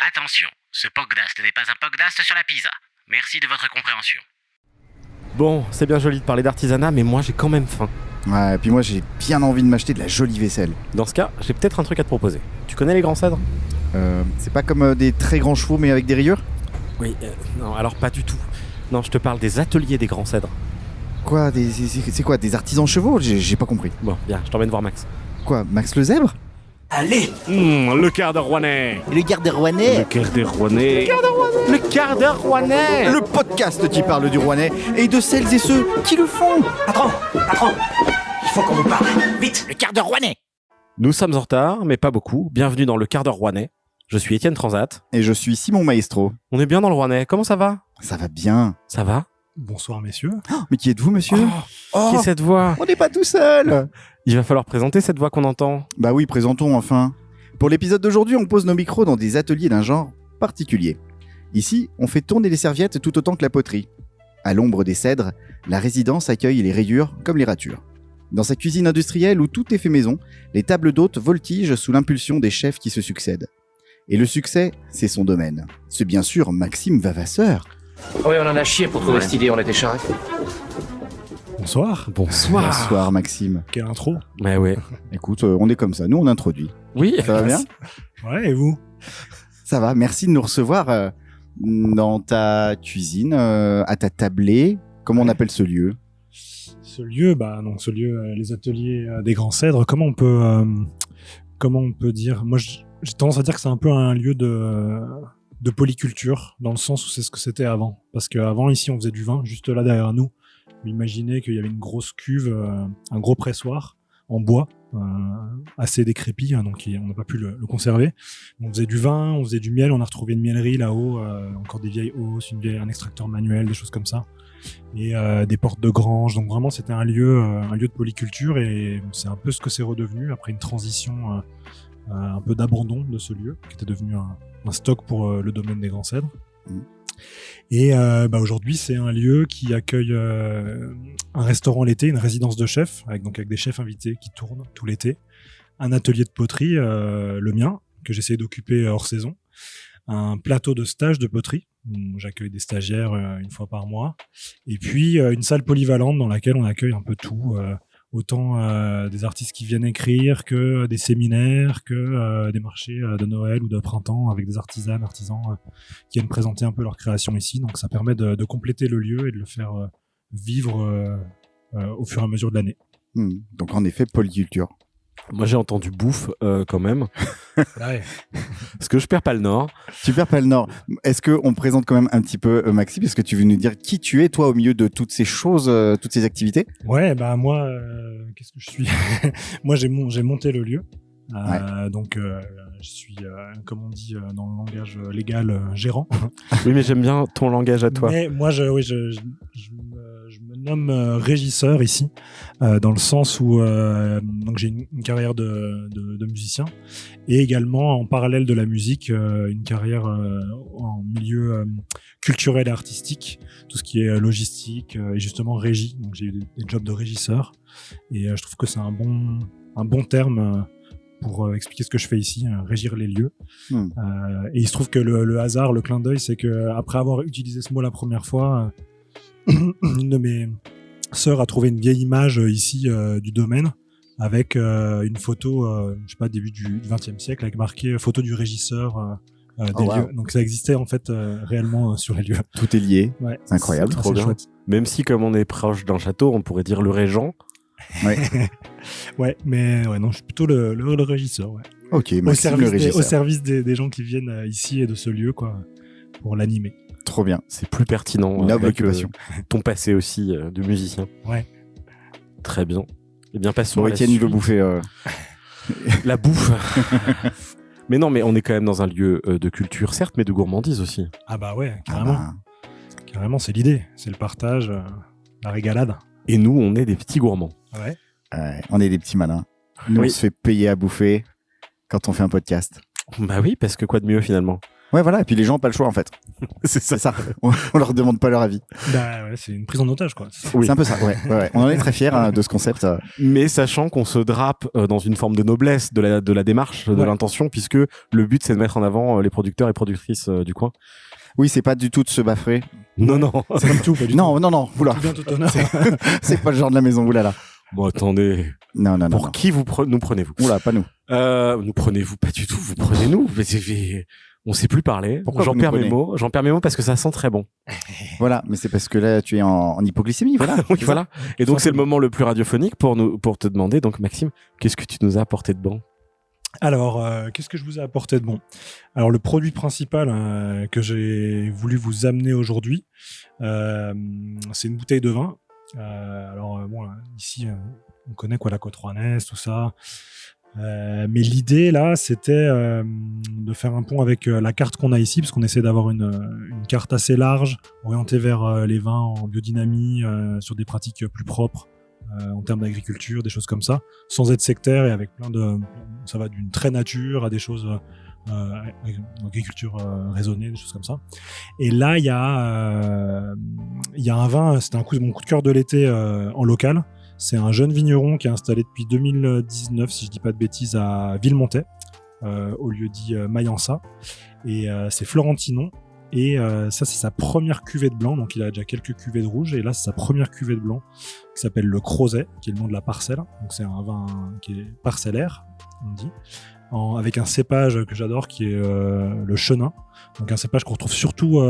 Attention, ce podcast n'est pas un podcast sur la pizza. Merci de votre compréhension. Bon, c'est bien joli de parler d'artisanat, mais moi j'ai quand même faim. Ouais, et puis moi j'ai bien envie de m'acheter de la jolie vaisselle. Dans ce cas, j'ai peut-être un truc à te proposer. Tu connais les grands cèdres ? C'est pas comme des très grands chevaux mais avec des rayures ? Oui, non, alors pas du tout. Non, je te parle des ateliers des grands cèdres. Quoi, c'est quoi, des artisans chevaux ? J'ai pas compris. Bon, bien, je t'emmène voir Max. Quoi, Max le zèbre ? Allez, Le quart d'heure rouennais. le garde rouennais. Le quart d'heure rouennais. Le quart d'heure rouennais. Le podcast qui parle du Rouennais et de celles et ceux qui le font. Patron, il faut qu'on vous parle. Vite, le quart d'heure rouennais. Nous sommes en retard, mais pas beaucoup. Bienvenue dans le quart d'heure rouennais. Je suis Étienne Transat. Et je suis Simon Maestro. On est bien dans le Rouennais. Comment ça va ? Ça va bien. Ça va ? Bonsoir messieurs. Mais qui êtes-vous, monsieur ? Qui est cette voix ? On n'est pas tout seul. Il va falloir présenter cette voix qu'on entend. Bah oui, présentons enfin. Pour l'épisode d'aujourd'hui, on pose nos micros dans des ateliers d'un genre particulier. Ici, on fait tourner les serviettes tout autant que la poterie. À l'ombre des cèdres, la résidence accueille les rayures comme les ratures. Dans sa cuisine industrielle où tout est fait maison, les tables d'hôtes voltigent sous l'impulsion des chefs qui se succèdent. Et le succès, c'est son domaine. C'est bien sûr Maxime Vavasseur. Oui, on en a chié pour trouver cette idée, on était charrés. Bonsoir. Bonsoir. Bonsoir Maxime. Quelle intro. Ouais, ouais. Écoute, on est comme ça, nous on introduit. Oui. Ça va bien ? Ouais, et vous ? Ça va, merci de nous recevoir dans ta cuisine, à ta tablée. Comment on appelle ce lieu ? Ce lieu, les ateliers des Grands Cèdres, comment on peut dire ? Moi, j'ai tendance à dire que c'est un peu un lieu de polyculture, dans le sens où c'est ce que c'était avant. Parce qu'avant, ici, on faisait du vin, juste là derrière nous. Vous imaginez qu'il y avait une grosse cuve, un gros pressoir en bois, assez décrépit, hein, donc on n'a pas pu le conserver. On faisait du vin, on faisait du miel, on a retrouvé une mielerie là-haut, encore des vieilles hausses, un extracteur manuel, des choses comme ça, et des portes de grange. Donc vraiment, c'était un lieu de polyculture, et c'est un peu ce que c'est redevenu après une transition un peu d'abandon de ce lieu, qui était devenu un stock pour le domaine des Grands Cèdres. Et aujourd'hui, c'est un lieu qui accueille un restaurant l'été, une résidence de chefs, avec des chefs invités qui tournent tout l'été, un atelier de poterie, le mien, que j'essaie d'occuper hors saison, un plateau de stage de poterie, où j'accueille des stagiaires une fois par mois, et puis une salle polyvalente dans laquelle on accueille un peu tout, autant des artistes qui viennent écrire que des séminaires, que des marchés de Noël ou de printemps avec des artisans qui viennent présenter un peu leur création ici. Donc ça permet de compléter le lieu et de le faire vivre au fur et à mesure de l'année. Donc en effet, polyculture. Moi j'ai entendu bouffe quand même. Ouais. Parce que je perds pas le nord. Tu perds pas le nord. Est-ce qu'on présente quand même un petit peu Maxime ? Est-ce que tu veux nous dire qui tu es, toi, au milieu de toutes ces choses, toutes ces activités ? Ouais, moi, qu'est-ce que je suis ? Moi, j'ai monté le lieu. Donc, je suis, comme on dit dans le langage légal, gérant. Oui, mais j'aime bien ton langage à toi. Mais moi, je me nomme régisseur ici, dans le sens où donc j'ai une carrière de musicien, et également en parallèle de la musique, une carrière en milieu culturel et artistique, tout ce qui est logistique et justement régie. Donc j'ai eu des jobs de régisseur, et je trouve que c'est un bon terme pour expliquer ce que je fais ici, régir les lieux. Et il se trouve que le hasard, le clin d'œil, c'est que après avoir utilisé ce mot la première fois, une de mes sœurs a trouvé une vieille image ici du domaine avec une photo, début du XXe siècle, avec marqué photo du régisseur des lieux. Donc ça existait en fait réellement sur les lieux. Tout est lié. Ouais, c'est incroyable. Trop bien. Chouette. Même si, comme on est proche d'un château, on pourrait dire le régent. Ouais. Ouais, mais non, je suis plutôt le régisseur. Ouais. Ok, Maxime, le régisseur. Au service des gens qui viennent ici et de ce lieu, quoi, pour l'animer. Trop bien. C'est plus pertinent. Noble occupation. Ton passé aussi de musicien. Ouais. Très bien. Eh bien, passons. Étienne, il veut bouffer. La bouffe. Mais non, mais on est quand même dans un lieu de culture, certes, mais de gourmandise aussi. Ah bah ouais, carrément. Carrément, c'est l'idée. C'est le partage, la régalade. Et nous, on est des petits gourmands. Ouais. On est des petits malins. Nous, on se fait payer à bouffer quand on fait un podcast. Bah oui, parce que quoi de mieux finalement ? Ouais, voilà. Et puis les gens n'ont pas le choix, en fait. C'est ça. C'est ça. On leur demande pas leur avis. Bah ouais, c'est une prise en otage, quoi. Oui. C'est un peu ça. Ouais. On en est très fiers de ce concept. Mais sachant qu'on se drape dans une forme de noblesse de la démarche, de Ouais. l'intention, puisque le but c'est de mettre en avant les producteurs et productrices du coin. Oui, c'est pas du tout de se baffrer. Non, non. Pas du tout, pas du Non. Oula. tout. Tout bien, tout honneur. C'est pas le genre de la maison. Oulala. Bon, attendez. Non. Pour qui nous prenez-vous Oula, pas nous. Nous prenez-vous pas du tout. Vous prenez-nous. On sait plus parler. Pourquoi J'en vous nous perds mes prenez mots. J'en perds mes mots parce que ça sent très bon. Voilà. Mais c'est parce que là, tu es en hypoglycémie. Voilà. Oui, voilà. Et donc c'est le moment le plus radiophonique pour te demander. Donc Maxime, qu'est-ce que tu nous as apporté de bon? Alors, qu'est-ce que je vous ai apporté de bon? Alors, le produit principal que j'ai voulu vous amener aujourd'hui, c'est une bouteille de vin. Bon, ici, on connaît quoi, la Côte Rouennaise, tout ça. Mais l'idée, là, c'était de faire un pont avec la carte qu'on a ici, parce qu'on essaie d'avoir une carte assez large, orientée vers les vins en biodynamie, sur des pratiques plus propres. En termes d'agriculture, des choses comme ça, sans être sectaire et avec ça va d'une très nature à des choses agriculture raisonnée, des choses comme ça. Et là, il y a un vin, c'était mon coup de cœur de l'été en local. C'est un jeune vigneron qui est installé depuis 2019, si je dis pas de bêtises, à Villemontais, au lieu dit Mayensa. Et c'est Florentinon. Et ça, c'est sa première cuvée de blanc. Donc, il a déjà quelques cuvées de rouge. Et là, c'est sa première cuvée de blanc qui s'appelle le Crozet, qui est le nom de la parcelle. Donc, c'est un vin qui est parcellaire, on dit, avec un cépage que j'adore, qui est le Chenin. Donc, un cépage qu'on retrouve surtout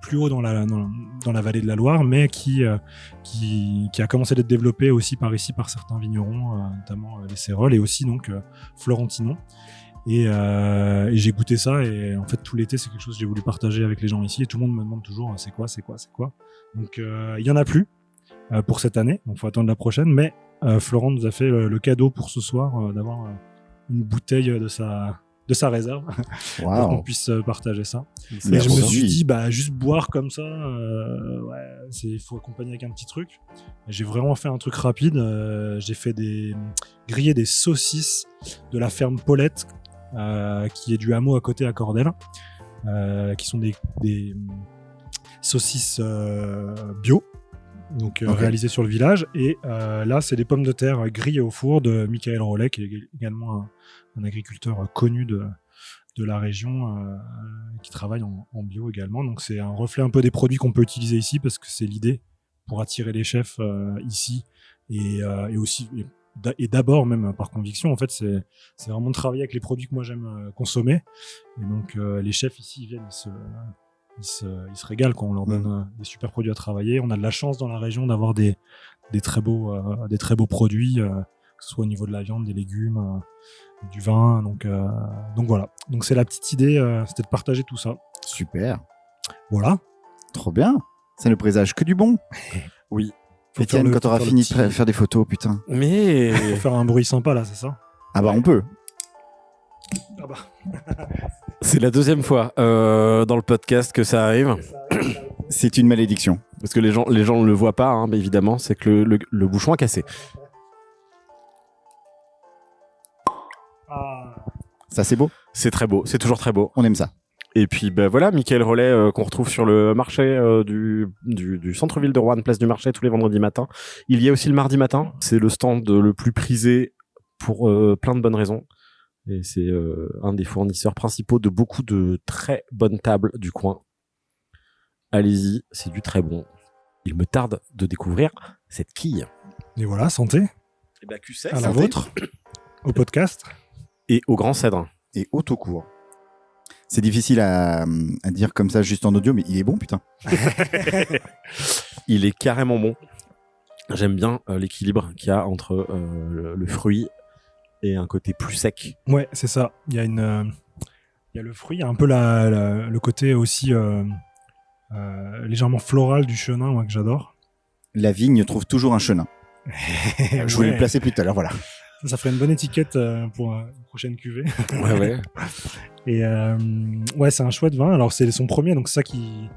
plus haut dans la vallée de la Loire, mais qui a commencé d'être développé aussi par certains vignerons, notamment les Céroles, et aussi donc Florentinon. Et j'ai goûté ça, et en fait tout l'été c'est quelque chose que j'ai voulu partager avec les gens ici, et tout le monde me demande toujours c'est quoi. Donc il y en a plus pour cette année, donc faut attendre la prochaine, mais Florent nous a fait le cadeau pour ce soir d'avoir une bouteille de sa réserve pour qu'on Waouh. puisse partager ça. Et je Merci. me suis dit juste boire comme ça, il faut accompagner avec un petit truc. J'ai vraiment fait un truc rapide, j'ai fait griller des saucisses de la ferme Paulette, qui est du hameau à côté à Cordel, qui sont des saucisses bio, donc Ok. réalisées sur le village. Et là, c'est des pommes de terre grillées au four de Michael Rollet, qui est également un agriculteur connu de la région, qui travaille en bio également. Donc c'est un reflet un peu des produits qu'on peut utiliser ici, parce que c'est l'idée pour attirer les chefs ici, et aussi... Et d'abord, même par conviction, en fait, c'est vraiment de travailler avec les produits que moi j'aime consommer. Et donc, les chefs ici ils viennent, ils se régalent quand on leur donne des super produits à travailler. On a de la chance dans la région d'avoir des très beaux produits, que ce soit au niveau de la viande, des légumes, du vin. Donc voilà. Donc c'est la petite idée, c'était de partager tout ça. Super. Voilà. Trop bien. Ça ne présage que du bon. Oui. Étienne, quand t'auras faut faire fini le petit- de faire des photos, putain. Mais Faut faire un bruit sympa là, c'est ça? Ah bah on peut. Ah bah. c'est la deuxième fois dans le podcast que ça arrive. C'est une malédiction. Parce que les gens ne le voient pas, hein, mais évidemment, c'est que le bouchon a cassé. Ah. Ça c'est beau. C'est très beau, c'est toujours très beau. On aime ça. Et puis voilà, Michael Rollet qu'on retrouve sur le marché du centre-ville de Roanne, place du marché, tous les vendredis matins. Il y a aussi le mardi matin, c'est le stand le plus prisé pour plein de bonnes raisons. Et c'est un des fournisseurs principaux de beaucoup de très bonnes tables du coin. Allez-y, c'est du très bon. Il me tarde de découvrir cette quille. Et voilà, santé. Et bah, QC, À la vôtre. Au podcast. et au grand cèdre. Et autocourt. C'est difficile à dire comme ça juste en audio, mais il est bon, putain. Il est carrément bon. J'aime bien l'équilibre qu'il y a entre le fruit et un côté plus sec. Ouais, c'est ça. Il y a le fruit, il y a un peu le côté aussi légèrement floral du chenin, moi, que j'adore. La vigne trouve toujours un chenin. Je voulais le placer plus tout à l'heure, voilà. Ça ferait une bonne étiquette pour une prochaine cuvée. Ouais. Et ouais, c'est un chouette vin. Alors, c'est son premier, donc c'est ça qui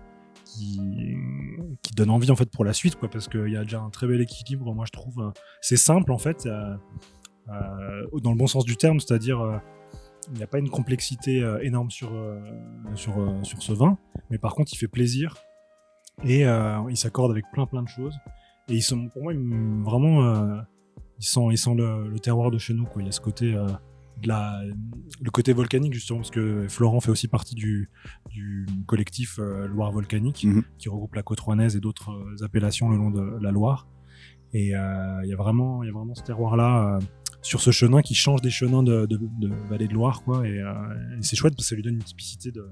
donne envie, en fait, pour la suite, quoi, parce qu'il y a déjà un très bel équilibre, moi, je trouve. C'est simple, en fait, dans le bon sens du terme, c'est-à-dire il n'y a pas une complexité énorme sur ce vin, mais par contre, il fait plaisir et il s'accorde avec plein de choses. Et ils sont, pour moi, vraiment, ils sont le terroir de chez nous, quoi. Il y a ce côté, le côté volcanique, justement, parce que Florent fait aussi partie du collectif Loire Volcanique, qui regroupe la côte rouennaise et d'autres appellations le long de la Loire. Et il y a vraiment ce terroir-là sur ce chenin qui change des chenins de vallée de Loire, quoi. Et c'est chouette parce que ça lui donne une typicité de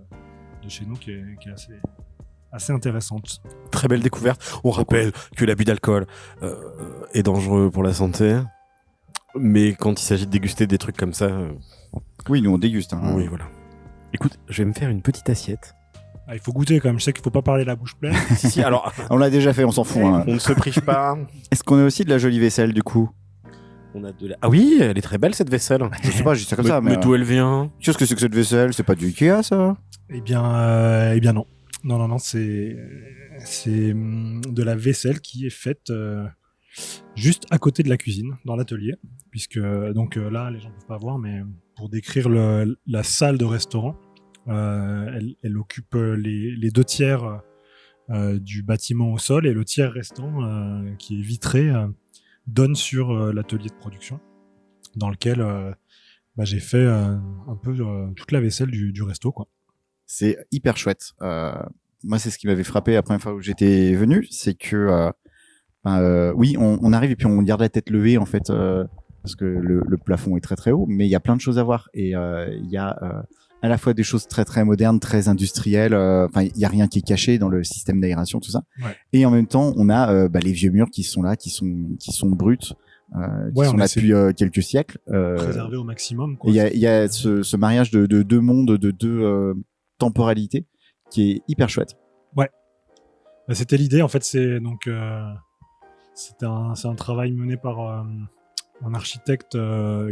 chez nous qui est assez intéressante. Très belle découverte. On rappelle que l'abus d'alcool est dangereux pour la santé, mais quand il s'agit de déguster des trucs comme ça... Oui, nous on déguste. Hein. Oui, voilà. Écoute, je vais me faire une petite assiette. Ah, il faut goûter quand même, je sais qu'il faut pas parler la bouche pleine. Si, alors... On l'a déjà fait, on s'en fout. Hein. On ne se prive pas. Est-ce qu'on a aussi de la jolie vaisselle du coup? On a de la... Ah oui, elle est très belle cette vaisselle. Je sais pas, je dis ça comme ça, mais... d'où elle vient? Qu'est-ce que c'est que cette vaisselle? C'est pas du Ikea, ça? Eh bien non. Non, c'est de la vaisselle qui est faite juste à côté de la cuisine, dans l'atelier, puisque donc là, les gens ne peuvent pas voir, mais pour décrire la salle de restaurant, elle occupe les 2 tiers du bâtiment au sol, et le tiers restant, qui est vitré, donne sur l'atelier de production, dans lequel j'ai fait un peu toute la vaisselle du resto, quoi. C'est hyper chouette. Moi, c'est ce qui m'avait frappé la première fois où j'étais venu, c'est que oui, on arrive et puis on garde la tête levée en fait, parce que le plafond est très très haut, mais il y a plein de choses à voir et il y a à la fois des choses très très modernes, très industrielles. Enfin, il y a rien qui est caché dans le système d'aération, tout ça. Ouais. Et en même temps, on a les vieux murs qui sont là, qui sont bruts. Qui sont là depuis quelques siècles. Préservés au maximum. Il y a ce mariage de 2 mondes, de 2 temporalités qui est hyper chouette. Ouais. C'était l'idée. En fait, c'est donc c'est un travail mené par un architecte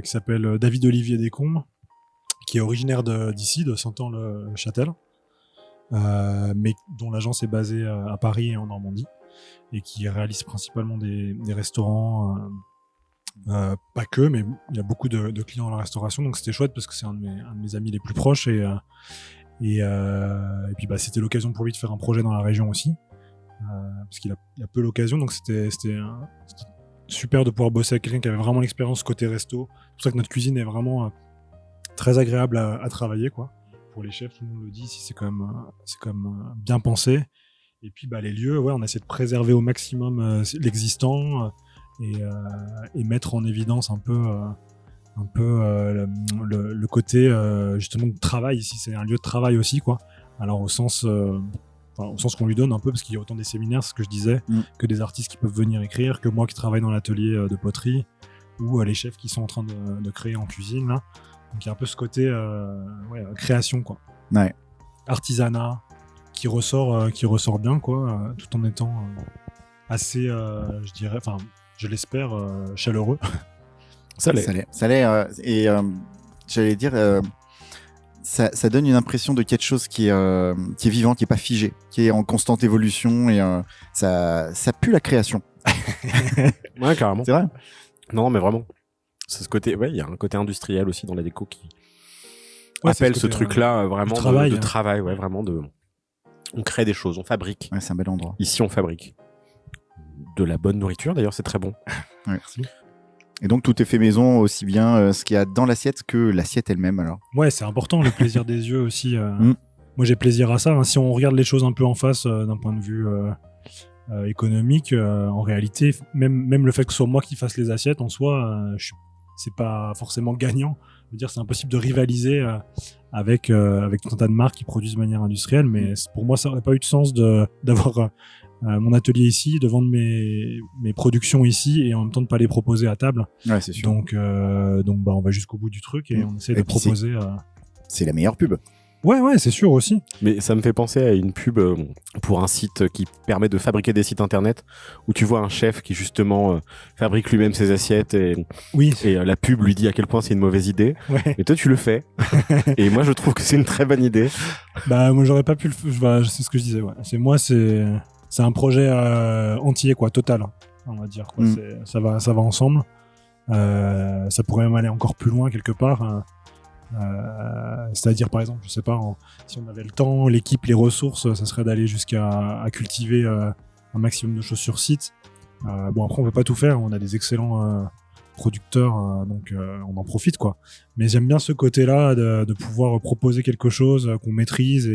qui s'appelle David Olivier Descombes, qui est originaire d'ici, de Saint-Anne-le-Châtel, mais dont l'agence est basée à Paris et en Normandie, et qui réalise principalement des restaurants. Pas que, mais il y a beaucoup de clients dans la restauration, donc c'était chouette parce que c'est un de mes amis les plus proches et puis c'était l'occasion pour lui de faire un projet dans la région aussi, parce qu'il a peu l'occasion, donc c'était super de pouvoir bosser avec quelqu'un qui avait vraiment l'expérience côté resto. C'est pour ça que notre cuisine est vraiment très agréable à travailler, quoi. Pour les chefs, tout le monde le dit, c'est quand même bien pensé. Et puis les lieux, on essaie de préserver au maximum l'existant. Et mettre en évidence un peu le côté justement de travail. Ici, c'est un lieu de travail aussi, quoi. Alors au sens qu'on lui donne un peu, parce qu'il y a autant des séminaires, c'est ce que je disais, que des artistes qui peuvent venir écrire, que moi qui travaille dans l'atelier de poterie, ou les chefs qui sont en train de créer en cuisine, là. Donc il y a un peu ce côté création, quoi. Ouais. Artisanat qui ressort bien, quoi, tout en étant assez, je dirais, je l'espère, chaleureux. Ça l'est. Et j'allais dire, ça donne une impression de quelque chose qui est vivant, qui est pas figé, qui est en constante évolution, et ça pue la création. Ouais, carrément. C'est vrai. Non, mais vraiment. C'est ce côté. Ouais, il y a un côté industriel aussi dans la déco qui appelle ce truc-là vraiment de travail. Ouais, vraiment on crée des choses, on fabrique. Ouais, c'est un bel endroit. Ici, on fabrique de la bonne nourriture, d'ailleurs, c'est très bon. Ouais. Merci. Et donc tout est fait maison, aussi bien ce qu'il y a dans l'assiette que l'assiette elle-même, alors. Ouais, c'est important, le plaisir des yeux aussi. Moi, j'ai plaisir à ça. Hein. Si on regarde les choses un peu en face d'un point de vue économique, en réalité, même le fait que ce soit moi qui fasse les assiettes, en soi, c'est pas forcément gagnant. Je veux dire, c'est impossible de rivaliser avec tout un tas de marques qui produisent de manière industrielle, mais pour moi, ça n'aurait pas eu de sens d'avoir mon atelier ici, de vendre mes productions ici et en même temps de pas les proposer à table. Ouais, c'est sûr. Donc on va jusqu'au bout du truc et on essaie de proposer. C'est la meilleure pub. Ouais, c'est sûr aussi. Mais ça me fait penser à une pub pour un site qui permet de fabriquer des sites internet où tu vois un chef qui justement fabrique lui-même ses assiettes et la pub lui dit à quel point c'est une mauvaise idée. Ouais. Et toi tu le fais. Et moi je trouve que c'est une très bonne idée. Moi j'aurais pas pu c'est ce que je disais. Ouais. C'est un projet entier, quoi, total, on va dire. Quoi. Ça va ensemble. Ça pourrait même aller encore plus loin quelque part. C'est-à-dire, par exemple, je sais pas, si on avait le temps, l'équipe, les ressources, ça serait d'aller jusqu'à cultiver un maximum de choses sur site. Bon, après, on peut pas tout faire. On a des excellents producteurs, donc on en profite, quoi. Mais j'aime bien ce côté-là de pouvoir proposer quelque chose qu'on maîtrise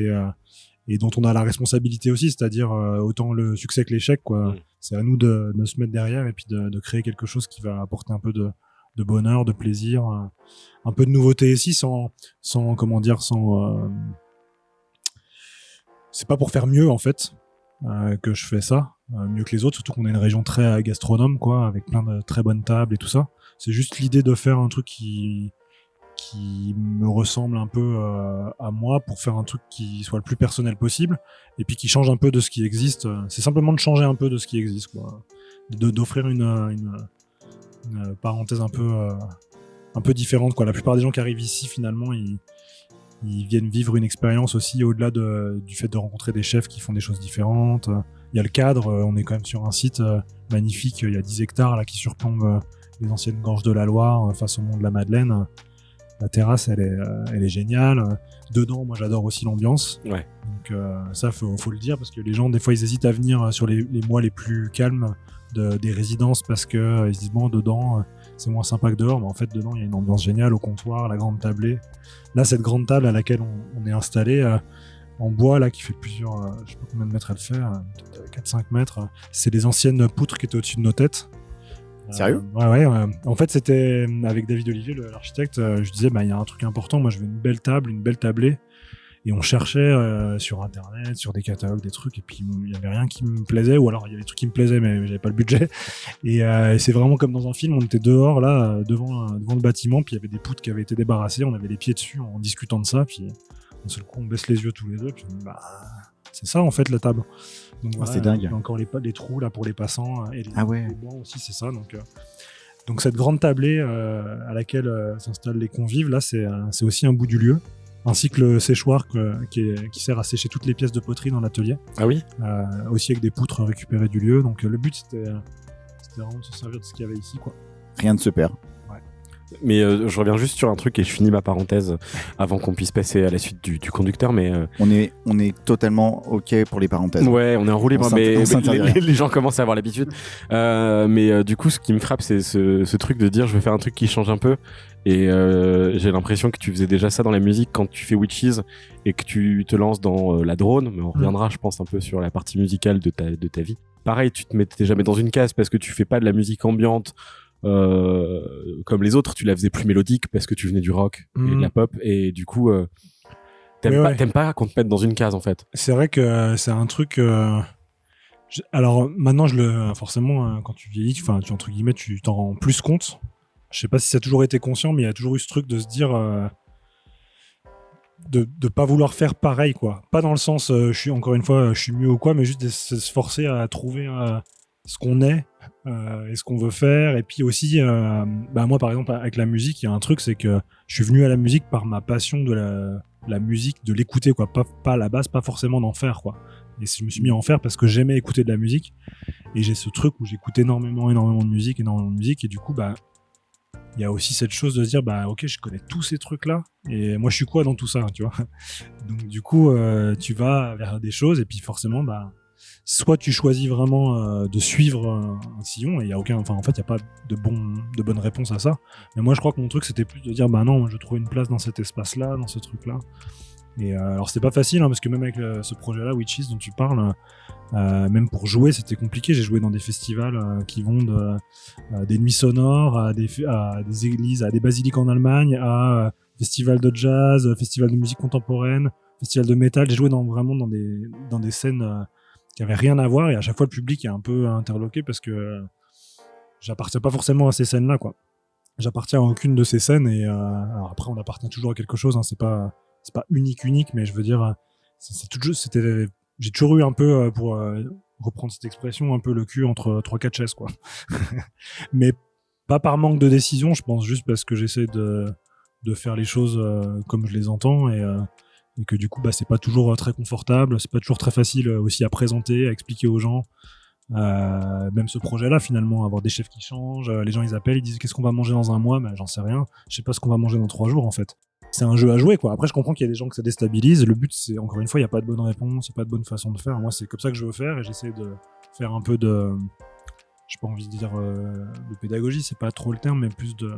et dont on a la responsabilité aussi, c'est-à-dire autant le succès que l'échec, quoi. C'est à nous de se mettre derrière et puis de créer quelque chose qui va apporter un peu de bonheur, de plaisir, un peu de nouveauté ici, sans comment dire, c'est pas pour faire mieux en fait que je fais ça, mieux que les autres, surtout qu'on est une région très gastronome, quoi, avec plein de très bonnes tables et tout ça. C'est juste l'idée de faire un truc qui me ressemble un peu à moi, pour faire un truc qui soit le plus personnel possible et puis qui change un peu de ce qui existe. C'est simplement de changer un peu de ce qui existe, quoi. D'offrir une parenthèse un peu différente, quoi. La plupart des gens qui arrivent ici, finalement, ils viennent vivre une expérience aussi au-delà du fait de rencontrer des chefs qui font des choses différentes. Il y a le cadre, on est quand même sur un site magnifique, il y a 10 hectares là qui surplombent les anciennes gorges de la Loire face au mont de la Madeleine. La terrasse, elle est géniale. Dedans, moi, j'adore aussi l'ambiance. Ouais. Donc ça, faut le dire, parce que les gens, des fois, ils hésitent à venir sur les mois les plus calmes des résidences, parce que ils se disent, bon, dedans, c'est moins sympa que dehors. Mais en fait, dedans, il y a une ambiance géniale au comptoir, la grande tablée. Là, cette grande table à laquelle on est installé, en bois, là, qui fait plusieurs, je sais pas combien de mètres elle fait, 4-5 mètres. C'est les anciennes poutres qui étaient au-dessus de nos têtes. Sérieux ? Ouais. En fait, c'était avec David Olivier, l'architecte, je disais, il y a un truc important, moi je veux une belle table, une belle tablée. Et on cherchait sur internet, sur des catalogues, des trucs, et puis il y avait rien qui me plaisait, ou alors il y avait des trucs qui me plaisaient, mais j'avais pas le budget. Et c'est vraiment comme dans un film, on était dehors, là, devant le bâtiment, puis il y avait des poutres qui avaient été débarrassées, on avait les pieds dessus en discutant de ça, puis d'un seul coup on baisse les yeux tous les deux, puis on dit, c'est ça en fait la table. Donc, voilà, c'est dingue. il y a encore les trous là pour les passants, et les bancs aussi, c'est ça. Donc cette grande tablée à laquelle s'installent les convives, là, c'est aussi un bout du lieu, ainsi que le séchoir qui sert à sécher toutes les pièces de poterie dans l'atelier. Ah oui. Aussi avec des poutres récupérées du lieu. Donc le but, c'était vraiment de se servir de ce qu'il y avait ici, quoi. Rien de se perd. Mais je reviens juste sur un truc et je finis ma parenthèse avant qu'on puisse passer à la suite du conducteur. Mais on est totalement ok pour les parenthèses. Ouais, on est enroulé, mais rien. les gens commencent à avoir l'habitude. Mais du coup, ce qui me frappe, c'est ce truc de dire je vais faire un truc qui change un peu. Et j'ai l'impression que tu faisais déjà ça dans la musique quand tu fais Witches et que tu te lances dans la drone. Mais on reviendra, je pense, un peu sur la partie musicale de ta vie. Pareil, tu te mettais jamais dans une case parce que tu fais pas de la musique ambiante. Comme les autres, tu la faisais plus mélodique parce que tu venais du rock et de la pop, et du coup t'aimes pas qu'on te mette dans une case, en fait. C'est vrai que c'est un truc alors maintenant forcément quand tu vieillis, enfin tu, entre guillemets, tu t'en rends plus compte. Je sais pas si ça a toujours été conscient, mais il y a toujours eu ce truc de se dire de pas vouloir faire pareil, quoi. Pas dans le sens je suis mieux ou quoi, mais juste de se forcer à trouver ce qu'on est et ce qu'on veut faire. Et puis aussi moi, par exemple, avec la musique, il y a un truc, c'est que je suis venu à la musique par ma passion de la musique, de l'écouter, quoi. Pas à la base, pas forcément d'en faire, quoi. Et je me suis mis à en faire parce que j'aimais écouter de la musique, et j'ai ce truc où j'écoute énormément de musique, et du coup il y a aussi cette chose de se dire ok, je connais tous ces trucs là, et moi je suis quoi dans tout ça, tu vois. Donc du coup tu vas vers des choses, et puis forcément soit tu choisis vraiment de suivre un sillon, et il y a aucun, en fait il y a pas de bonne réponse à ça. Mais moi je crois que mon truc c'était plus de dire non, je trouve une place dans cet espace là, dans ce truc là. Et alors c'était pas facile, parce que même avec ce projet là, Witches, dont tu parles, même pour jouer c'était compliqué. J'ai joué dans des festivals qui vont des nuits sonores à des églises, à des basiliques en Allemagne, à festival de jazz, festival de musique contemporaine, festival de métal. J'ai joué vraiment dans des scènes qui avaient rien à voir, et à chaque fois le public est un peu interloqué parce que j'appartiens pas forcément à ces scènes là, quoi. J'appartiens à aucune de ces scènes, et alors après on appartient toujours à quelque chose, c'est pas unique, mais je veux dire j'ai toujours eu un peu, pour reprendre cette expression, un peu le cul entre 3-4 chaises, quoi. Mais pas par manque de décision, je pense, juste parce que j'essaie de faire les choses comme je les entends, et que du coup c'est pas toujours très confortable, c'est pas toujours très facile aussi à présenter, à expliquer aux gens. Même ce projet là, finalement, avoir des chefs qui changent, les gens ils appellent, ils disent qu'est-ce qu'on va manger dans un mois, mais j'en sais rien, je sais pas ce qu'on va manger dans 3 jours, en fait. c'est un jeu à jouer, quoi. Après, je comprends qu'il y a des gens que ça déstabilise. Le but, c'est, encore une fois, il n'y a pas de bonne réponse, il n'y a pas de bonne façon de faire. Moi, c'est comme ça que je veux faire et j'essaie de faire un peu de, j'ai pas envie de dire de pédagogie, c'est pas trop le terme, mais plus de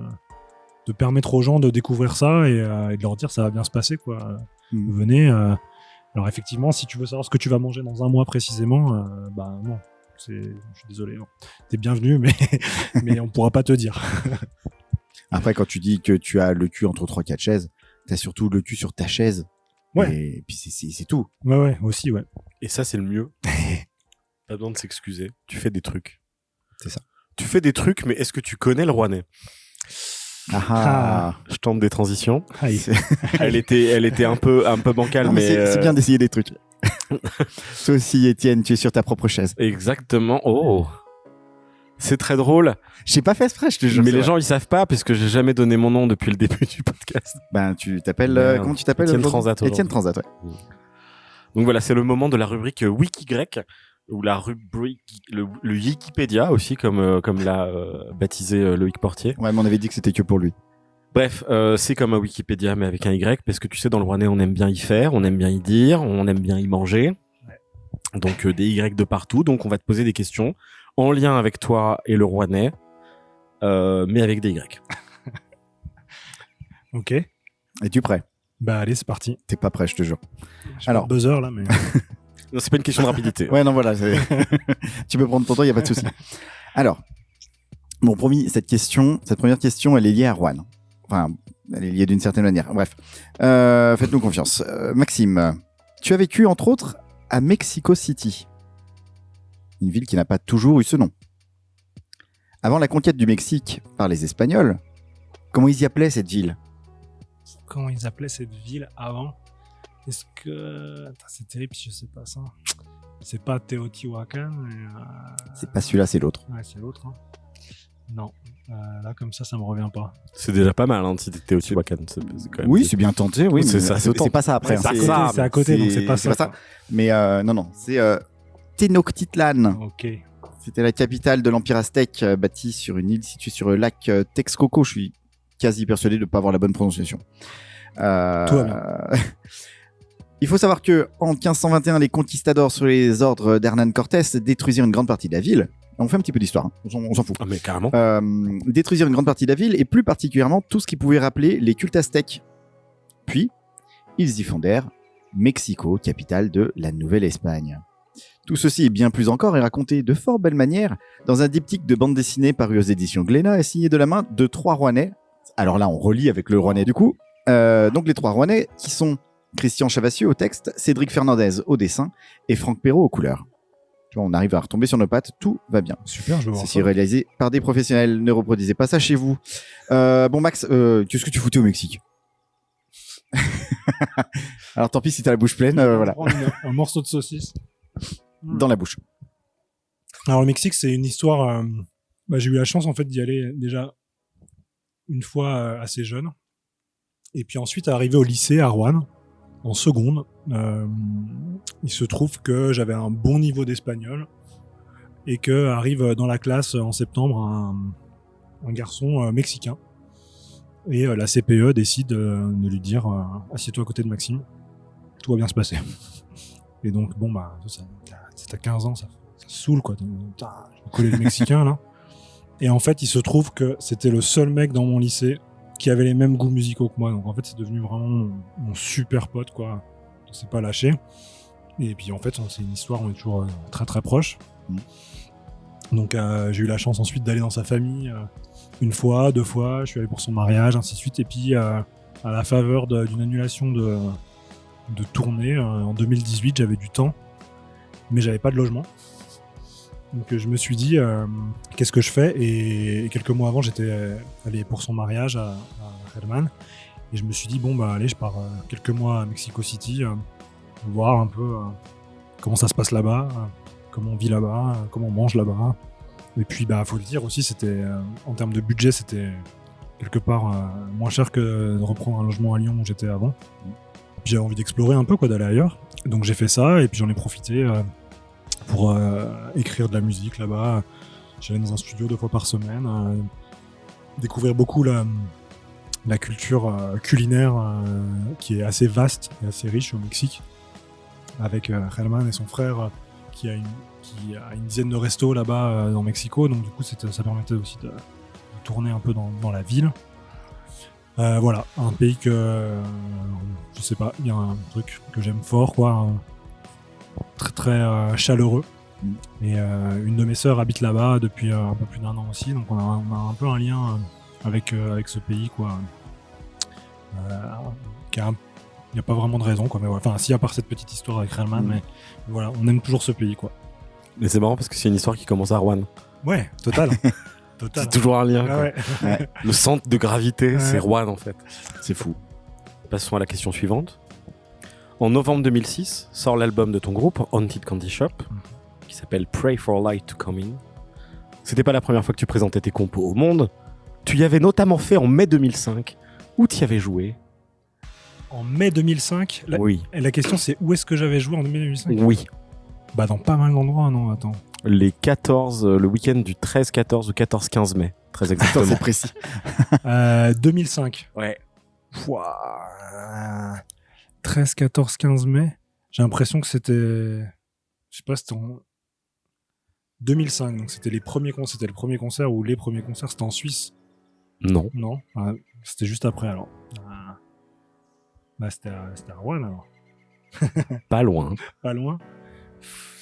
permettre aux gens de découvrir ça et de leur dire ça va bien se passer, quoi. Venez. Alors, effectivement, si tu veux savoir ce que tu vas manger dans un mois précisément, bah non. Je suis désolé. Non. T'es bienvenu, mais on pourra pas te dire. Après, quand tu dis que tu as le cul entre 3-4 chaises, t'as surtout le cul sur ta chaise. Ouais. Et puis c'est tout. Ouais, aussi, ouais. Et ça, c'est le mieux. Pas besoin de s'excuser. Tu fais des trucs. C'est ça. Tu fais des trucs, mais est-ce que tu connais le Rouennais? Je tente des transitions. Elle était un peu bancale, non, mais c'est bien d'essayer des trucs. Toi aussi, Étienne, tu es sur ta propre chaise. Exactement. Oh, c'est très drôle. J'ai pas fait exprès, je te jure. Mais les gens, ils savent pas, parce que j'ai jamais donné mon nom depuis le début du podcast. Ben, tu t'appelles, comment tu t'appelles? Étienne Transat. Étienne Transat, ouais. Donc voilà, c'est le moment de la rubrique WikiGrec, ou la rubrique, le Wikipédia aussi, comme l'a baptisé Loïc Portier. Ouais, mais on avait dit que c'était que pour lui. Bref, c'est comme un Wikipédia, mais avec un Y, parce que tu sais, dans le Rouennais, on aime bien y faire, on aime bien y dire, on aime bien y manger. Ouais. Donc, des Y de partout. Donc, on va te poser des questions en lien avec toi et le Rouennais, mais avec des Y. Ok. Es-tu prêt? Bah, allez, c'est parti. T'es pas prêt, je te jure. Alors, buzzer, là, mais... Non, c'est pas une question de rapidité. Ouais, non, voilà. Tu peux prendre ton temps, y a pas de souci. Alors, bon, promis, cette première question, elle est liée à Rouen. Enfin, elle est liée d'une certaine manière. Bref, faites-nous confiance. Maxime, tu as vécu, entre autres, à Mexico City. Une ville qui n'a pas toujours eu ce nom. Avant la conquête du Mexique par les Espagnols, comment ils y appelaient cette ville? Comment ils appelaient cette ville avant? Est-ce que... Attends, c'est terrible si je sais pas ça. C'est pas Teotihuacan, mais... C'est pas celui-là, c'est l'autre. Ouais, c'est l'autre. Hein. Non. Là, comme ça me revient pas. C'est déjà pas mal, hein, si t'es au Teotihuacan. C'est quand même... Oui, c'est bien tenté, oui. C'est ça, c'est pas ça après. Ouais, c'est à côté, donc c'est pas ça. Mais non, c'est Tenochtitlan. Ok. C'était la capitale de l'Empire aztèque, bâtie sur une île située sur le lac Texcoco. Je suis quasi persuadé de ne pas avoir la bonne prononciation. Tout va bien. Il faut savoir que en 1521, les conquistadors sous les ordres d'Hernán Cortés détruisirent une grande partie de la ville. On fait un petit peu d'histoire, hein. On s'en fout. Ah, mais carrément. Détruisirent une grande partie de la ville et plus particulièrement tout ce qui pouvait rappeler les cultes aztèques. Puis, ils y fondèrent Mexico, capitale de la Nouvelle-Espagne. Tout ceci et bien plus encore est raconté de fort belle manière dans un diptyque de bande dessinée paru aux éditions Glénat et signé de la main de 3 Rouennais. Alors là, on relie avec le Rouennais du coup. Donc les 3 Rouennais qui sont Christian Chavassieux au texte, Cédric Fernandez au dessin et Franck Perrault aux couleurs. Tu vois, on arrive à retomber sur nos pattes, tout va bien. Super, je veux voir Ceci ça. réalisé par des professionnels, ne reproduisez pas ça chez vous. Bon Max, qu'est-ce que tu foutais au Mexique? Alors tant pis si t'as la bouche pleine, voilà. On va prendre un morceau de saucisse. Dans la bouche. Alors le Mexique, c'est une histoire... j'ai eu la chance en fait d'y aller déjà une fois assez jeune. Et puis ensuite, arrivé au lycée à Rouen, en seconde, il se trouve que j'avais un bon niveau d'espagnol et que arrive dans la classe en septembre un garçon mexicain. Et la CPE décide de lui dire assieds-toi à côté de Maxime, tout va bien se passer. Et donc, bon, t'as 15 ans, ça saoule, quoi. Putain, je vais coller le Mexicain, là. Et en fait, il se trouve que c'était le seul mec dans mon lycée qui avait les mêmes goûts musicaux que moi. Donc, en fait, c'est devenu vraiment mon super pote, quoi. On s'est pas lâché. Et puis, en fait, c'est une histoire, on est toujours très, très proches. Donc, j'ai eu la chance ensuite d'aller dans sa famille une fois, 2 fois. Je suis allé pour son mariage, ainsi de suite. Et puis, à la faveur d'une annulation de tournée, en 2018, j'avais du temps, mais j'avais pas de logement. Donc je me suis dit, qu'est-ce que je fais? Et quelques mois avant, j'étais allé pour son mariage à Herman. Et je me suis dit, allez, je pars quelques mois à Mexico City, voir un peu comment ça se passe là-bas, comment on vit là-bas, comment on mange là-bas. Et puis, faut le dire aussi, c'était en termes de budget, c'était quelque part moins cher que de reprendre un logement à Lyon où j'étais avant. Puis j'avais envie d'explorer un peu, quoi, d'aller ailleurs. Donc j'ai fait ça, et puis j'en ai profité pour écrire de la musique là-bas. J'allais dans un studio 2 fois par semaine, découvrir beaucoup la culture culinaire qui est assez vaste et assez riche au Mexique, avec Germán et son frère qui a une dizaine de restos là-bas dans Mexico, donc du coup ça permettait aussi de tourner un peu dans la ville. Voilà, un pays que je sais pas, il y a un truc que j'aime fort, quoi, très très chaleureux. Et une de mes sœurs habite là-bas depuis un peu plus d'1 an aussi, donc on a un peu un lien avec ce pays, quoi. Il n'y a pas vraiment de raison, quoi, mais voilà. Enfin, si, à part cette petite histoire avec Relman, mais voilà, on aime toujours ce pays, quoi. Mais c'est marrant parce que c'est une histoire qui commence à Rouen. Ouais, total. Total. C'est toujours un lien. Ah Quoi. ouais. Ouais. Le centre de gravité, Ouais. c'est Rouen en fait. C'est fou. Passons à la question suivante. En novembre 2006, sort l'album de ton groupe, Haunted Candy Shop, qui s'appelle Pray for Light to Come In. C'était pas la première fois que tu présentais tes compos au monde. Tu y avais notamment fait en mai 2005. Où tu y avais joué? En mai 2005, Oui. la question c'est où est-ce que j'avais joué en mai 2005? Oui. Bah dans pas mal d'endroits, non, attends. Le week-end du 13-14 ou 14-15 mai, très Attends, exactement. c'est précis. 2005. Ouais. Pouah. 13, 14, 15 mai. J'ai l'impression que c'était... Je sais pas, c'était en 2005, donc c'était le premier concert ou les premiers concerts, c'était en Suisse. Non. Non, c'était juste après alors. Bah c'était à Rouen alors. Pas loin. Pas loin.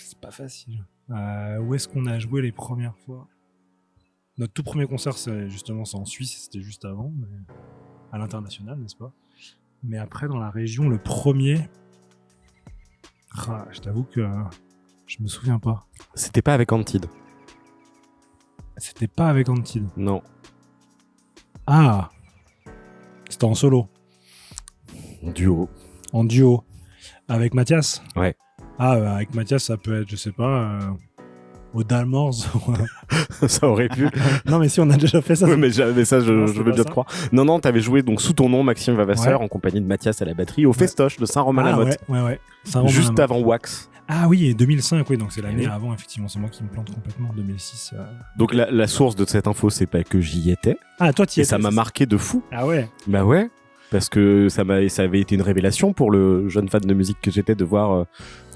C'est pas facile. Où est-ce qu'on a joué les premières fois? Notre tout premier concert, c'est en Suisse, c'était juste avant, mais à l'international, n'est-ce pas? Mais après, dans la région, le premier... je t'avoue que je me souviens pas. C'était pas avec Antid. C'était pas avec Antid. Non. Ah! C'était en solo, Duo. en duo, avec Mathias. Ouais. Ah, avec Mathias, ça peut être, je sais pas, au Dalmors. Ça aurait pu. Non, mais si, on a déjà fait ça. Ouais, mais ça, Non, je c'est veux pas bien ça. te croire. Non, t'avais joué donc sous ton nom, Maxime Vavasseur, Ouais. en compagnie de Mathias à la batterie, au Festoche de Saint-Romain-la-Motte. Ouais. Saint-Romain-la-Motte. Juste avant Wax. Ah oui, et 2005, oui, donc c'est l'année Oui. avant, effectivement. C'est moi qui me plante complètement, 2006. Donc la source de cette info, c'est pas que j'y étais. Ah, toi, tu y Et étais. ça m'a c'est marqué de fou. Ah ouais. Bah ouais. Parce que ça avait été une révélation pour le jeune fan de musique que j'étais de voir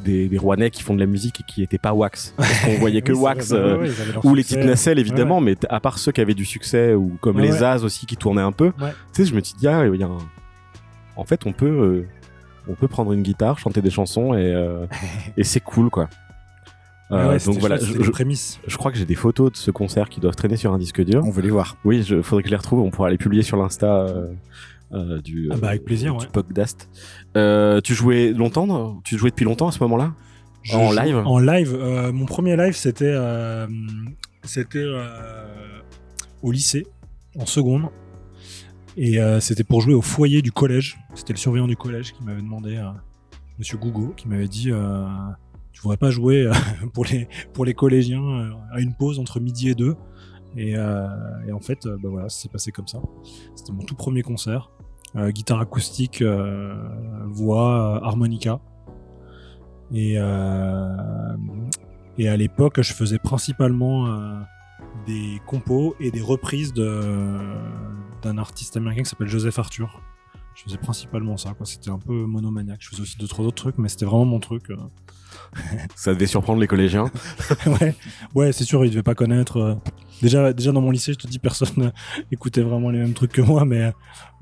des Rouennais qui font de la musique et qui étaient pas Wax. Parce qu'on voyait que Oui, c'est Wax. vrai, ouais, ils avaient leur Ou les succès. petites nacelles évidemment, Ouais, mais à part ceux qui avaient du succès ou comme Ouais, les ouais. As aussi qui tournaient un peu, Ouais. tu sais, je me suis dit, ah, il y a en fait, on peut prendre une guitare, chanter des chansons et c'est cool quoi. Ouais, c'était donc voilà, chouette, c'était les prémices. je crois que j'ai des photos de ce concert qui doivent traîner sur un disque dur. On veut les voir. Oui, faudrait que je les retrouve, on pourra les publier sur l'Insta du Ah bah, avec plaisir, du ouais. podcast. Tu jouais depuis longtemps à ce moment-là? En live? En live, mon premier live, c'était au lycée, en seconde. Et c'était pour jouer au foyer du collège. C'était le surveillant du collège qui m'avait demandé, Monsieur Gougo, qui m'avait dit tu voudrais pas jouer pour les collégiens à une pause entre midi et 2. Et en fait, bah voilà, ça s'est passé comme ça. C'était mon tout premier concert. Guitare acoustique, voix, harmonica. Et à l'époque, je faisais principalement des compos et des reprises d'un artiste américain qui s'appelle Joseph Arthur. Je faisais principalement ça, quoi. C'était un peu monomaniaque. Je faisais aussi d'autres trucs, mais c'était vraiment mon truc. Ça devait surprendre les collégiens. Ouais, c'est sûr, ils devaient pas connaître. Déjà dans mon lycée, je te dis, personne écoutait vraiment les mêmes trucs que moi, mais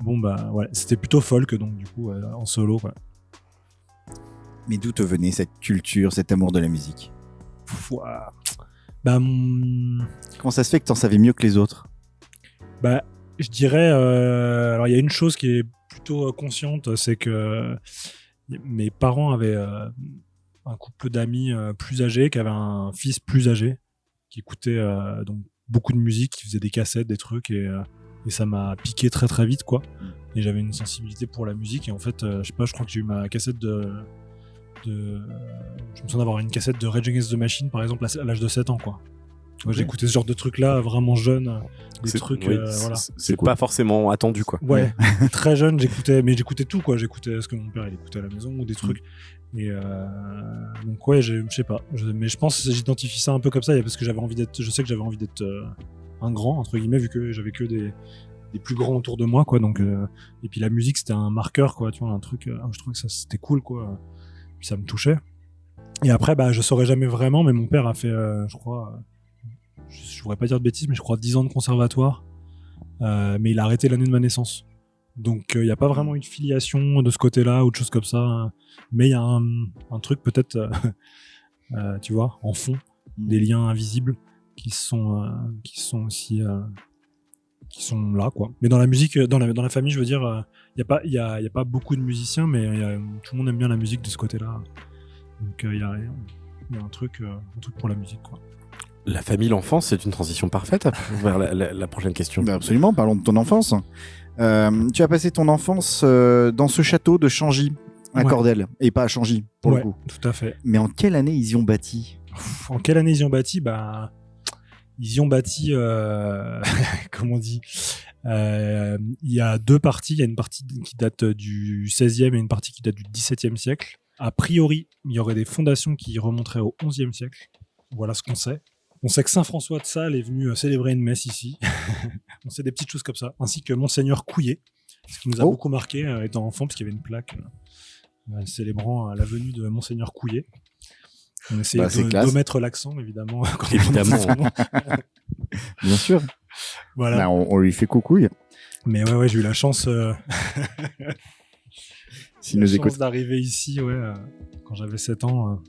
bon, bah ouais, c'était plutôt folk, donc du coup, en solo, quoi. Mais d'où te venait cette culture, cet amour de la musique? Ouah. Bah, Comment ça se fait que t'en savais mieux que les autres? Bah, je dirais. Alors, il y a une chose qui est plutôt consciente, c'est que mes parents avaient un couple d'amis plus âgés, qui avaient un fils plus âgé, qui écoutait donc beaucoup de musique, qui faisait des cassettes, des trucs, et ça m'a piqué très très vite, quoi. Et j'avais une sensibilité pour la musique, et en fait, je sais pas, je crois que j'ai eu ma cassette je me souviens d'avoir une cassette de Rage Against the Machine, par exemple, à l'âge de 7 ans, quoi. Tu vois, j'écoutais ce genre de trucs-là, vraiment jeune, des trucs, oui, voilà. C'est cool. pas forcément attendu quoi. Ouais, très jeune, j'écoutais tout, quoi. J'écoutais ce que mon père il écoutait à la maison ou des trucs. Et donc ouais, je sais pas. Mais je pense que j'identifie ça un peu comme ça, parce que je sais que j'avais envie d'être un grand entre guillemets, vu que j'avais que des plus grands autour de moi, quoi. Donc, et puis la musique, c'était un marqueur, quoi. Tu vois, un truc. Je trouvais que ça, c'était cool, quoi. Puis ça me touchait. Et après, bah, je saurais jamais vraiment, mais mon père a fait, je crois, je voudrais pas dire de bêtises, mais je crois 10 ans de conservatoire. Mais il a arrêté l'année de ma naissance. Donc, il n'y a pas vraiment une filiation de ce côté-là ou de choses comme ça. Hein. Mais il y a un truc peut-être, tu vois, en fond, des liens invisibles qui sont aussi qui sont là, quoi. Mais dans la musique, dans la famille, je veux dire, il y a pas beaucoup de musiciens, mais tout le monde aime bien la musique de ce côté-là. Donc il y a un truc pour la musique, quoi. La famille, l'enfance, c'est une transition parfaite vers la prochaine question. Ben absolument, parlons de ton enfance. Tu as passé ton enfance dans ce château de Changy, à Cordel, et pas à Changy, pour le coup. Tout à fait. Mais en quelle année ils y ont bâti ? En quelle année ils y ont bâti ? Bah, ils y ont bâti, comment on dit, il y a deux parties. Il y a une partie qui date du 16e et une partie qui date du 17e siècle. A priori, il y aurait des fondations qui remonteraient au 11e siècle. Voilà ce qu'on sait. On sait que Saint François de Sales est venu célébrer une messe ici. On sait des petites choses comme ça. Ainsi que Monseigneur Couillet, ce qui nous a beaucoup marqué étant enfant, parce qu'il y avait une plaque célébrant la venue de Monseigneur Couillet. On essayait d'omettre l'accent, évidemment. Évidemment. Bien sûr. Voilà. Là, on lui fait coucouille. Mais ouais, j'ai eu la chance, d'arriver ici, quand j'avais 7 ans.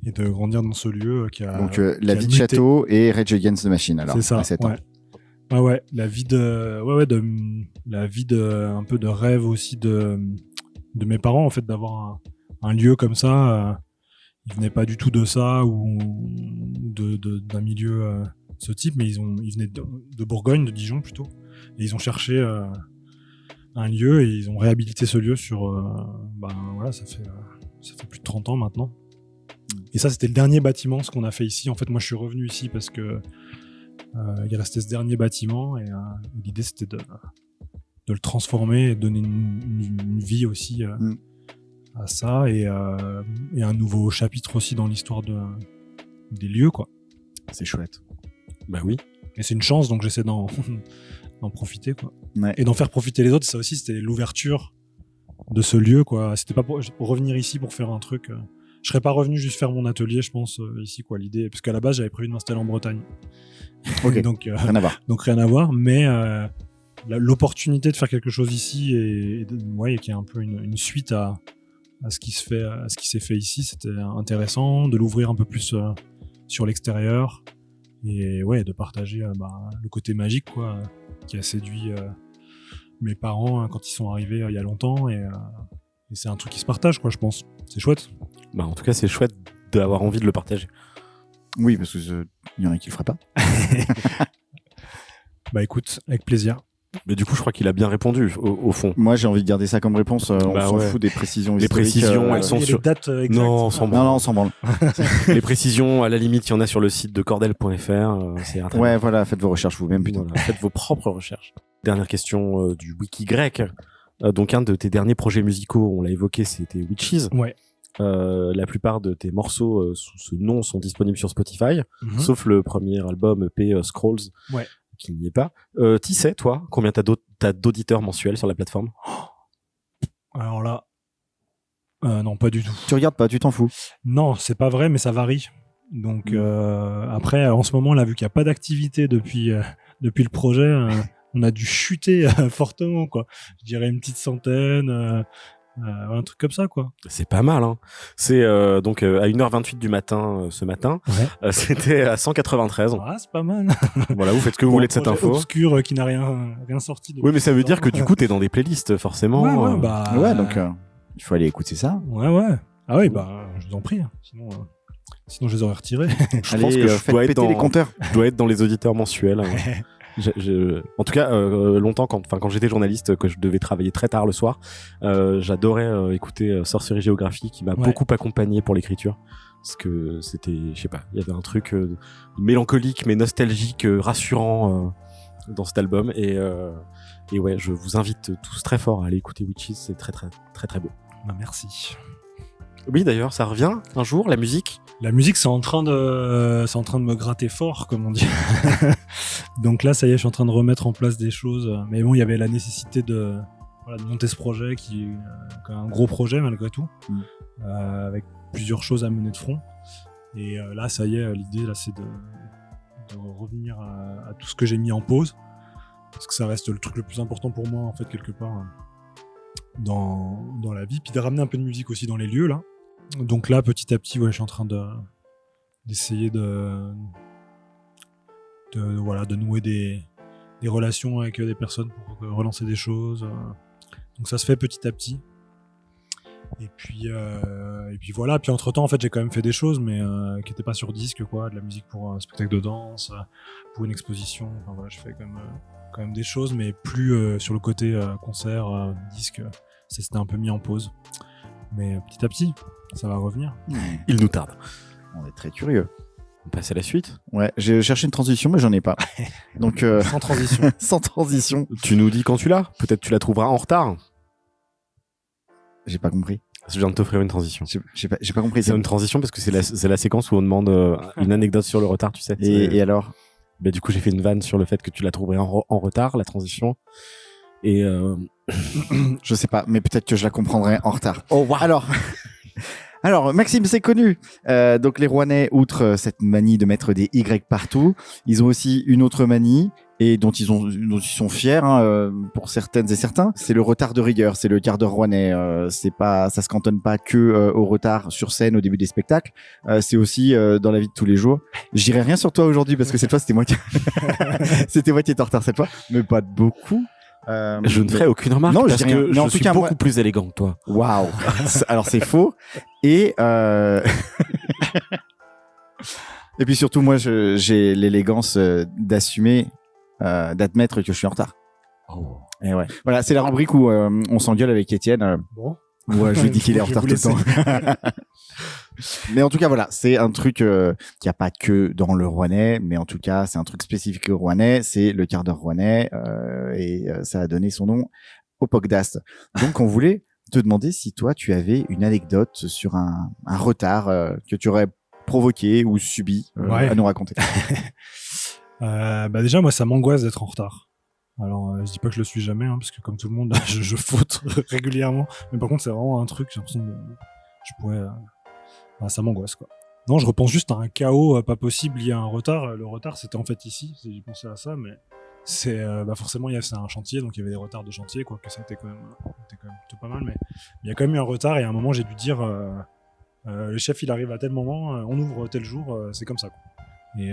Et de grandir dans ce lieu qui a... Donc, la vie de château et Rage Against the Machine, alors, c'est ça, à 7 ans. Ouais, la vie la vie un peu de rêve aussi de mes parents, en fait, d'avoir un lieu comme ça. Ils venaient pas du tout de ça ou d'un milieu de ce type, mais ils venaient de Bourgogne, de Dijon plutôt. Et ils ont cherché un lieu et ils ont réhabilité ce lieu sur... ça fait plus de 30 ans maintenant. Et ça, c'était le dernier bâtiment, ce qu'on a fait ici. En fait, moi, je suis revenu ici parce que il restait ce dernier bâtiment et l'idée, c'était de le transformer et de donner une vie aussi à ça et un nouveau chapitre aussi dans l'histoire des lieux, quoi. C'est chouette. Bah oui. Et c'est une chance, donc j'essaie d'en profiter, quoi. Ouais. Et d'en faire profiter les autres. Ça aussi, c'était l'ouverture de ce lieu, quoi. C'était pas pour revenir ici pour faire un truc... Je serais pas revenu juste faire mon atelier, je pense, ici, quoi, l'idée. Parce qu'à la base, j'avais prévu de m'installer en Bretagne. Ok. Donc, rien à voir. Donc, rien à voir. Mais l'opportunité de faire quelque chose ici et qui est un peu une suite à ce qui s'est fait ici, c'était intéressant de l'ouvrir un peu plus sur l'extérieur et de partager le côté magique, quoi, qui a séduit mes parents quand ils sont arrivés il y a longtemps et c'est un truc qui se partage, quoi, je pense. C'est chouette. Bah, en tout cas, c'est chouette d'avoir envie de le partager. Oui, parce que il y en a qui le feraient pas. Bah écoute, avec plaisir. Mais du coup, je crois qu'il a bien répondu, au fond. Moi, j'ai envie de garder ça comme réponse. On s'en fout des précisions Les historiques. précisions, elles sont sur... les dates exactes. Non, on s'en branle. Non, on s'en branle. Les précisions, à la limite, il y en a sur le site de cordel.fr. C'est ouais, voilà, faites vos recherches vous-même, putain. Voilà, faites vos propres recherches. Dernière question du wiki grec. Donc, un de tes derniers projets musicaux, on l'a évoqué, c'était Witches. Ouais. La plupart de tes morceaux sous ce nom sont disponibles sur Spotify, sauf le premier album EP Scrolls, qui n'y est pas. Tu sais, toi, combien t'as d'auditeurs mensuels sur la plateforme ? Alors là, non, pas du tout. Tu regardes pas, tu t'en fous. Non, c'est pas vrai, mais ça varie. Donc après, en ce moment, là, vu qu'il n'y a pas d'activité depuis le projet, on a dû chuter fortement, quoi. Je dirais une petite centaine. Un truc comme ça, quoi. C'est pas mal, hein. C'est donc à 1h28 du matin ce matin. Ouais. C'était à 193. Ah, c'est pas mal. Voilà, vous faites ce que vous voulez de cette info. Obscur qui n'a rien sorti. Oui, mais ça veut dire que du coup, t'es dans des playlists, forcément. Ouais, donc il faut aller écouter ça. Ouais. Ah oui, je vous en prie. Sinon je les aurais retirés. Je pense que je dois être les compteurs. Je dois être dans les auditeurs mensuels. En tout cas, longtemps, quand j'étais journaliste, que je devais travailler très tard le soir, j'adorais écouter Sorcerie Géographie, qui m'a beaucoup accompagné pour l'écriture. Parce que c'était, je sais pas, il y avait un truc mélancolique mais nostalgique, rassurant dans cet album. Et ouais, je vous invite tous très fort à aller écouter Witches, c'est très très très très beau. Merci. Oui, d'ailleurs, ça revient un jour, la musique. La musique, c'est en train de me gratter fort, comme on dit. Donc là, ça y est, je suis en train de remettre en place des choses. Mais bon, il y avait la nécessité de monter ce projet qui est quand même un gros projet malgré tout, avec plusieurs choses à mener de front. Et là, ça y est, l'idée là, c'est de revenir à tout ce que j'ai mis en pause, parce que ça reste le truc le plus important pour moi en fait quelque part dans la vie, puis de ramener un peu de musique aussi dans les lieux là. Donc là, petit à petit, je suis en train d'essayer de nouer des relations avec des personnes pour relancer des choses. Donc ça se fait petit à petit. Et puis voilà. Puis entre temps, en fait, j'ai quand même fait des choses, mais qui n'étaient pas sur disque, quoi. De la musique pour un spectacle de danse, pour une exposition. Enfin voilà, je fais quand même des choses, mais plus sur le côté concert, disque. Ça s'était un peu mis en pause. Mais petit à petit, ça va revenir. Il nous tarde. On est très curieux. On passe à la suite. Ouais, j'ai cherché une transition, mais j'en ai pas. Donc, Sans transition. sans transition. Tu nous dis quand tu l'as. Peut-être tu la trouveras en retard. J'ai pas compris. Je viens de t'offrir une transition. J'ai pas compris. C'est une transition parce que c'est la séquence où on demande une anecdote sur le retard, tu sais. Et alors? Bah, du coup, j'ai fait une vanne sur le fait que tu la trouverais en retard, la transition. Et Je sais pas, mais peut-être que je la comprendrai en retard. oh, wow. Alors, Maxime, c'est connu. Donc, les Rouennais, outre cette manie de mettre des Y partout, ils ont aussi une autre manie, et dont ils sont fiers, pour certaines et certains. C'est le retard de rigueur, c'est le quart d'heure rouennais. Ça se cantonne pas que au retard sur scène au début des spectacles. C'est aussi dans la vie de tous les jours. Je dirais rien sur toi aujourd'hui parce que cette fois c'était moi qui étais en retard cette fois, mais pas de beaucoup. Je ne ferai aucune remarque Non, je parce dis rien. que Mais en je tout suis cas, beaucoup moi- plus élégant que toi. Waouh. Alors c'est faux. Et et puis surtout moi j'ai l'élégance d'assumer, d'admettre que je suis en retard. Oh. Et ouais. Voilà, c'est la rubrique où on s'engueule avec Étienne. Bon. Ouais, je lui dis qu'il est en Je vais retard tout vous le temps. Mais en tout cas, voilà, c'est un truc qu'il n'y a pas que dans le Rouennais, mais en tout cas, c'est un truc spécifique au Rouennais, c'est le quart d'heure Rouennais, et ça a donné son nom au Pogdast. Donc, on voulait te demander si toi, tu avais une anecdote sur un retard que tu aurais provoqué ou subi Ouais. à nous raconter. Déjà, moi, ça m'angoisse d'être en retard. Alors, je dis pas que je le suis jamais, parce que comme tout le monde, je faute régulièrement. Mais par contre, c'est vraiment un truc, j'ai l'impression que je pourrais... ça m'angoisse, quoi. Non, je repense juste à un chaos pas possible lié à un retard. Le retard, c'était en fait ici, j'ai pensé à ça, mais c'est forcément, c'est un chantier, donc il y avait des retards de chantier, quoi, que ça était quand même plutôt pas mal, mais il y a quand même eu un retard, et à un moment, j'ai dû dire, le chef, il arrive à tel moment, on ouvre tel jour, c'est comme ça, quoi. Et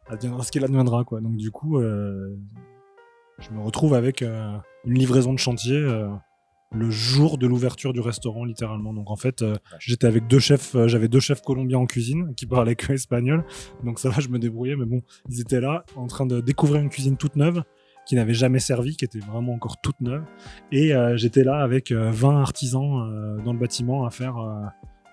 adviendra ce qu'il adviendra, quoi. Donc du coup, je me retrouve avec une livraison de chantier le jour de l'ouverture du restaurant, littéralement. Donc en fait, j'étais avec j'avais deux chefs colombiens en cuisine qui parlaient que espagnol, donc ça va, je me débrouillais, mais bon, ils étaient là en train de découvrir une cuisine toute neuve qui n'avait jamais servi, qui était vraiment encore toute neuve, et j'étais là avec 20 artisans dans le bâtiment à faire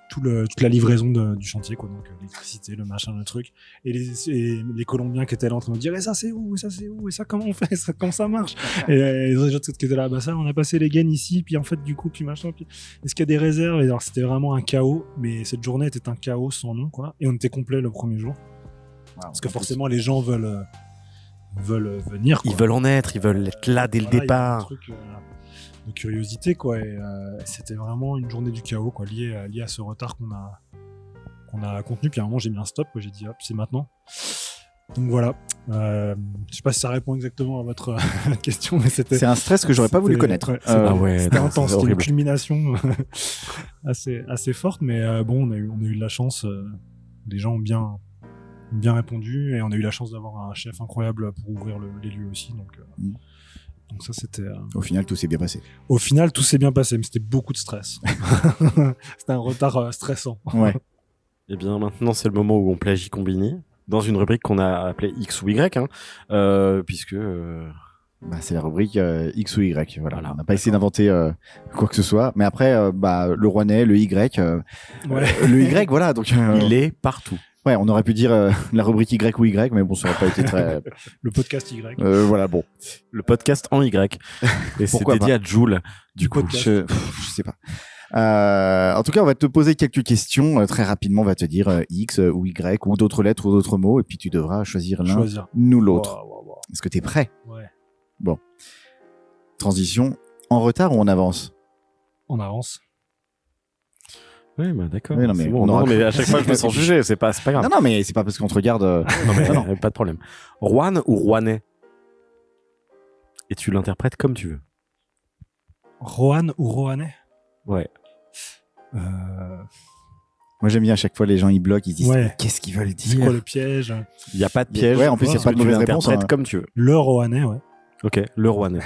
toute la livraison du chantier, quoi. Donc l'électricité, le machin, le truc, et les Colombiens qui étaient là en train de me dire, et ça c'est où, et ça comment on fait, ça, comment ça marche, et les autres qui étaient là, bah ça on a passé les gaines ici, puis en fait du coup, puis machin, puis est-ce qu'il y a des réserves, et alors c'était vraiment un chaos, mais cette journée était un chaos sans nom, quoi, et on était complet le premier jour, parce que forcément les gens veulent venir, quoi. Ils veulent en être, ils veulent être là dès le Voilà, il y a un départ. truc, de curiosité, quoi, et c'était vraiment une journée du chaos, quoi, lié à ce retard qu'on a contenu. Puis à un moment j'ai mis un stop, quoi, j'ai dit hop, c'est maintenant. Donc voilà, je sais pas si ça répond exactement à votre question, mais C'est un stress que j'aurais pas voulu c'était- connaître. ouais, Ah ouais, c'était non, intense, c'est c'était une horrible. culmination assez forte, mais bon, on a eu de la chance, les gens ont bien répondu, et on a eu la chance d'avoir un chef incroyable pour ouvrir les lieux aussi, donc ça c'était... Au final, tout s'est bien passé. Au final, tout s'est bien passé, mais c'était beaucoup de stress. C'était un retard stressant. Ouais. Eh bien, maintenant, c'est le moment où on plagie Combini, dans une rubrique qu'on a appelée X ou Y, puisque... Bah, c'est la rubrique X ou Y. Voilà. Voilà. On n'a pas essayé d'inventer quoi que ce soit. Mais après, le Rouennais, le Y. Le Y, voilà. Donc, il est partout. ouais, on aurait pu dire la rubrique Y ou Y, mais bon, ça n'aurait pas été très. Le podcast Y. Voilà, bon. Le podcast en Y. Et c'est Pourquoi dédié à Joule. Du podcast. Je sais pas. En tout cas, on va te poser quelques questions très rapidement. On va te dire X ou Y ou d'autres lettres ou d'autres mots, et puis tu devras choisir l'un Choisir. ou l'autre. Wow. Est-ce que tu es prêt? Ouais. Transition, en retard ou en avance? On avance. Oui, bah d'accord. Oui, non, mais C'est bon. on aura Non, mais cru. à chaque fois, je me sens jugé. C'est pas grave. Non, mais c'est pas parce qu'on te regarde. Non, mais non. pas de problème. Juan ou Rouennais? Et tu l'interprètes comme tu veux. Rohan ou Rohanais? Ouais. Moi, j'aime bien à chaque fois les gens ils bloquent, ils disent Ouais. qu'est-ce qu'ils veulent C'est quoi dire. le piège? Il n'y a pas de piège. Ouais, en plus, il y a parce pas de que tu mauvaise réponse, l'interprètes hein. comme tu veux. Le Rohanais, ouais. Ok, le Rouennais.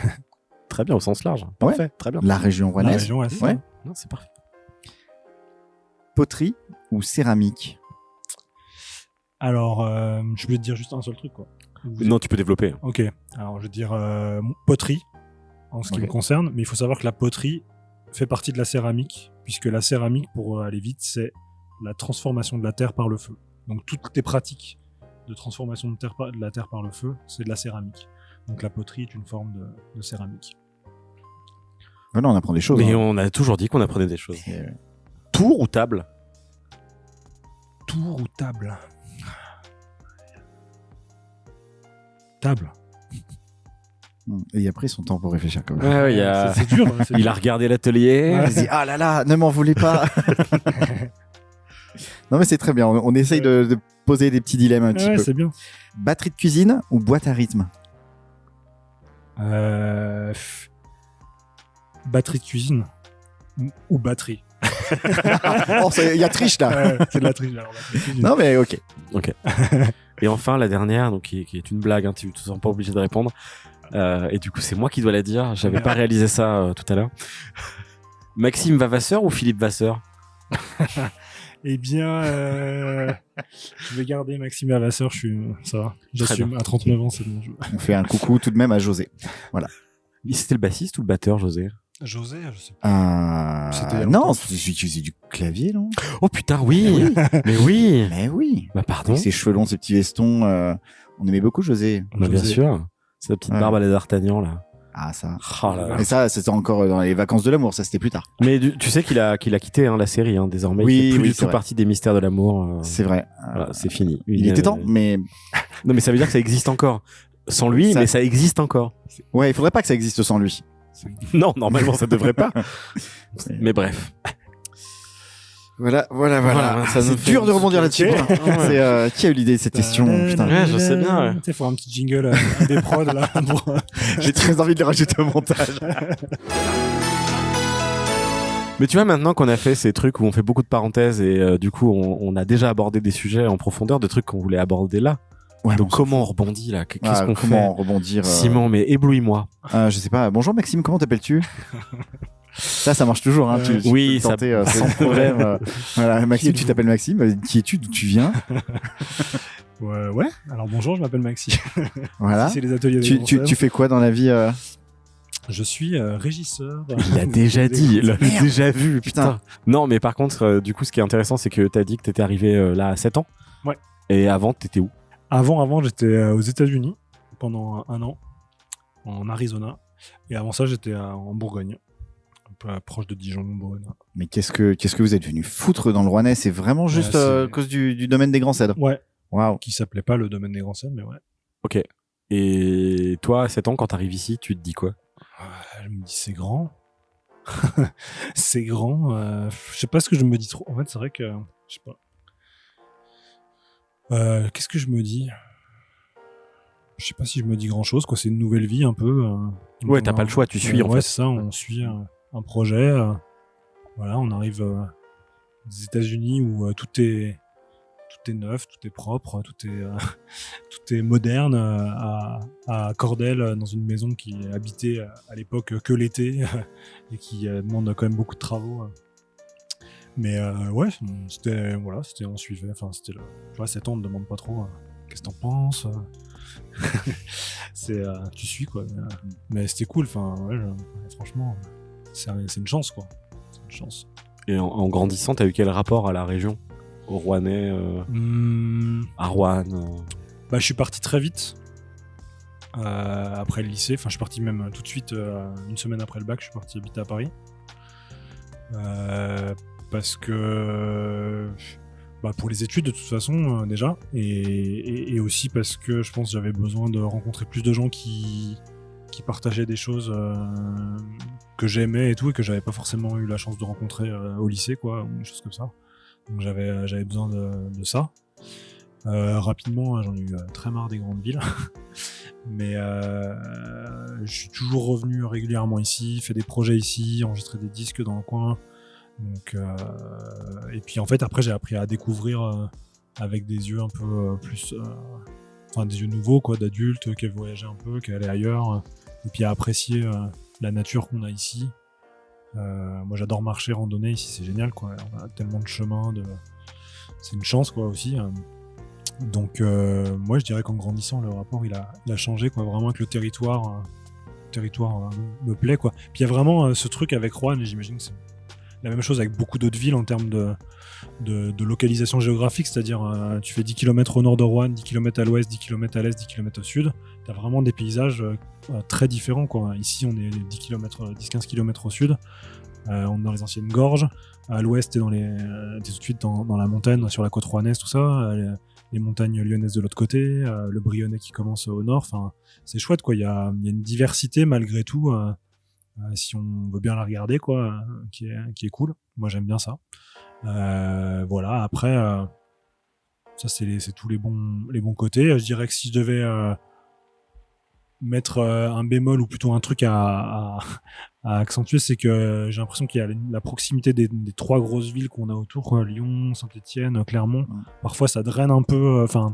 Très bien, au sens large. Parfait, très bien. La région La rouennaise. région, ouais. c'est Ouais. ça. Non, c'est parfait. Poterie ou céramique? Alors, je vais te dire juste un seul truc, quoi. Non, tu peux développer. Ok. Alors, je vais dire poterie, en ce qui Ok. me concerne. Mais il faut savoir que la poterie fait partie de la céramique, puisque la céramique, pour aller vite, c'est la transformation de la terre par le feu. Donc, toutes tes pratiques de transformation de la terre par le feu, c'est de la céramique. Donc, la poterie est une forme de céramique. Voilà, on apprend des choses. Mais hein. on a toujours dit qu'on apprenait des choses. Et, Tour ou table? Tour ou table? Table. Et il a pris son temps pour réfléchir comme ça. Ouais, il y a... C'est dur. hein, c'est Il dur. a regardé l'atelier. Ouais. Il se dit ah là là, ne m'en voulez pas. Non mais c'est très bien. On essaye de poser des petits dilemmes un petit Ouais, peu. c'est bien. Batterie de cuisine ou boîte à rythme? Batterie de cuisine ou batterie. Oh, il y a triche là. Ouais, c'est de la triche. Alors, batterie de cuisine. Non mais ok. Et enfin, la dernière, donc, qui est une blague, hein, tu te sens pas obligé de répondre. Et du coup, c'est moi qui dois la dire. J'avais Merde. pas réalisé ça tout à l'heure. Maxime Vavasseur ou Philippe Vasseur? Eh bien, je vais garder Maxime Avasseur. Ça va. J'assume. À 39 ans, c'est bon. On fait un coucou tout de même à José. C'était le bassiste ou le batteur, José? José, je sais pas. C'était il y a Non, longtemps. c'est celui qui faisait du clavier, non? Oh putain, oui! Mais oui! Mais oui. Bah pardon. Avec ses cheveux longs, ses petits vestons. On aimait beaucoup José. Bah, bien José. sûr. C'est la petite Ouais. barbe à la d'Artagnan, là. Ah ça. Oh là là. Et ça, c'était encore dans les vacances de l'amour. Ça, c'était plus tard. Mais tu sais qu'il a quitté hein, la série, hein, désormais. Oui, il fait plus oui, du c'est tout vrai. partie des mystères de l'amour. C'est vrai. Voilà, c'est fini. Il était temps, mais Non, mais ça veut dire que ça existe encore. Sans lui, Ça- mais ça existe encore. ouais, il faudrait pas que ça existe sans lui. Non, normalement, ça devrait pas. Mais bref. Voilà. Voilà, ça nous C'est fait dur de une rebondir là-dessus. petite- Putain. C'est qui a eu l'idée de cette question? Putain. Ouais, je sais bien, ouais. Tu sais, faut un petit jingle à des prods là. Pour... J'ai très envie de le rajouter au montage. Mais tu vois, maintenant qu'on a fait ces trucs où on fait beaucoup de parenthèses et du coup, on a déjà abordé des sujets en profondeur, de trucs qu'on voulait aborder là. Ouais, Donc, bon, comment on rebondit là? Qu'est-ce qu'on fait? comment rebondir Simon, mais éblouis-moi. Je sais pas. Bonjour Maxime, comment t'appelles-tu? Ça marche toujours. Hein. Tu oui, peux ça- tenter, sans problème. Voilà, Maxime, tu t'appelles Maxime. Qui es-tu? D'où tu viens? Ouais. Alors bonjour, je m'appelle Maxi. Voilà. C'est les ateliers des Tu concerts. fais quoi dans la vie? Je suis régisseur. Il l'a déjà dit, il l'a Merde. déjà vu, Putain. putain. Non, mais par contre, du coup, ce qui est intéressant, c'est que t'as dit que t'étais arrivé là à 7 ans. Ouais. Et avant, t'étais où? Avant, j'étais aux États-Unis pendant un an, en Arizona. Et avant ça, j'étais en Bourgogne, un peu proche de Dijon, Bourgogne. Mais qu'est-ce que vous êtes venu foutre dans le Rouennais? C'est vraiment juste c'est- à cause du domaine des Grands Cèdres. Ouais, Waouh. qui s'appelait pas le domaine des Grands Seines, mais ouais. Ok. Et toi, à 7 ans, quand t'arrives ici, tu te dis quoi? Je me dis, c'est grand. C'est grand. Je sais pas ce que je me dis trop. En fait, c'est vrai que. Je sais pas. Qu'est-ce que je me dis? Je sais pas si je me dis grand chose, quoi. C'est une nouvelle vie un peu. Donc Ouais, on t'as va- pas le choix, tu suis, en ouais, fait. c'est ça, on suit un projet. Voilà, on arrive des États-Unis où tout est neuf, tout est propre, tout est moderne à Cordell, dans une maison qui est habitée à l'époque que l'été et qui demande quand même beaucoup de travaux. Mais ouais, c'était on suivait. Enfin, c'était le. Tu vois, 7 ans, on ne demande pas trop. Qu'est-ce que t'en penses? Tu suis quoi. Mais c'était cool. Enfin, ouais, franchement, c'est une chance quoi. C'est une chance. Et en grandissant, t'as eu quel rapport à la région? Au Rouennais, à Rouen Bah, je suis parti très vite. Après le lycée, enfin, je suis parti même tout de suite, une semaine après le bac, je suis parti habiter à Paris. Parce que pour les études de toute façon déjà, et aussi parce que je pense que j'avais besoin de rencontrer plus de gens qui partageaient des choses que j'aimais et tout, et que j'avais pas forcément eu la chance de rencontrer au lycée, quoi, ou des choses comme ça. Donc j'avais besoin de ça. Rapidement, j'en ai eu très marre des grandes villes. Mais je suis toujours revenu régulièrement ici, fait des projets ici, enregistré des disques dans le coin. Donc, et puis en fait, après, j'ai appris à découvrir avec des yeux un peu plus. Enfin, des yeux nouveaux, quoi, d'adultes qui voyageaient un peu, qui allaient ailleurs. Et puis à apprécier la nature qu'on a ici. Moi, j'adore marcher, randonner ici, c'est génial, quoi. On a tellement de chemins, c'est une chance, quoi, aussi. Donc, moi, je dirais qu'en grandissant, le rapport, il a changé, quoi. Vraiment, avec le territoire me plaît, quoi. Puis il y a vraiment ce truc avec Roanne, et j'imagine que c'est la même chose avec beaucoup d'autres villes en termes de localisation géographique, c'est-à-dire tu fais 10 km au nord de Roanne, 10 km à l'ouest, 10 km à l'est, 10 km au sud, tu as vraiment des paysages très différents, quoi. Ici, on est 10-15 km au sud, on est dans les anciennes gorges, à l'ouest, t'es tout de suite dans la montagne, sur la côte rouennaise, tout ça, les montagnes lyonnaises de l'autre côté, le Brionnais qui commence au nord, enfin, c'est chouette, quoi. Il y a une diversité malgré tout, si on veut bien la regarder, quoi, qui est cool. Moi, j'aime bien ça. Voilà. Après, ça c'est tous les bons côtés. Je dirais que si je devais mettre un bémol, ou plutôt un truc à accentuer, c'est que j'ai l'impression qu'il y a la proximité des trois grosses villes qu'on a autour, quoi, Lyon, Saint-Étienne, Clermont. Parfois, ça draine un peu. Enfin,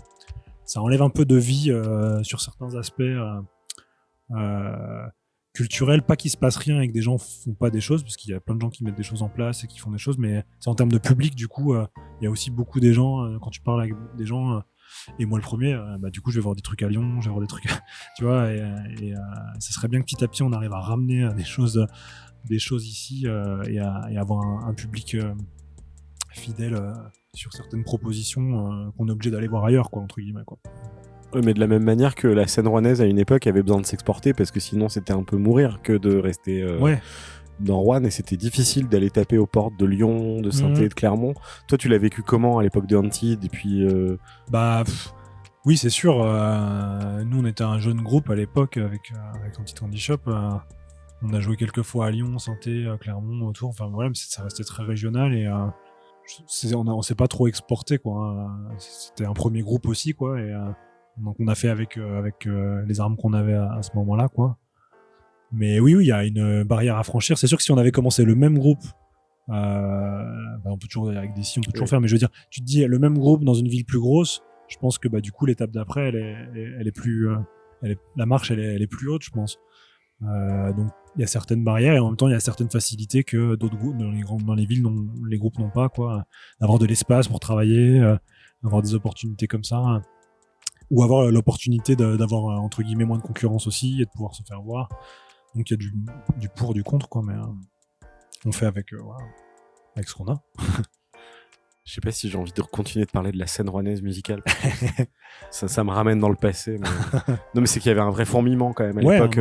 ça enlève un peu de vie sur certains aspects. Culturel, pas qu'il se passe rien et que des gens font pas des choses, parce qu'il y a plein de gens qui mettent des choses en place et qui font des choses, mais c'est en termes de public, du coup, il y a aussi beaucoup des gens, quand tu parles avec des gens, et moi le premier, du coup, je vais voir des trucs à Lyon, je vais voir des trucs, tu vois, et ça serait bien que petit à petit, on arrive à ramener des choses ici, et à avoir un public fidèle sur certaines propositions qu'on est obligé d'aller voir ailleurs, quoi, entre guillemets, quoi. Ouais, mais de la même manière que la scène rouennaise à une époque avait besoin de s'exporter, parce que sinon c'était un peu mourir que de rester dans Roanne, et c'était difficile d'aller taper aux portes de Lyon, de Saint-Étienne, de Clermont. Toi, tu l'as vécu comment à l'époque de Antide, et puis oui, c'est sûr. Nous, on était un jeune groupe à l'époque avec Anti-Candy Shop. On a joué quelques fois à Lyon, Saint-Étienne, Clermont, autour. Enfin voilà, mais ça restait très régional, et on s'est pas trop exporté, quoi. C'était un premier groupe aussi, quoi. Et donc on a fait avec les armes qu'on avait à ce moment-là, quoi. Mais oui, il y a une barrière à franchir. C'est sûr que si on avait commencé le même groupe, on peut toujours, avec des si, on peut toujours faire. Mais je veux dire, tu te dis le même groupe dans une ville plus grosse, je pense que du coup l'étape d'après, elle est plus, la marche, elle est plus haute, je pense. Donc il y a certaines barrières, et en même temps il y a certaines facilités que d'autres groupes dans les villes, les groupes n'ont pas, quoi. D'avoir de l'espace pour travailler, avoir des opportunités comme ça, ou avoir l'opportunité d'avoir entre guillemets moins de concurrence aussi, et de pouvoir se faire voir. Donc il y a du pour, du contre, quoi, mais on fait avec ce qu'on a. je sais pas si j'ai envie de continuer de parler de la scène rouennaise musicale. ça me ramène dans le passé. Mais... non, mais c'est qu'il y avait un vrai fourmillement quand même à l'époque.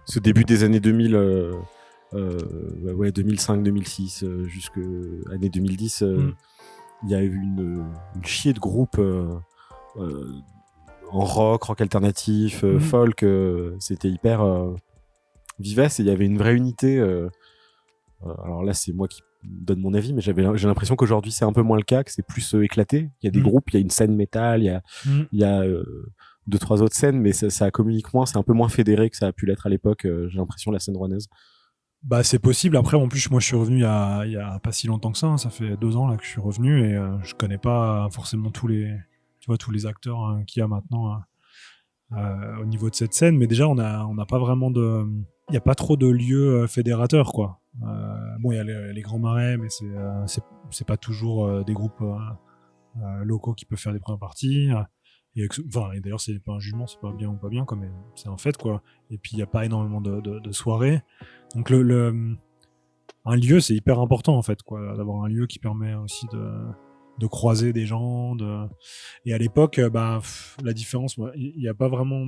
Ce début des années 2000, 2005-2006, jusqu'à l'année 2010, il y a eu une chier de groupes en rock alternatif, folk. C'était hyper vivace, et il y avait une vraie unité. Alors là, c'est moi qui donne mon avis, mais j'ai l'impression qu'aujourd'hui c'est un peu moins le cas, que c'est plus éclaté. Il y a des groupes, il y a une scène métal, il y a 2-3 autres scènes, mais ça communique moins, c'est un peu moins fédéré que ça a pu l'être à l'époque, j'ai l'impression, la scène rouennaise. C'est possible. Après, en plus, moi je suis revenu il y a pas si longtemps que ça, hein. Ça fait 2 ans là que je suis revenu, et je connais pas forcément tous les acteurs qu'il y a maintenant au niveau de cette scène, mais déjà on n'a pas vraiment il n'y a pas trop de lieux fédérateurs, quoi. Il y a les Grands Marais, mais c'est pas toujours des groupes locaux qui peuvent faire des premières parties. Et d'ailleurs, c'est pas un jugement, c'est pas bien ou pas bien, quoi, mais c'est un fait, quoi. Et puis il n'y a pas énormément de soirées. Donc un lieu, c'est hyper important, en fait, quoi, d'avoir un lieu qui permet aussi de croiser des gens. Et à l'époque, la différence, il n'y a pas vraiment...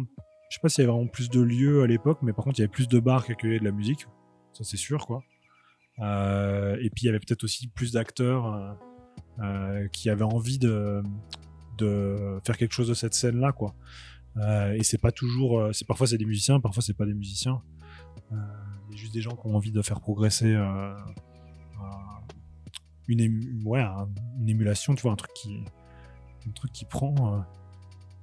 Je sais pas s'il y avait vraiment plus de lieux à l'époque, mais par contre, il y avait plus de bars qui accueillaient de la musique. Ça, c'est sûr, quoi. Et puis il y avait peut-être aussi plus d'acteurs qui avaient envie de faire quelque chose de cette scène-là, quoi. Et c'est pas toujours, parfois c'est des musiciens, parfois c'est pas des musiciens. Il y a juste des gens qui ont envie de faire progresser une émulation, tu vois, un truc qui prend.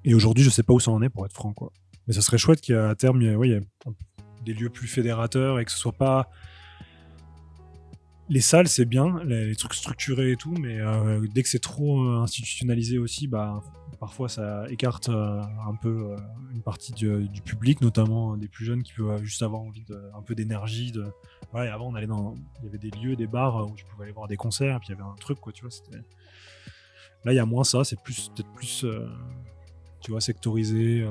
Et aujourd'hui, je sais pas où ça en est, pour être franc, quoi. Mais ça serait chouette qu'à terme, il y ait des lieux plus fédérateurs et que ce soit pas. Les salles, c'est bien, les trucs structurés et tout, mais dès que c'est trop institutionnalisé aussi, bah, parfois ça écarte un peu une partie du public, notamment des plus jeunes qui peuvent juste avoir envie un peu d'énergie. Ouais, avant, il y avait des lieux, des bars où tu pouvais aller voir des concerts, et puis il y avait un truc, quoi, tu vois. Là, il y a moins ça, c'est peut-être plus, tu vois, sectorisé.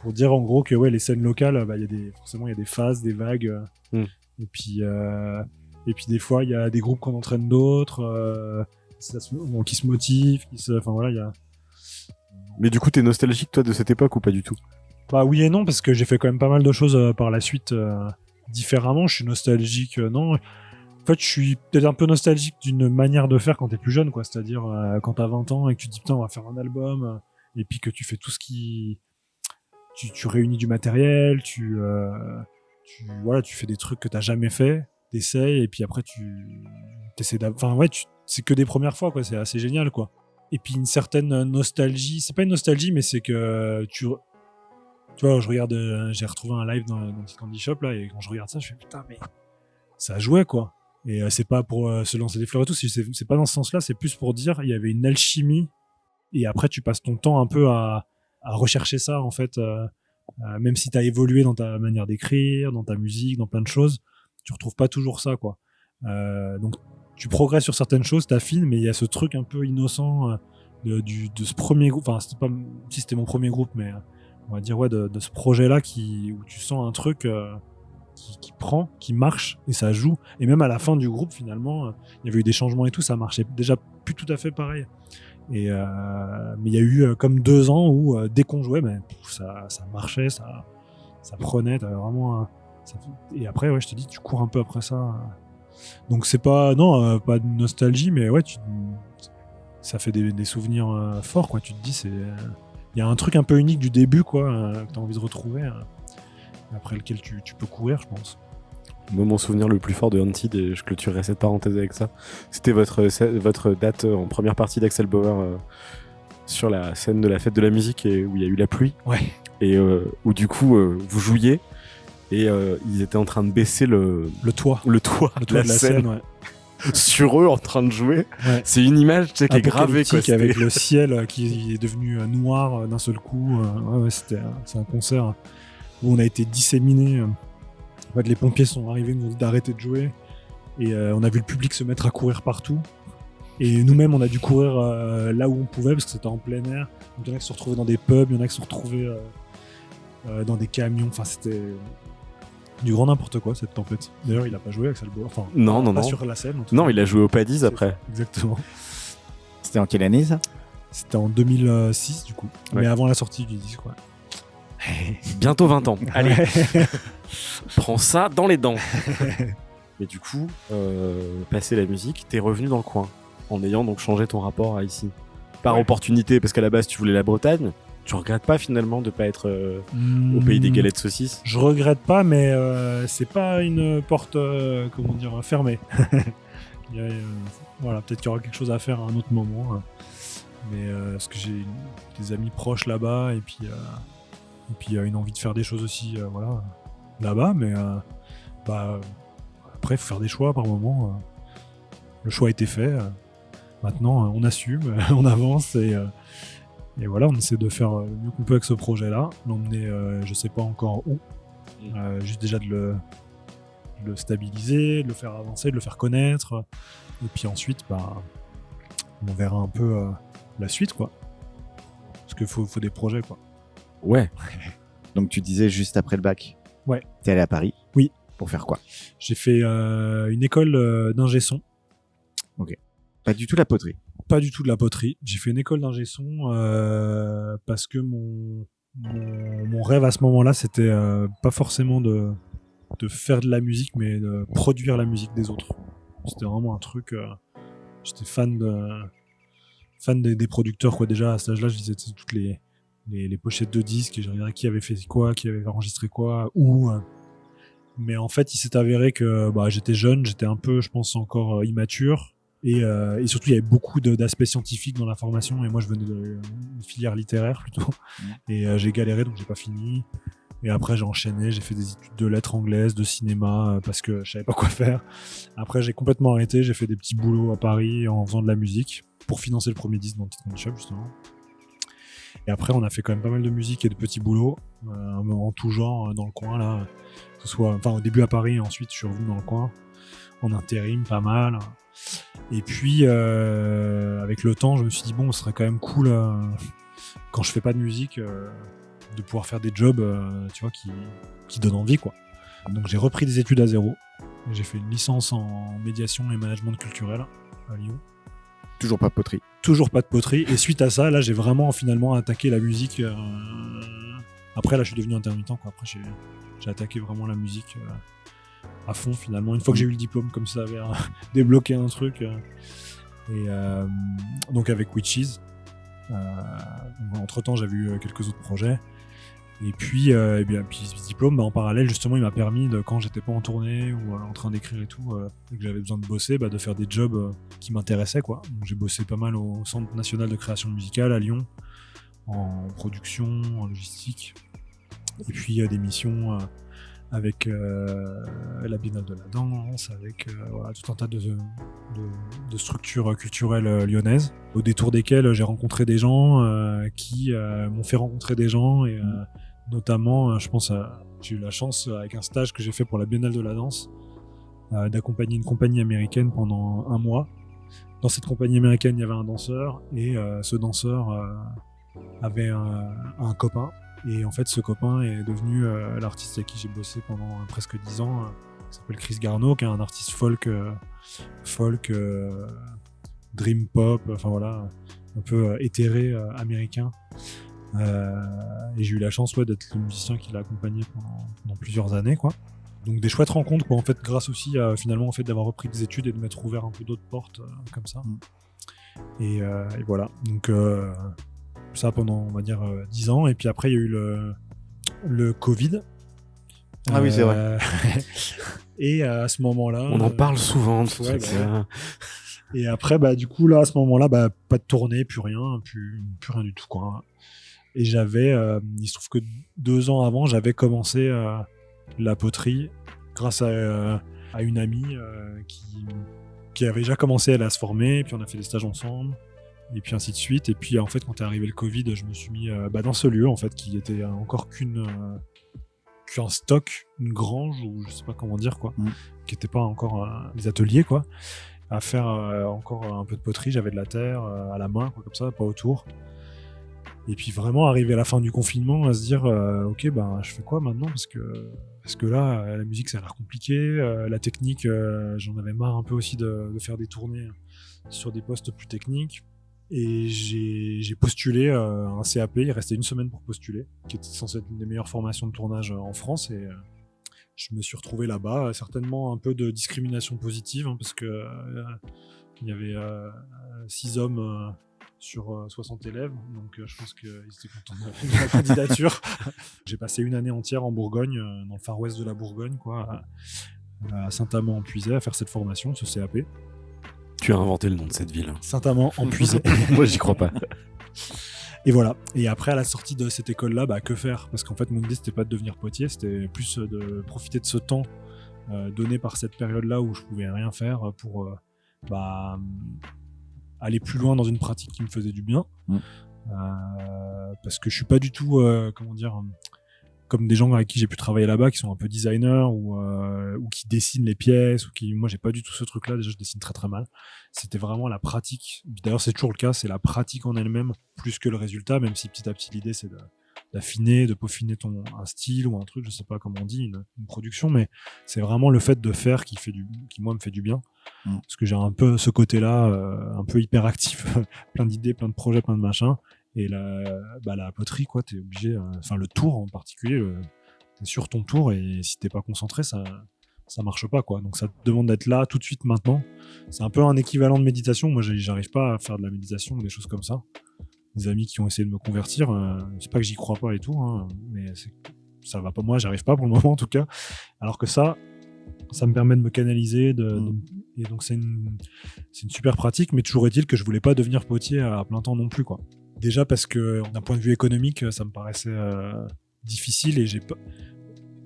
Pour dire en gros que ouais, les scènes locales, bah, forcément, il y a des phases, des vagues. Et puis des fois, il y a des groupes qu'on entraîne d'autres, qui se motivent, enfin voilà, il y a. Mais du coup, t'es nostalgique toi de cette époque ou pas du tout? Bah oui et non, parce que j'ai fait quand même pas mal de choses par la suite différemment. Je suis nostalgique, non. En fait, je suis peut-être un peu nostalgique d'une manière de faire quand t'es plus jeune, quoi. C'est-à-dire quand t'as 20 ans et que tu te dis putain, on va faire un album, et puis que tu fais tout ce qui. Tu réunis du matériel, tu fais des trucs que t'as jamais fait. T'essayes et puis après t'essaies enfin ouais, c'est que des premières fois, quoi, c'est assez génial, quoi. Et puis une certaine nostalgie, c'est pas une nostalgie, mais c'est que tu vois, je regarde, j'ai retrouvé un live dans Candy Shop là, et quand je regarde ça, je fais putain, mais ça jouait, quoi. Et c'est pas pour se lancer des fleurs et tout, c'est pas dans ce sens là, c'est plus pour dire il y avait une alchimie, et après tu passes ton temps un peu à rechercher ça, en fait, même si t'as évolué dans ta manière d'écrire, dans ta musique, dans plein de choses, tu retrouves pas toujours ça, quoi. Donc tu progresses sur certaines choses, t'affines, mais il y a ce truc un peu innocent de ce premier groupe. Enfin, c'était pas si c'était mon premier groupe, mais on va dire ouais, de ce projet-là où tu sens un truc qui prend, qui marche et ça joue. Et même à la fin du groupe, finalement, il y avait eu des changements et tout, ça marchait déjà plus tout à fait pareil. Mais il y a eu comme 2 ans où dès qu'on jouait, ça marchait, ça prenait, t'avais vraiment. Et après, ouais, je te dis, tu cours un peu après ça. Donc c'est pas, non, pas de nostalgie, mais ouais, ça fait des souvenirs forts, quoi. Tu te dis, il y a un truc un peu unique du début, quoi, que t'as envie de retrouver, après lequel tu peux courir, je pense. Moi, mon souvenir le plus fort de Haunted, et je clôturerai cette parenthèse avec ça, c'était votre date en première partie d'Axel Bauer sur la scène de la fête de la musique, et où il y a eu la pluie. Ouais. Et où du coup, vous jouiez. Et ils étaient en train de baisser le toit de la scène, ouais. Sur eux en train de jouer. Ouais. C'est une image, tu sais, qui est gravée, quoi. Avec le ciel qui est devenu noir d'un seul coup. C'est un concert où on a été disséminés. En fait, les pompiers sont arrivés, nous ont dit d'arrêter de jouer. Et on a vu le public se mettre à courir partout. Et nous-mêmes, on a dû courir là où on pouvait, parce que c'était en plein air. Donc, il y en a qui se retrouvaient dans des pubs, il y en a qui se retrouvaient dans des camions. Enfin, c'était du grand n'importe quoi, cette tempête. D'ailleurs, il a pas joué, Axel Bauer. Enfin, pas sur la scène. Non, il a joué au Paddy's après. Exactement. C'était en quelle année, ça? C'était en 2006, du coup. Ouais. Mais avant la sortie du disque, quoi. Bientôt 20 ans. Allez. Prends ça dans les dents. Mais du coup, passé la musique, t'es revenu dans le coin, en ayant donc changé ton rapport à ici. Par opportunité, parce qu'à la base, tu voulais la Bretagne. Tu regrettes pas finalement de pas être au pays des galettes saucisses? Je regrette pas, mais c'est pas une porte fermée. Voilà, peut-être qu'il y aura quelque chose à faire à un autre moment. Mais parce que j'ai des amis proches là-bas, et puis il y a une envie de faire des choses aussi là-bas. Mais après, il faut faire des choix par moment. Le choix a été fait. Maintenant, on assume, on avance et voilà, on essaie de faire le mieux qu'on peut avec ce projet-là. L'emmener, je sais pas encore où. Juste déjà de le stabiliser, de le faire avancer, de le faire connaître. Et puis ensuite, on verra un peu la suite, quoi. Parce qu'il faut des projets, quoi. Ouais. Donc tu disais juste après le bac. Ouais. T'es allé à Paris? Oui. Pour faire quoi? J'ai fait une école d'ingé son. Ok. Pas du tout la poterie? Pas du tout de la poterie. J'ai fait une école d'ingé son parce que mon rêve à ce moment-là, c'était pas forcément de de faire de la musique, mais de produire la musique des autres. C'était vraiment un truc. J'étais fan des producteurs, quoi. Déjà à cet âge-là, je lisais toutes les pochettes de disques et je regardais qui avait fait quoi, qui avait enregistré quoi, où. Mais en fait, il s'est avéré que j'étais jeune, j'étais un peu, je pense, encore immature. Et surtout, il y avait beaucoup d'aspects scientifiques dans la formation. Et moi, je venais d'une filière littéraire plutôt. Et j'ai galéré, donc j'ai pas fini. Et après, j'ai enchaîné, j'ai fait des études de lettres anglaises, de cinéma, parce que je savais pas quoi faire. Après, j'ai complètement arrêté, j'ai fait des petits boulots à Paris en faisant de la musique pour financer le premier disque dans le Petit Candy Shop, justement. Et après, on a fait quand même pas mal de musique et de petits boulots, en tout genre, dans le coin, là. Que ce soit, au début à Paris, et ensuite, je suis revenu dans le coin, en intérim, pas mal. Et puis, avec le temps, je me suis dit, bon, ce serait quand même cool, quand je fais pas de musique, de pouvoir faire des jobs, tu vois, qui donnent envie, quoi. Donc j'ai repris des études à zéro. J'ai fait une licence en médiation et management culturel à Lyon. Toujours pas de poterie. Toujours pas de poterie. Et suite à ça, là, j'ai vraiment finalement attaqué la musique. Après, là, je suis devenu intermittent, quoi. Après, j'ai attaqué vraiment la musique à fond, finalement. Une fois que j'ai eu le diplôme, comme ça avait débloqué un truc. Et donc avec Witches. Entre-temps, j'avais eu quelques autres projets. Et puis ce diplôme, en parallèle, justement, il m'a permis, quand j'étais pas en tournée ou en train d'écrire et tout, et que j'avais besoin de bosser, de faire des jobs qui m'intéressaient, quoi. Donc, j'ai bossé pas mal au Centre national de création musicale à Lyon, en production, en logistique. Et puis des missions avec la Biennale de la Danse, avec tout un tas de structures culturelles lyonnaises, au détour desquelles j'ai rencontré des gens qui m'ont fait rencontrer des gens, et notamment, je pense, j'ai eu la chance, avec un stage que j'ai fait pour la Biennale de la Danse, d'accompagner une compagnie américaine pendant 1 mois. Dans cette compagnie américaine, il y avait un danseur, et ce danseur avait un copain. Et en fait, ce copain est devenu l'artiste avec qui j'ai bossé pendant presque 10 ans, qui s'appelle Chris Garneau, qui est un artiste folk, dream pop, enfin voilà, un peu éthéré américain. Et j'ai eu la chance d'être le musicien qui l'a accompagné pendant plusieurs années, quoi. Donc des chouettes rencontres, quoi, en fait, grâce aussi à finalement, en fait, d'avoir repris des études et de m'être ouvert un peu d'autres portes comme ça. Et voilà. Donc ça pendant, on va dire, 10 ans. Et puis après, il y a eu le Covid. Ah oui, c'est vrai. Et à ce moment-là... On en parle souvent de ce ouais, truc-là. Et après, du coup, là, à ce moment-là, pas de tournée, plus rien, plus rien du tout, quoi. Et j'avais... il se trouve que 2 ans avant, j'avais commencé la poterie grâce à une amie qui avait déjà commencé, elle, à se former, et puis on a fait des stages ensemble. Et puis ainsi de suite. Et puis en fait, quand est arrivé le Covid, je me suis mis dans ce lieu, en fait, qui était encore qu'un stock, une grange, ou je sais pas comment dire, quoi, qui était pas encore des ateliers, quoi, à faire encore un peu de poterie. J'avais de la terre à la main, quoi, comme ça, pas autour. Et puis vraiment arrivé à la fin du confinement, à se dire ok, je fais quoi maintenant, parce que là, la musique, ça a l'air compliqué, la technique, j'en avais marre un peu aussi de faire des tournées sur des postes plus techniques. Et j'ai postulé un CAP, il restait 1 semaine pour postuler, qui était censé être une des meilleures formations de tournage en France, et je me suis retrouvé là-bas, certainement un peu de discrimination positive, parce que il y avait 6 hommes sur 60 élèves, donc je pense qu'ils étaient contents de ma candidature. J'ai passé 1 année entière en Bourgogne, dans le Far West de la Bourgogne, quoi, à Saint-Amand-en-Puisaye, à faire cette formation, ce CAP. Tu as inventé le nom de cette ville. Saint-Amand-en-Puisaye. Moi, j'y crois pas. Et voilà. Et après, à la sortie de cette école-là, que faire ? Parce qu'en fait, mon idée, c'était pas de devenir potier, c'était plus de profiter de ce temps donné par cette période-là où je pouvais rien faire pour aller plus loin dans une pratique qui me faisait du bien. Parce que je suis pas du tout, comme des gens avec qui j'ai pu travailler là-bas, qui sont un peu designers ou qui dessinent les pièces, moi j'ai pas du tout ce truc-là. Déjà, je dessine très très mal. C'était vraiment la pratique. D'ailleurs, c'est toujours le cas. C'est la pratique en elle-même plus que le résultat, même si petit à petit l'idée c'est d'affiner, de peaufiner un style ou un truc, je sais pas comment on dit, une production, mais c'est vraiment le fait de faire qui moi me fait du bien. Parce que j'ai un peu ce côté-là, un peu hyperactif, plein d'idées, plein de projets, plein de machins. Et la poterie, quoi, t'es obligé, le tour en particulier, t'es sur ton tour et si t'es pas concentré, ça marche pas, quoi. Donc ça te demande d'être là tout de suite maintenant. C'est un peu un équivalent de méditation. Moi, j'arrive pas à faire de la méditation ou des choses comme ça. Des amis qui ont essayé de me convertir, c'est pas que j'y crois pas et tout, hein, mais ça va pas. Moi, j'arrive pas pour le moment en tout cas. Alors que ça me permet de me canaliser, et donc c'est une super pratique. Mais toujours est-il que je voulais pas devenir potier à plein temps non plus, quoi. Déjà parce que d'un point de vue économique, ça me paraissait difficile et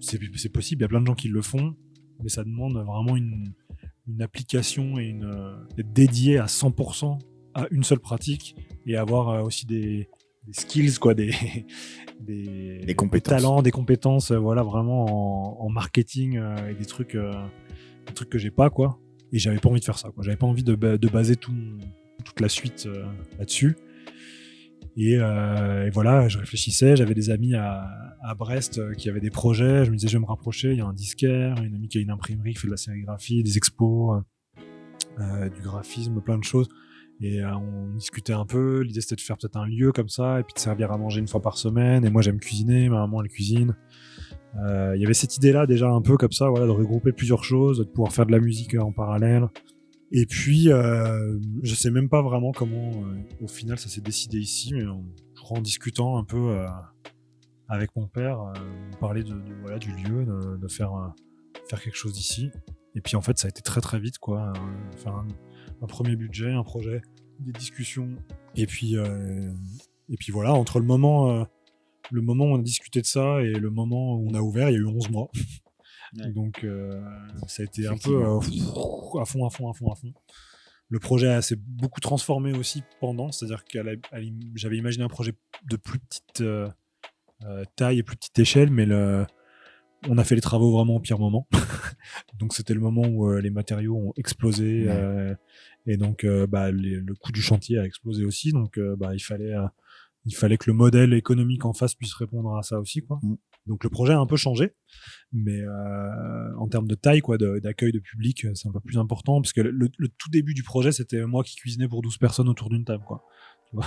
c'est possible. Il y a plein de gens qui le font, mais ça demande vraiment une application et être dédié à 100% à une seule pratique et avoir aussi des skills, quoi, des compétences. Des talents, des compétences, voilà, vraiment en marketing et des trucs que j'ai pas, quoi. Et j'avais pas envie de faire ça, quoi. J'avais pas envie de baser toute la suite là-dessus. Et voilà, je réfléchissais, j'avais des amis à Brest qui avaient des projets, je me disais je vais me rapprocher, il y a un disquaire, une amie qui a une imprimerie qui fait de la sérigraphie, des expos, du graphisme, plein de choses. Et on discutait un peu, l'idée c'était de faire peut-être un lieu comme ça, et puis de servir à manger une fois par semaine, et moi j'aime cuisiner, ma maman elle cuisine. Il y avait cette idée-là déjà un peu comme ça, voilà, de regrouper plusieurs choses, de pouvoir faire de la musique en parallèle. Et puis, je sais même pas vraiment comment, au final, ça s'est décidé ici, mais je crois en discutant un peu avec mon père, on parlait voilà, du lieu, de faire quelque chose d'ici. Et puis, en fait, ça a été très très vite, quoi. Faire un premier budget, un projet, des discussions. Et puis voilà, entre le moment où on a discuté de ça et le moment où on a ouvert, il y a eu 11 mois. Ouais. Donc ça a été un peu à fond. Le projet s'est beaucoup transformé aussi pendant, c'est-à-dire que j'avais imaginé un projet de plus petite taille et plus petite échelle, mais on a fait les travaux vraiment au pire moment. Donc c'était le moment où les matériaux ont explosé, et donc le coût du chantier a explosé aussi, donc il fallait que le modèle économique en face puisse répondre à ça aussi, quoi. Donc le projet a un peu changé, mais en termes de taille, quoi, d'accueil de public, c'est un peu plus important, parce que le tout début du projet, c'était moi qui cuisinais pour 12 personnes autour d'une table, quoi. Tu vois.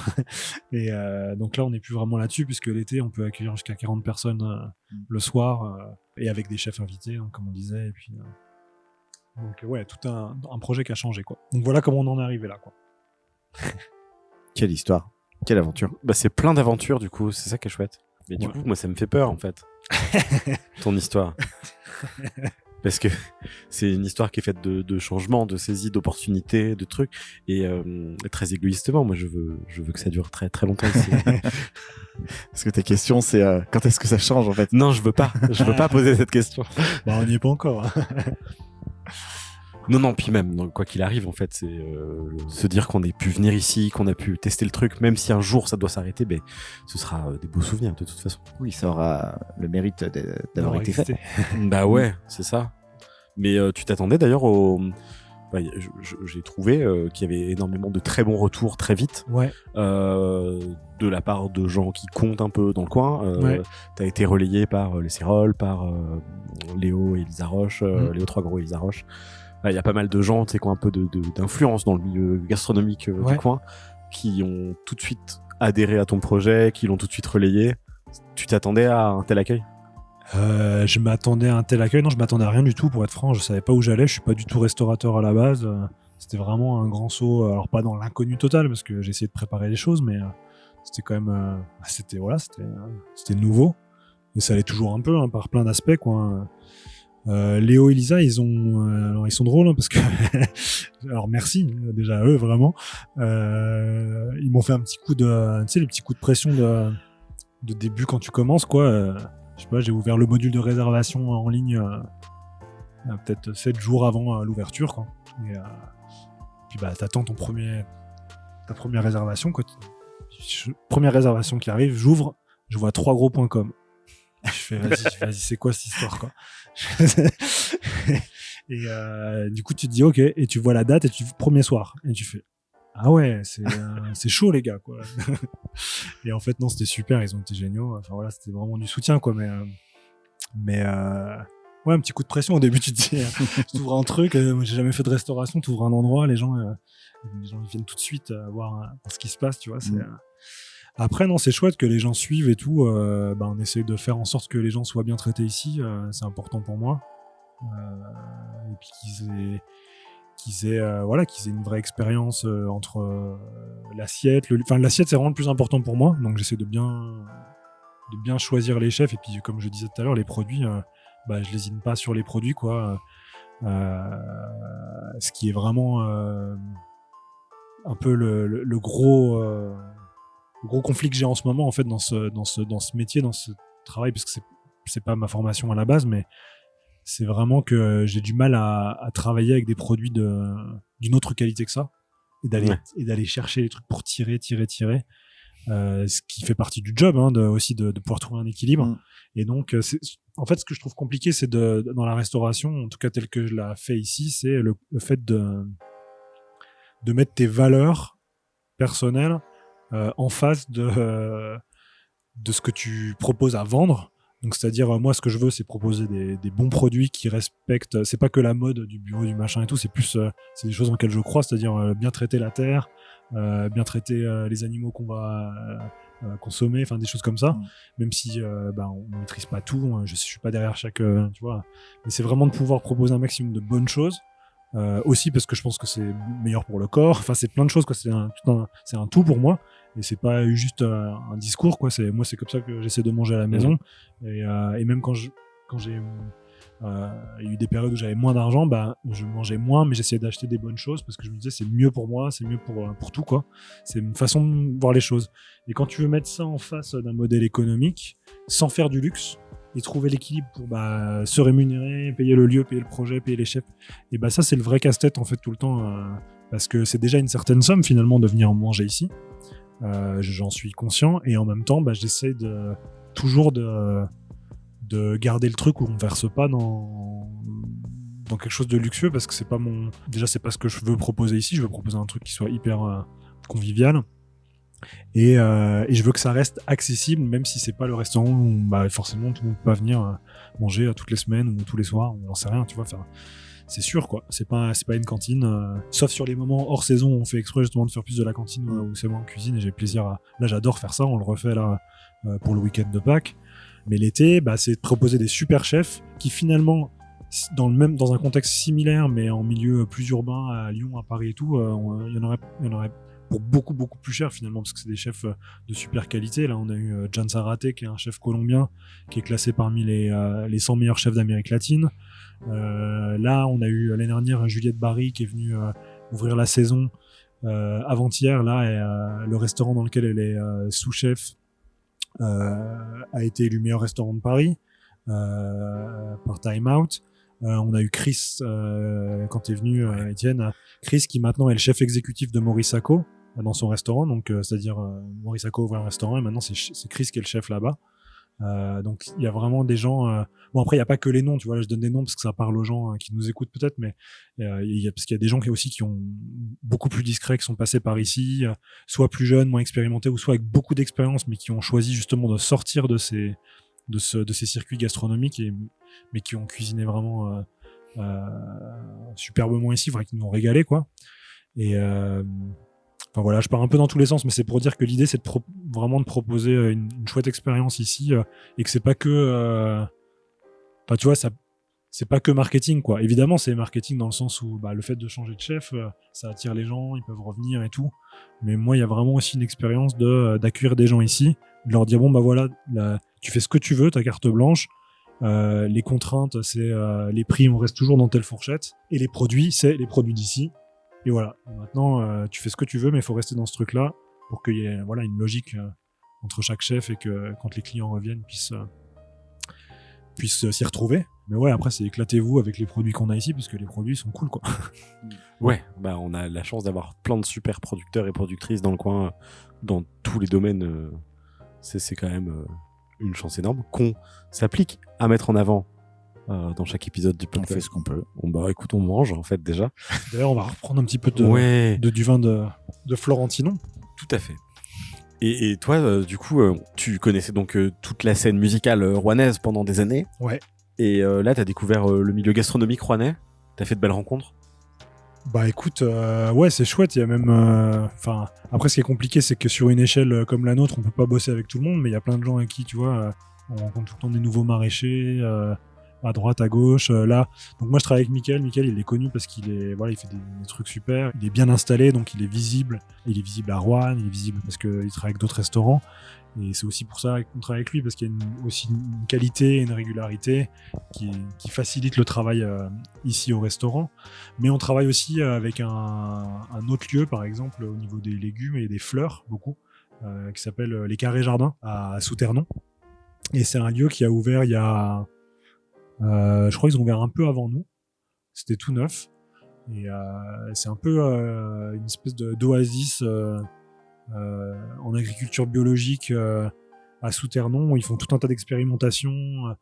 Et donc là, on n'est plus vraiment là-dessus, puisque l'été, on peut accueillir jusqu'à 40 personnes le soir, et avec des chefs invités, hein, comme on disait. Et puis, donc ouais, tout un projet qui a changé, quoi. Donc voilà comment on en est arrivé là, quoi. Quelle histoire, quelle aventure. Bah, c'est plein d'aventures, du coup, c'est ça qui est chouette. Mais du coup, moi, ça me fait peur, en fait. Ton histoire. Parce que c'est une histoire qui est faite de changements, de saisies, d'opportunités, de trucs. Et très égoïstement, moi, je veux que ça dure très, très longtemps ici. Parce que ta question, c'est quand est-ce que ça change, en fait? Non, je veux pas. Je veux pas poser cette question. Bah, on n'y est pas encore. Non, puis même, donc, quoi qu'il arrive, en fait, c'est se dire qu'on ait pu venir ici, qu'on a pu tester le truc, même si un jour ça doit s'arrêter, ben, ce sera des beaux souvenirs, de toute façon. Oui, ça aura le mérite d'avoir été fait. Bah ouais, c'est ça. Mais tu t'attendais d'ailleurs j'ai trouvé qu'il y avait énormément de très bons retours très vite, ouais. De la part de gens qui comptent un peu dans le coin. Ouais. T'as été relayé par les Céroles, par Léo et Elisa Roche, Léo Troisgros et Elisa Roche. Il y a pas mal de gens, tu sais, qui ont un peu d'influence dans le milieu gastronomique du coin, qui ont tout de suite adhéré à ton projet, qui l'ont tout de suite relayé. Tu t'attendais à un tel accueil ? Je m'attendais à un tel accueil. Non, je m'attendais à rien du tout, pour être franc. Je savais pas où j'allais. Je suis pas du tout restaurateur à la base. C'était vraiment un grand saut. Alors pas dans l'inconnu total, parce que j'ai essayé de préparer les choses, mais c'était quand même, c'était nouveau. Et ça allait toujours un peu, hein, par plein d'aspects, quoi. Léo et Lisa, ils sont drôles, hein, parce que alors merci déjà à eux, vraiment. Ils m'ont fait un petit coup de, tu sais, les petits coups de pression de début quand tu commences, quoi. Je sais pas, j'ai ouvert le module de réservation en ligne peut-être 7 jours avant l'ouverture, quoi. Et puis bah t'attends ta première réservation, quoi. Première réservation qui arrive, j'ouvre, je vois 3gros.com. Je fais vas-y, c'est quoi cette histoire, quoi. Et du coup tu te dis ok, et tu vois la date et premier soir et tu fais ah ouais, c'est chaud les gars, quoi. Et en fait non, c'était super, ils ont été géniaux. Enfin voilà, c'était vraiment du soutien, quoi. Mais ouais, un petit coup de pression au début. Tu te dis tu ouvres un truc, moi j'ai jamais fait de restauration, tu ouvres un endroit, les gens ils viennent tout de suite voir ce qui se passe, tu vois. Après, non, c'est chouette que les gens suivent et tout. On essaie de faire en sorte que les gens soient bien traités ici. C'est important pour moi. Et puis qu'ils aient une vraie expérience entre l'assiette. L'assiette, c'est vraiment le plus important pour moi. Donc, j'essaie de bien choisir les chefs. Et puis, comme je disais tout à l'heure, les produits, je lésine pas sur les produits, quoi. Ce qui est vraiment un peu le gros conflit que j'ai en ce moment, en fait, dans ce métier, dans ce travail, parce que c'est pas ma formation à la base, mais c'est vraiment que j'ai du mal à travailler avec des produits d'une autre qualité que ça, et d'aller chercher les trucs pour tirer, ce qui fait partie du job, hein, aussi de pouvoir trouver un équilibre. Et donc, en fait, ce que je trouve compliqué, c'est dans la restauration, en tout cas tel que je l'ai fait ici, c'est le fait de mettre tes valeurs personnelles en face de ce que tu proposes à vendre. Donc, c'est-à-dire, moi, ce que je veux, c'est proposer des bons produits qui respectent. C'est pas que la mode du bureau, du machin et tout. C'est plus, c'est des choses dans lesquelles je crois, c'est-à-dire bien traiter la terre, bien traiter les animaux qu'on va consommer, enfin des choses comme ça. Même si on ne maîtrise pas tout, je suis pas derrière chaque, tu vois. Mais c'est vraiment de pouvoir proposer un maximum de bonnes choses. Aussi parce que je pense que c'est meilleur pour le corps. Enfin, c'est plein de choses, quoi. C'est un tout pour moi. Et c'est pas juste un discours, quoi. C'est comme ça que j'essaie de manger à la maison. Et même quand j'ai il y a eu des périodes où j'avais moins d'argent, je mangeais moins, mais j'essayais d'acheter des bonnes choses parce que je me disais c'est mieux pour moi, c'est mieux pour tout, quoi. C'est une façon de voir les choses. Et quand tu veux mettre ça en face d'un modèle économique, sans faire du luxe, et trouver l'équilibre pour se rémunérer, payer le lieu, payer le projet, payer les chefs, et ça c'est le vrai casse-tête, en fait, tout le temps, parce que c'est déjà une certaine somme finalement de venir manger ici. J'en suis conscient, et en même temps j'essaie toujours de garder le truc où on verse pas dans quelque chose de luxueux, parce que c'est pas ce que je veux proposer ici. Je veux proposer un truc qui soit hyper convivial, et je veux que ça reste accessible, même si c'est pas le restaurant où forcément tout le monde peut pas venir manger toutes les semaines ou tous les soirs, on n'en sait rien, tu vois. C'est sûr, quoi. C'est pas une cantine, sauf sur les moments hors saison où on fait exprès justement de faire plus de la cantine, où c'est moi en cuisine, et j'ai plaisir là, j'adore faire ça. On le refait là pour le week-end de Pâques. Mais l'été, c'est de proposer des super chefs qui finalement, dans un contexte similaire, mais en milieu plus urbain, à Lyon, à Paris et tout, il y en aurait pour beaucoup, beaucoup plus cher finalement, parce que c'est des chefs de super qualité. Là, on a eu Jan Zarate, qui est un chef colombien, qui est classé parmi les 100 meilleurs chefs d'Amérique latine. Là, on a eu l'année dernière Juliette Barry, qui est venue ouvrir la saison avant-hier. Là, et, le restaurant dans lequel elle est sous-chef a été élu meilleur restaurant de Paris par Time Out. On a eu Chris quand t'es venu, Étienne, Chris qui maintenant est le chef exécutif de Maurice Sacco dans son restaurant. Donc c'est-à-dire Maurice Sacco ouvre un restaurant et maintenant c'est Chris qui est le chef là-bas. Donc il y a vraiment des gens. Bon, après il y a pas que les noms, tu vois. Là, je donne des noms parce que ça parle aux gens qui nous écoutent peut-être, mais parce qu'il y a des gens qui ont beaucoup plus discrets, qui sont passés par ici, soit plus jeunes, moins expérimentés, ou soit avec beaucoup d'expérience, mais qui ont choisi justement de sortir de ces circuits gastronomiques, mais qui ont cuisiné vraiment superbement ici, qui nous ont régalé, quoi. Et voilà, je pars un peu dans tous les sens, mais c'est pour dire que l'idée c'est vraiment de proposer une chouette expérience ici, et que c'est pas que tu vois, c'est pas que marketing, quoi. Évidemment c'est marketing dans le sens où le fait de changer de chef, ça attire les gens, ils peuvent revenir et tout, mais moi il y a vraiment aussi une expérience d'accueillir des gens ici, de leur dire voilà, tu fais ce que tu veux, ta carte blanche, les contraintes c'est les prix, on reste toujours dans telle fourchette, et les produits c'est les produits d'ici, et voilà. Maintenant tu fais ce que tu veux, mais il faut rester dans ce truc là pour qu'il y ait une logique entre chaque chef, et que quand les clients reviennent puissent s'y retrouver. Mais ouais, après c'est éclatez-vous avec les produits qu'on a ici, parce que les produits sont cool, quoi. Ouais, on a la chance d'avoir plein de super producteurs et productrices dans le coin, dans tous les domaines. C'est quand même une chance énorme qu'on s'applique à mettre en avant dans chaque épisode du podcast. On fait ce qu'on peut. Écoute, on mange en fait déjà. D'ailleurs, on va reprendre un petit peu du vin de Florentino. Tout à fait. Et toi, du coup, tu connaissais donc toute la scène musicale rouennaise pendant des années. Ouais. Et là, t'as découvert le milieu gastronomique rouennais. T'as fait de belles rencontres. Bah écoute, ouais, c'est chouette. Il y a même, enfin, après, ce qui est compliqué, c'est que sur une échelle comme la nôtre, on peut pas bosser avec tout le monde, mais il y a plein de gens avec qui, tu vois, on rencontre tout le temps des nouveaux maraîchers, à droite, à gauche, là. Donc moi, je travaille avec Mickaël. Mickaël, il est connu parce qu'il est, voilà, il fait des trucs super. Il est bien installé, donc il est visible. Il est visible à Roanne, il est visible parce qu'il travaille avec d'autres restaurants. Et c'est aussi pour ça qu'on travaille avec lui, parce qu'il y a aussi une qualité et une régularité qui facilite le travail ici au restaurant. Mais on travaille aussi avec un autre lieu, par exemple, au niveau des légumes et des fleurs, beaucoup, qui s'appelle les Carrés Jardins, à Souternon. Et c'est un lieu qui a ouvert il y a... je crois qu'ils ont ouvert un peu avant nous. C'était tout neuf. Et c'est un peu une espèce d'oasis... en agriculture biologique à Souternon, où ils font tout un tas d'expérimentations.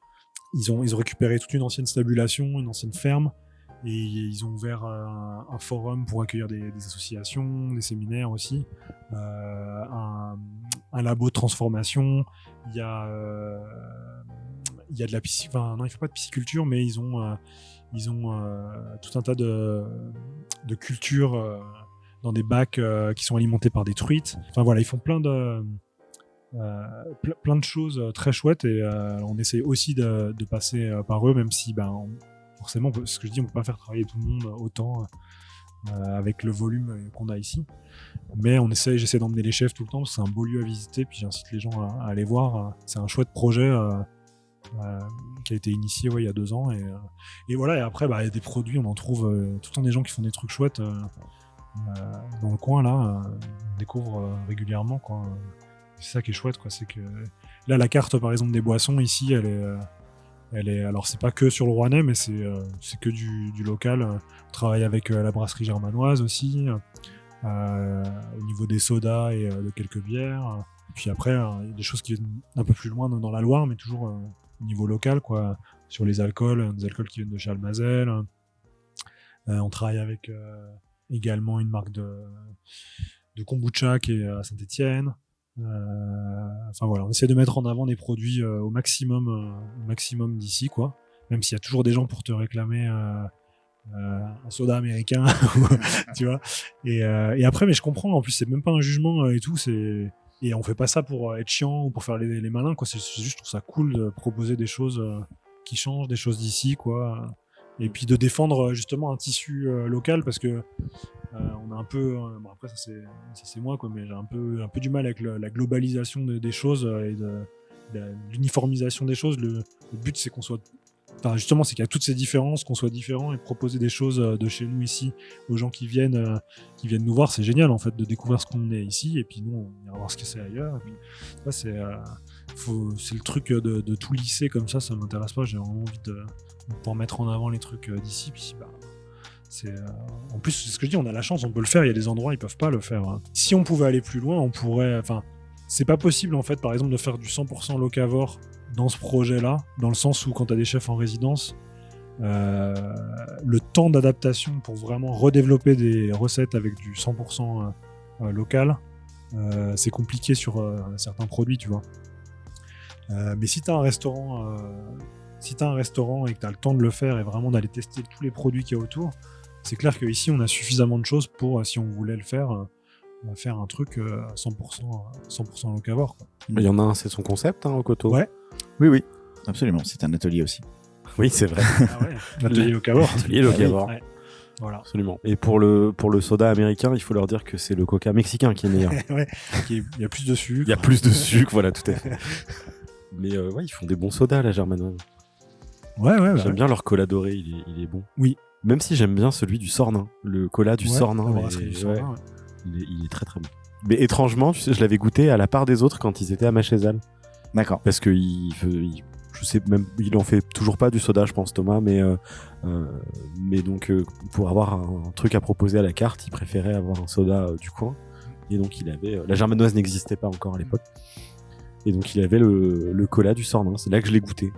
Ils ont récupéré toute une ancienne stabulation, une ancienne ferme, et ils ont ouvert un forum pour accueillir des associations, des séminaires aussi, un labo de transformation. Il y a de la enfin non, il faut pas de pisciculture, mais ils ont tout un tas de cultures dans des bacs qui sont alimentés par des truites. Enfin voilà, ils font plein de choses très chouettes, et on essaie aussi de passer par eux, même si forcément, ce que je dis, on peut pas faire travailler tout le monde autant avec le volume qu'on a ici. Mais j'essaie d'emmener les chefs tout le temps, parce que c'est un beau lieu à visiter, puis j'incite les gens à aller voir. C'est un chouette projet qui a été initié il y a 2 ans, et voilà. Et après, il y a des produits, on en trouve tout le temps des gens qui font des trucs chouettes dans le coin là, on découvre régulièrement, quoi. C'est ça qui est chouette, quoi. C'est que là, la carte par exemple des boissons ici, elle est, alors c'est pas que sur le Rouennais, mais c'est que du local. On travaille avec la brasserie germanoise aussi, au niveau des sodas et de quelques bières. Et puis après, il y a des choses qui viennent un peu plus loin dans la Loire, mais toujours au niveau local, quoi. Sur les alcools, des alcools qui viennent de chez Almazel. On travaille avec également une marque de kombucha qui est à Saint-Étienne. Enfin voilà, on essaie de mettre en avant des produits au maximum d'ici, quoi. Même s'il y a toujours des gens pour te réclamer un soda américain, tu vois. Et après, mais je comprends. En plus, c'est même pas un jugement et tout. Et on fait pas ça pour être chiant ou pour faire les malins, quoi. C'est juste, je trouve ça cool de proposer des choses qui changent, des choses d'ici, quoi. Et puis de défendre justement un tissu local, parce que on a un peu, bon après ça c'est moi, quoi, mais j'ai un peu du mal avec la globalisation des choses et de l'uniformisation des choses. Le but, c'est qu'on soit, enfin justement, c'est qu'il y a toutes ces différences, qu'on soit différents, et proposer des choses de chez nous ici aux gens qui viennent nous voir. C'est génial, en fait, de découvrir ce qu'on est ici, et puis nous on ira voir ce que c'est ailleurs. Et puis, ça, c'est le truc de tout lisser comme ça m'intéresse pas. J'ai vraiment envie de pouvoir mettre en avant les trucs d'ici. Puis en plus, c'est ce que je dis, on a la chance, on peut le faire. Il y a des endroits, ils peuvent pas le faire, hein. Si on pouvait aller plus loin, on pourrait. Enfin, c'est pas possible, en fait, par exemple, de faire du 100% locavore dans ce projet-là, dans le sens où quand t'as des chefs en résidence, le temps d'adaptation pour vraiment redévelopper des recettes avec du 100% local, c'est compliqué sur certains produits, tu vois. Mais si t'as un restaurant et que t'as le temps de le faire et vraiment d'aller tester tous les produits qu'il y a autour, c'est clair qu'ici on a suffisamment de choses pour, si on voulait le faire un truc 100% locavore, quoi. Il y en a un, c'est son concept, au Coteau. Ouais. Oui, absolument. C'est un atelier aussi. Oui, c'est vrai. Ah ouais, l'atelier locavore. Atelier locavore. Ouais. Voilà. Absolument. Et pour le soda américain, il faut leur dire que c'est le coca mexicain qui est meilleur. Ouais. Il y a plus de sucre. Il y a plus de sucre, voilà, tout à fait. Mais ouais, ils font des bons sodas, la germanoise. Ouais. J'aime bien leur cola doré, il est bon. Oui. Même si j'aime bien celui du Sornin. Le cola du Sornin. Il est très très bon. Mais étrangement, tu sais, je l'avais goûté à la part des autres quand ils étaient à Machézal. D'accord. Parce que je sais même, il en fait toujours pas du soda, je pense, Thomas, mais donc pour avoir un truc à proposer à la carte, il préférait avoir un soda du coin. Et donc il avait, la germanoise n'existait pas encore à l'époque. Et donc il avait le cola du Sornin. C'est là que je l'ai goûté,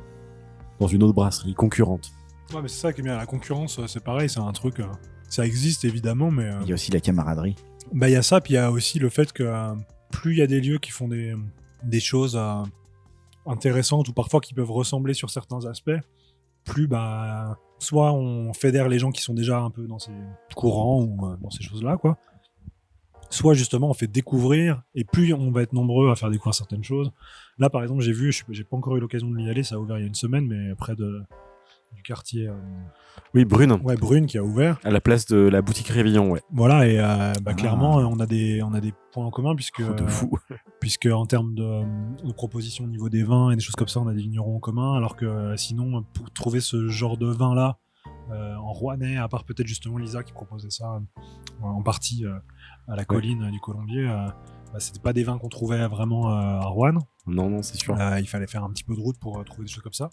dans une autre brasserie concurrente. Ouais, mais c'est ça qui est bien. La concurrence, c'est pareil, c'est un truc. Ça existe évidemment, mais. Il y a aussi la camaraderie. Il y a ça, puis il y a aussi le fait que plus il y a des lieux qui font des choses intéressantes, ou parfois qui peuvent ressembler sur certains aspects, plus soit on fédère les gens qui sont déjà un peu dans ces courants ou dans ces choses-là, quoi. Soit justement on fait découvrir, et plus on va être nombreux à faire découvrir certaines choses. Là par exemple j'ai pas encore eu l'occasion de y aller, ça a ouvert il y a une semaine, mais près du quartier Oui, Brune, Brune qui a ouvert. à la place de la boutique Révillon, ouais. Voilà, et clairement on a des points en commun puisque Oh, de fou. puisque en termes de propositions au niveau des vins et des choses comme ça, on a des vignerons en commun, alors que sinon pour trouver ce genre de vin là en Rouennais, à part peut-être justement Lisa qui proposait ça en partie à la colline du Colombier, c'était pas des vins qu'on trouvait vraiment à Rouen. Non, c'est sûr. Il fallait faire un petit peu de route pour trouver des choses comme ça.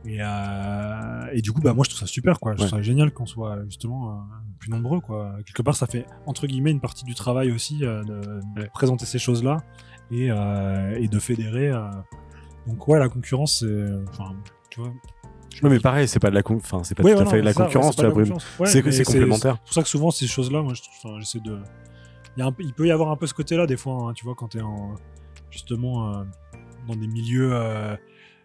Et du coup, moi je trouve ça super, quoi. Je trouve ça génial qu'on soit justement plus nombreux, quoi. Quelque part, ça fait entre guillemets une partie du travail aussi de présenter ces choses-là et de fédérer. Donc ouais, la concurrence, tu vois. Oui, mais pareil, c'est pas de la c'est pas tout à fait de la concurrence, tu vois, Brune. C'est complémentaire. C'est pour ça que souvent ces choses-là, moi je trouve, j'essaie de. Il peut y avoir un peu ce côté-là des fois, hein, tu vois, quand t'es justement dans des milieux.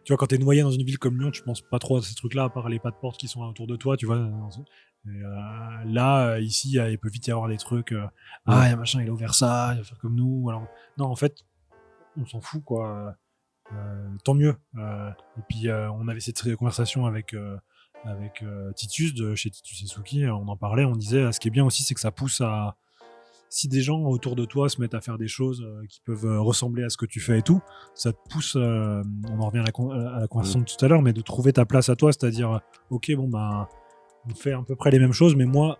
Tu vois, quand t'es noyé dans une ville comme Lyon, tu penses pas trop à ces trucs-là, à part les pas de porte qui sont autour de toi, tu vois. Et là, ici, il peut vite y avoir des trucs. Il y a machin, il a ouvert ça, il va faire comme nous. Alors, non, en fait, on s'en fout, quoi. Tant mieux. Et puis, on avait cette conversation avec Titus, de chez Titus et Suki. On en parlait, on disait, ce qui est bien aussi, c'est que ça pousse à. Si des gens autour de toi se mettent à faire des choses qui peuvent ressembler à ce que tu fais et tout, ça te pousse, on en revient à la conversation de tout à l'heure, mais de trouver ta place à toi, c'est-à-dire, ok, on fait à peu près les mêmes choses, mais moi,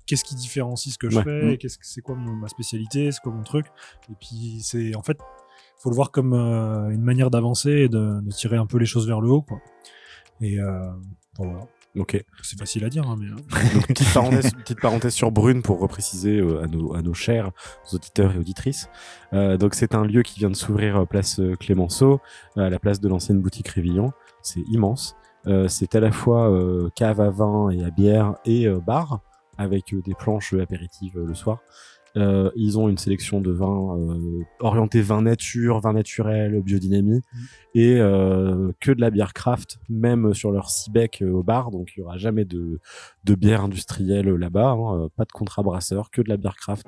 qu'est-ce qui différencie ce que je fais, c'est quoi ma spécialité, c'est quoi mon truc, et puis c'est, en fait, faut le voir comme une manière d'avancer et de tirer un peu les choses vers le haut, quoi. Et voilà. Ok. C'est facile à dire, hein, mais. Donc, petite parenthèse sur Brune pour repréciser à nos chers auditeurs et auditrices. Donc c'est un lieu qui vient de s'ouvrir place Clémenceau, à la place de l'ancienne boutique Révillon. C'est immense. C'est à la fois cave à vin et à bière et bar, avec des planches apéritives le soir. Ils ont une sélection de vins orientés vin nature, vin naturel, biodynamie, et que de la bière craft, même sur leur 6 becs au bar. Donc il y aura jamais de bière industrielle là-bas, hein, pas de contrat brasseur, que de la bière craft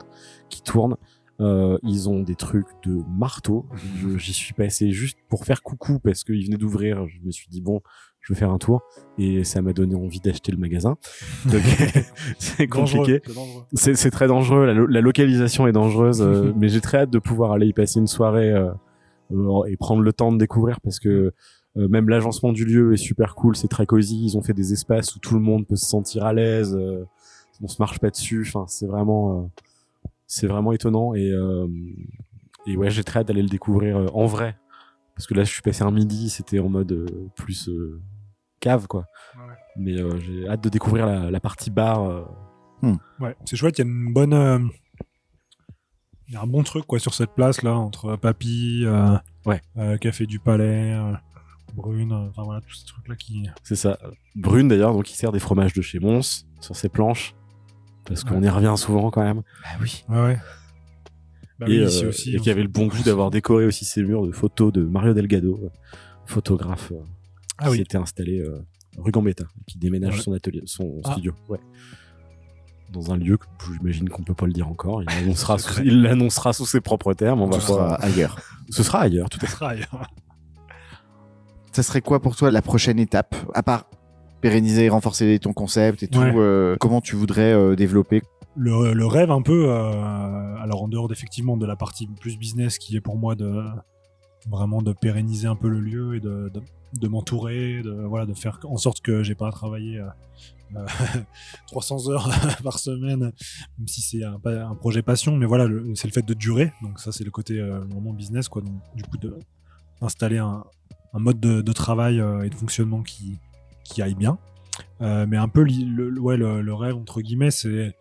qui tourne. Ils ont des trucs de marteau. J'y suis passé juste pour faire coucou parce qu'ils venaient d'ouvrir. Je me suis dit bon, je vais faire un tour, et ça m'a donné envie d'acheter le magasin. Donc c'est compliqué. C'est très dangereux. La localisation est dangereuse, mais j'ai très hâte de pouvoir aller y passer une soirée et prendre le temps de découvrir, parce que même l'agencement du lieu est super cool. C'est très cosy. Ils ont fait des espaces où tout le monde peut se sentir à l'aise. On se marche pas dessus. Enfin, c'est vraiment étonnant, et ouais, j'ai très hâte d'aller le découvrir en vrai, parce que là je suis passé un midi, c'était en mode plus cave, quoi. Ouais. Mais j'ai hâte de découvrir la partie bar. Ouais, c'est chouette, il y a une bonne il y a un bon truc, quoi, sur cette place là, entre Papy, Café du Palais, Brune, enfin voilà, tous ces trucs là qui. C'est ça. Brune d'ailleurs, donc il sert des fromages de chez Mons sur ses planches, parce qu'on y revient souvent quand même. Bah oui. Ouais. Bah et oui, ici aussi, et qui avait le bon goût d'avoir décoré aussi ses murs de photos de Mario Delgado, photographe qui s'était installé rue Gambetta, qui déménage son atelier, son studio. Ouais. Dans un lieu que j'imagine qu'on peut pas le dire encore. Il l'annoncera sous ses propres termes. Ce sera ailleurs. Ce sera ailleurs, tout à fait. Ce sera ailleurs. Ça serait quoi pour toi la prochaine étape, à part pérenniser, renforcer ton concept et tout, comment tu voudrais développer le rêve un peu, alors en dehors effectivement de la partie plus business qui est pour moi vraiment de pérenniser un peu le lieu et de m'entourer, de faire en sorte que j'ai pas à travailler 300 heures par semaine, même si c'est un projet passion, mais voilà, c'est le fait de durer, donc ça c'est le côté vraiment business, quoi. Donc du coup d'installer un mode de travail et de fonctionnement qui aille bien, mais un peu le rêve entre guillemets, c'est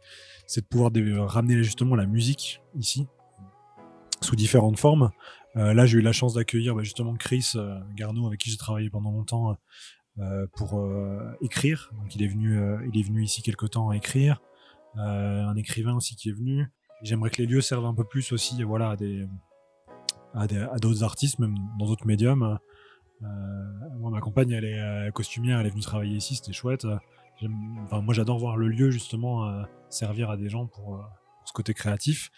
de pouvoir ramener justement la musique ici sous différentes formes. Là j'ai eu la chance d'accueillir justement Chris Garneau, avec qui j'ai travaillé pendant longtemps pour écrire. Donc il est venu ici quelque temps à écrire, un écrivain aussi qui est venu. Et j'aimerais que les lieux servent un peu plus aussi, voilà, à d'autres artistes, même dans d'autres médiums, Moi, ma compagne, elle est costumière, elle est venue travailler ici, c'était chouette. Moi, j'adore voir le lieu justement servir à des gens pour ce côté créatif.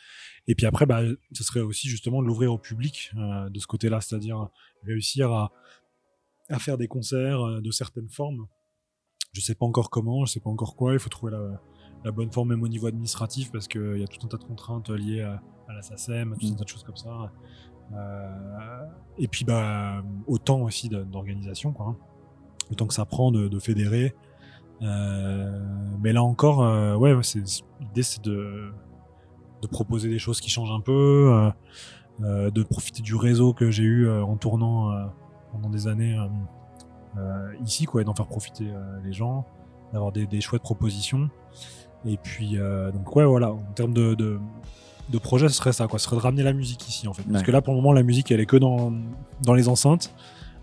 Et puis après, ce serait aussi justement de l'ouvrir au public de ce côté-là, c'est-à-dire réussir à faire des concerts de certaines formes. Je sais pas encore comment, je sais pas encore quoi. Il faut trouver la bonne forme même au niveau administratif parce qu'il y a tout un tas de contraintes liées à la SACEM, tout un tas de choses comme ça. Et puis autant aussi d'organisation, quoi. Autant que ça prend de fédérer. Mais là encore, l'idée c'est de proposer des choses qui changent un peu, de profiter du réseau que j'ai eu en tournant pendant des années ici, quoi, et d'en faire profiter les gens, d'avoir des chouettes propositions. Et puis donc voilà, en termes de projet, ce serait ça, quoi, ce serait de ramener la musique ici en fait, parce que là pour le moment la musique elle est que dans les enceintes.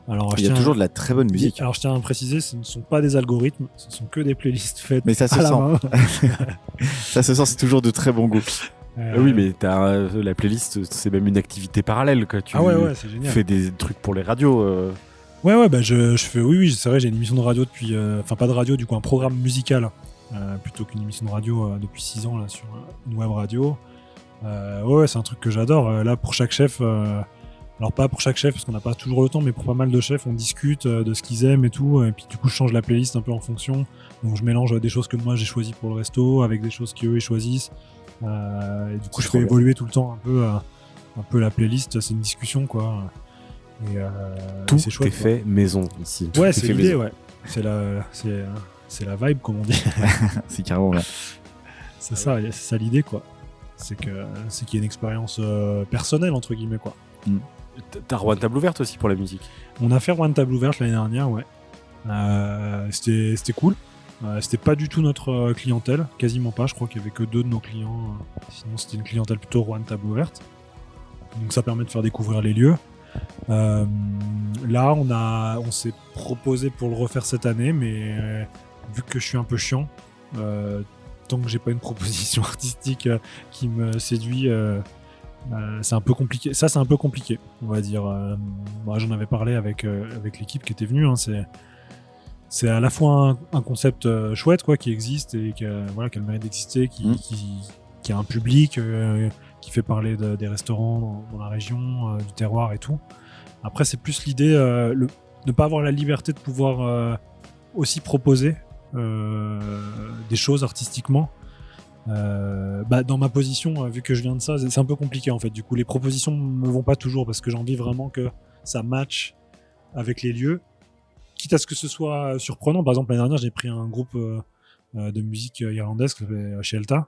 Alors, il y a toujours de la très bonne musique. Alors je tiens à préciser, ce ne sont pas des algorithmes, ce sont que des playlists faites mais ça se à la sent. main. Ça se sent, c'est toujours de très bon goût. Oui, mais la playlist, c'est même une activité parallèle, quoi. Tu c'est génial. fais des trucs pour les radios. Je fais, oui, c'est vrai, j'ai une émission de radio depuis, pas de radio, du coup un programme musical plutôt qu'une émission de radio depuis 6 ans là sur une web radio. C'est un truc que j'adore. Là pour chaque chef. Alors pas pour chaque chef parce qu'on n'a pas toujours le temps, mais pour pas mal de chefs, on discute de ce qu'ils aiment et tout, et puis du coup je change la playlist un peu en fonction. Donc je mélange des choses que moi j'ai choisies pour le resto avec des choses qu'eux ils choisissent. Et du coup je fais évoluer tout le temps un peu la playlist. C'est une discussion, quoi. Et tout c'est chouette, est fait maison ici. Ouais, c'est l'idée, ouais. C'est la vibe, comme on dit. C'est carrément vrai. C'est ça l'idée, quoi. C'est qu'il y ait une expérience personnelle entre guillemets, quoi. T'as Rouen Table Ouverte aussi pour la musique. On a fait Rouen Table Ouverte l'année dernière, ouais. C'était cool. C'était pas du tout notre clientèle, quasiment pas. Je crois qu'il y avait que 2 de nos clients. Sinon, c'était une clientèle plutôt Rouen Table Ouverte. Donc ça permet de faire découvrir les lieux. Là, on s'est proposé pour le refaire cette année, mais vu que je suis un peu chiant, tant que j'ai pas une proposition artistique qui me séduit. C'est un peu compliqué. Ça, c'est un peu compliqué, on va dire. J'en avais parlé avec l'équipe qui était venue. Hein. C'est à la fois un concept chouette, quoi, qui existe et qui a le mérite d'exister, qui a un public, qui fait parler des restaurants dans la région, du terroir et tout. Après, c'est plus l'idée de ne pas avoir la liberté de pouvoir aussi proposer des choses artistiquement. Dans ma position, vu que je viens de ça, c'est un peu compliqué en fait. Du coup, les propositions me vont pas toujours parce que j'ai envie vraiment que ça matche avec les lieux, quitte à ce que ce soit surprenant. Par exemple, l'année dernière, j'ai pris un groupe de musique irlandaise qui s'appelait Shelta,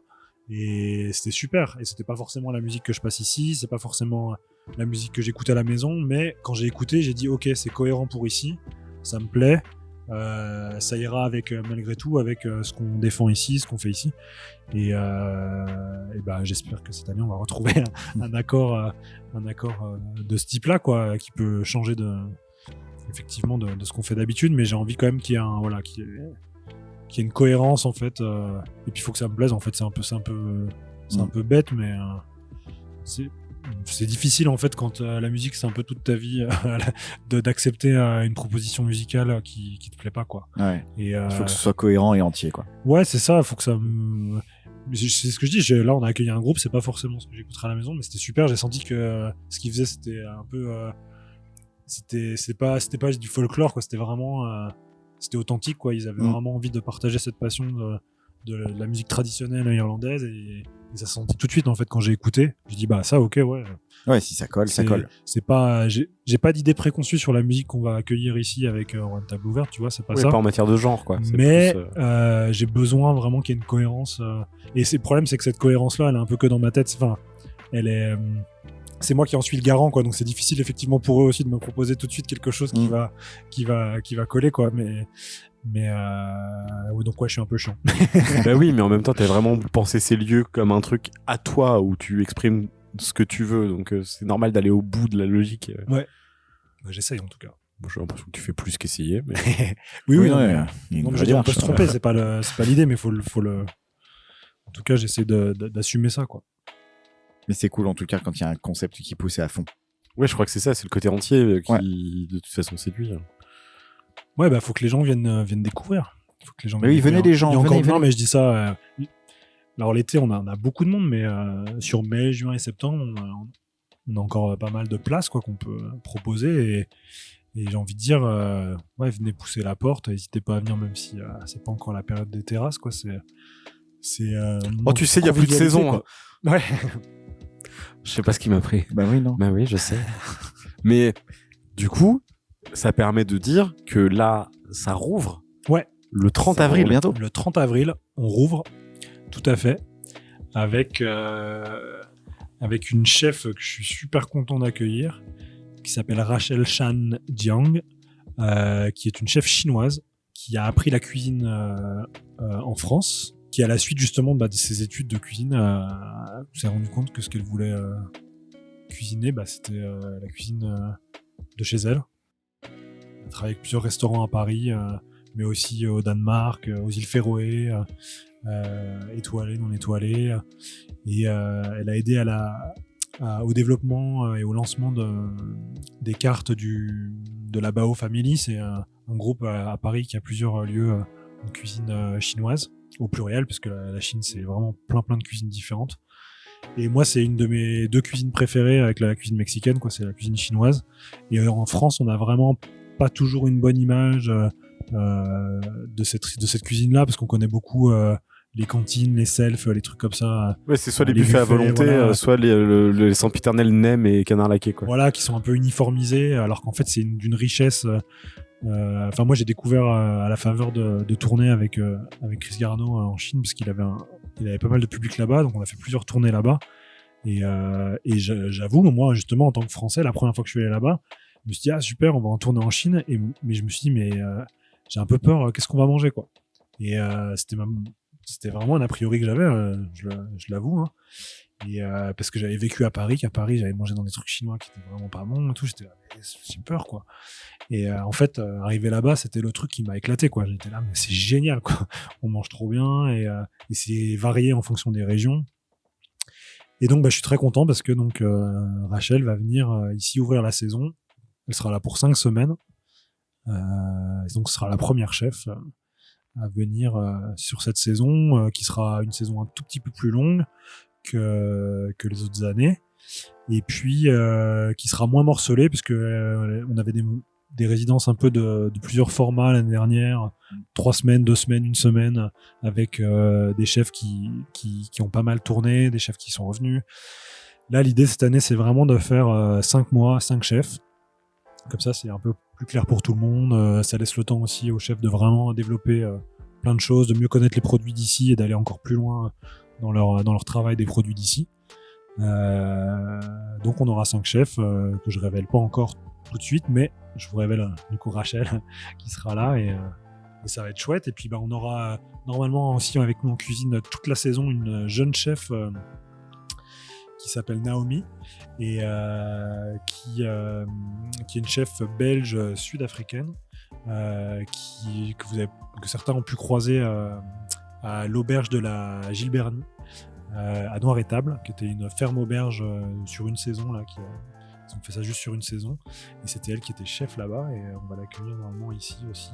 et c'était super. Et c'était pas forcément la musique que je passe ici, c'est pas forcément la musique que j'écoute à la maison, mais quand j'ai écouté, j'ai dit ok, c'est cohérent pour ici, ça me plaît. Ça ira avec malgré tout avec ce qu'on défend ici, ce qu'on fait ici, et j'espère que cette année on va retrouver un accord de ce type-là, quoi, qui peut changer effectivement de ce qu'on fait d'habitude, mais j'ai envie quand même qu'il y ait qu'il y ait une cohérence en fait, et puis il faut que ça me plaise en fait. C'est un peu bête, mais c'est difficile en fait quand la musique c'est un peu toute ta vie d'accepter une proposition musicale qui te plaît pas, quoi. Ouais. Et il faut que ce soit cohérent et entier, quoi. Ouais, c'est ça. Faut que ça. C'est ce que je dis. Là, on a accueilli un groupe. C'est pas forcément ce que j'écouterai à la maison, mais c'était super. J'ai senti que ce qu'ils faisaient, c'était un peu. C'était pas du folklore, quoi. C'était vraiment. C'était authentique, quoi. Ils avaient vraiment envie de partager cette passion de la musique traditionnelle irlandaise, et ça se sentait tout de suite en fait quand j'ai écouté. Je dis ça, ok, ouais, si ça colle, ça colle. C'est pas, j'ai pas d'idée préconçue sur la musique qu'on va accueillir ici avec Rouen Table Ouverte, tu vois, c'est pas ça. Pas en matière de genre, quoi. Mais plus, j'ai besoin vraiment qu'il y ait une cohérence, et le problème c'est que cette cohérence là elle est un peu que dans ma tête. Enfin, elle est c'est moi qui en suis le garant, quoi, donc c'est difficile effectivement pour eux aussi de me proposer tout de suite quelque chose qui va coller, quoi, mais donc je suis un peu chiant. Oui, mais en même temps t'as vraiment pensé ces lieux comme un truc à toi où tu exprimes ce que tu veux, donc c'est normal d'aller au bout de la logique. Ouais, j'essaye en tout cas. Bon, j'ai l'impression que tu fais plus qu'essayer, mais oui, non, je veux dire, on peut se tromper, c'est pas l'idée, mais faut le en tout cas j'essaie d'assumer ça, quoi. Mais c'est cool en tout cas quand il y a un concept qui pousse à fond. Ouais, je crois que c'est ça, c'est le côté entier qui, Ouais. de toute façon, séduit. Ouais, bah faut que les gens viennent découvrir. Faut que les gens Mais oui, viennent venez découvrir. les gens, Il y a encore venez. non, mais je dis ça. Alors l'été, on a beaucoup de monde, mais sur mai, juin et septembre, on a encore pas mal de places quoi qu'on peut proposer. Et j'ai envie de dire, ouais, venez pousser la porte. N'hésitez pas à venir, même si c'est pas encore la période des terrasses, quoi. C'est. Oh, tu sais, il y a plus de convivialité, saison. quoi. Hein. Ouais. Je sais pas ce qui m'a pris. Bah oui, non. Bah oui, je sais. Mais du coup, ça permet de dire que là, ça rouvre. Ouais. Le 30 Ça avril. rouvre bientôt. Le 30 avril, on rouvre, tout à fait, avec une chef que je suis super content d'accueillir, qui s'appelle Rachel Chan Jiang, qui est une chef chinoise, qui a appris la cuisine en France, qui à la suite justement de ses études de cuisine s'est rendu compte que ce qu'elle voulait cuisiner, c'était la cuisine de chez elle. Elle travaille avec plusieurs restaurants à Paris, mais aussi au Danemark, aux îles Féroé, étoilées, non étoilées. Et elle a aidé au développement et au lancement des cartes de la Bao Family. C'est un groupe à Paris qui a plusieurs lieux en cuisine chinoise, au pluriel, parce que la Chine, c'est vraiment plein de cuisines différentes. Et moi, c'est une de mes 2 cuisines préférées avec la cuisine mexicaine, quoi. C'est la cuisine chinoise. Et en France, on a vraiment pas toujours une bonne image de cette cuisine-là, parce qu'on connaît beaucoup les cantines, les selfs, les trucs comme ça. Ouais, c'est soit les Les buffets à buffets, volonté, voilà. soit les sempiternels nems et canard laqué, quoi. Voilà, qui sont un peu uniformisés, alors qu'en fait, c'est d'une richesse. Enfin, moi, j'ai découvert à la faveur de tournées avec Chris Garneau en Chine, parce qu'il avait pas mal de public là-bas, donc on a fait plusieurs tournées là-bas. Et j'avoue, moi, justement, en tant que Français, la première fois que je suis allé là-bas, je me suis dit, ah super, on va en tourner en Chine. Mais je me suis dit, j'ai un peu peur, qu'est-ce qu'on va manger, quoi. Et c'était vraiment un a priori que j'avais, je l'avoue. Hein. Et parce que j'avais vécu à Paris, qu'à Paris, j'avais mangé dans des trucs chinois qui étaient vraiment pas bons et tout. J'étais là, mais j'ai peur, quoi. Et en fait, arrivé là-bas, c'était le truc qui m'a éclaté, quoi. J'étais là, mais c'est génial, quoi. On mange trop bien et c'est varié en fonction des régions. Et donc, je suis très content parce que donc Rachel va venir ici ouvrir la saison. Elle sera là pour 5 semaines. Et donc, ce sera la première chef à venir sur cette saison, qui sera une saison un tout petit peu plus longue que les autres années. Et puis, qui sera moins morcelée, parce que on avait des résidences un peu de plusieurs formats l'année dernière, 3 semaines, 2 semaines, 1 semaine, avec des chefs qui ont pas mal tourné, des chefs qui sont revenus. Là, l'idée cette année, c'est vraiment de faire 5 mois, 5 chefs. Comme ça, c'est un peu plus clair pour tout le monde. Ça laisse le temps aussi aux chefs de vraiment développer plein de choses, de mieux connaître les produits d'ici et d'aller encore plus loin dans leur travail des produits d'ici. Donc on aura 5 chefs que je révèle pas encore tout de suite, mais je vous révèle du coup Rachel qui sera là et ça va être chouette. Et puis on aura normalement aussi avec nous en cuisine toute la saison une jeune chef qui s'appelle Naomi et qui est une chef belge sud-africaine que certains ont pu croiser à l'auberge de la Gilbernie à Noir-Étable, qui était une ferme auberge sur une saison là, ils ont fait ça juste sur une saison et c'était elle qui était chef là-bas et on va l'accueillir normalement ici aussi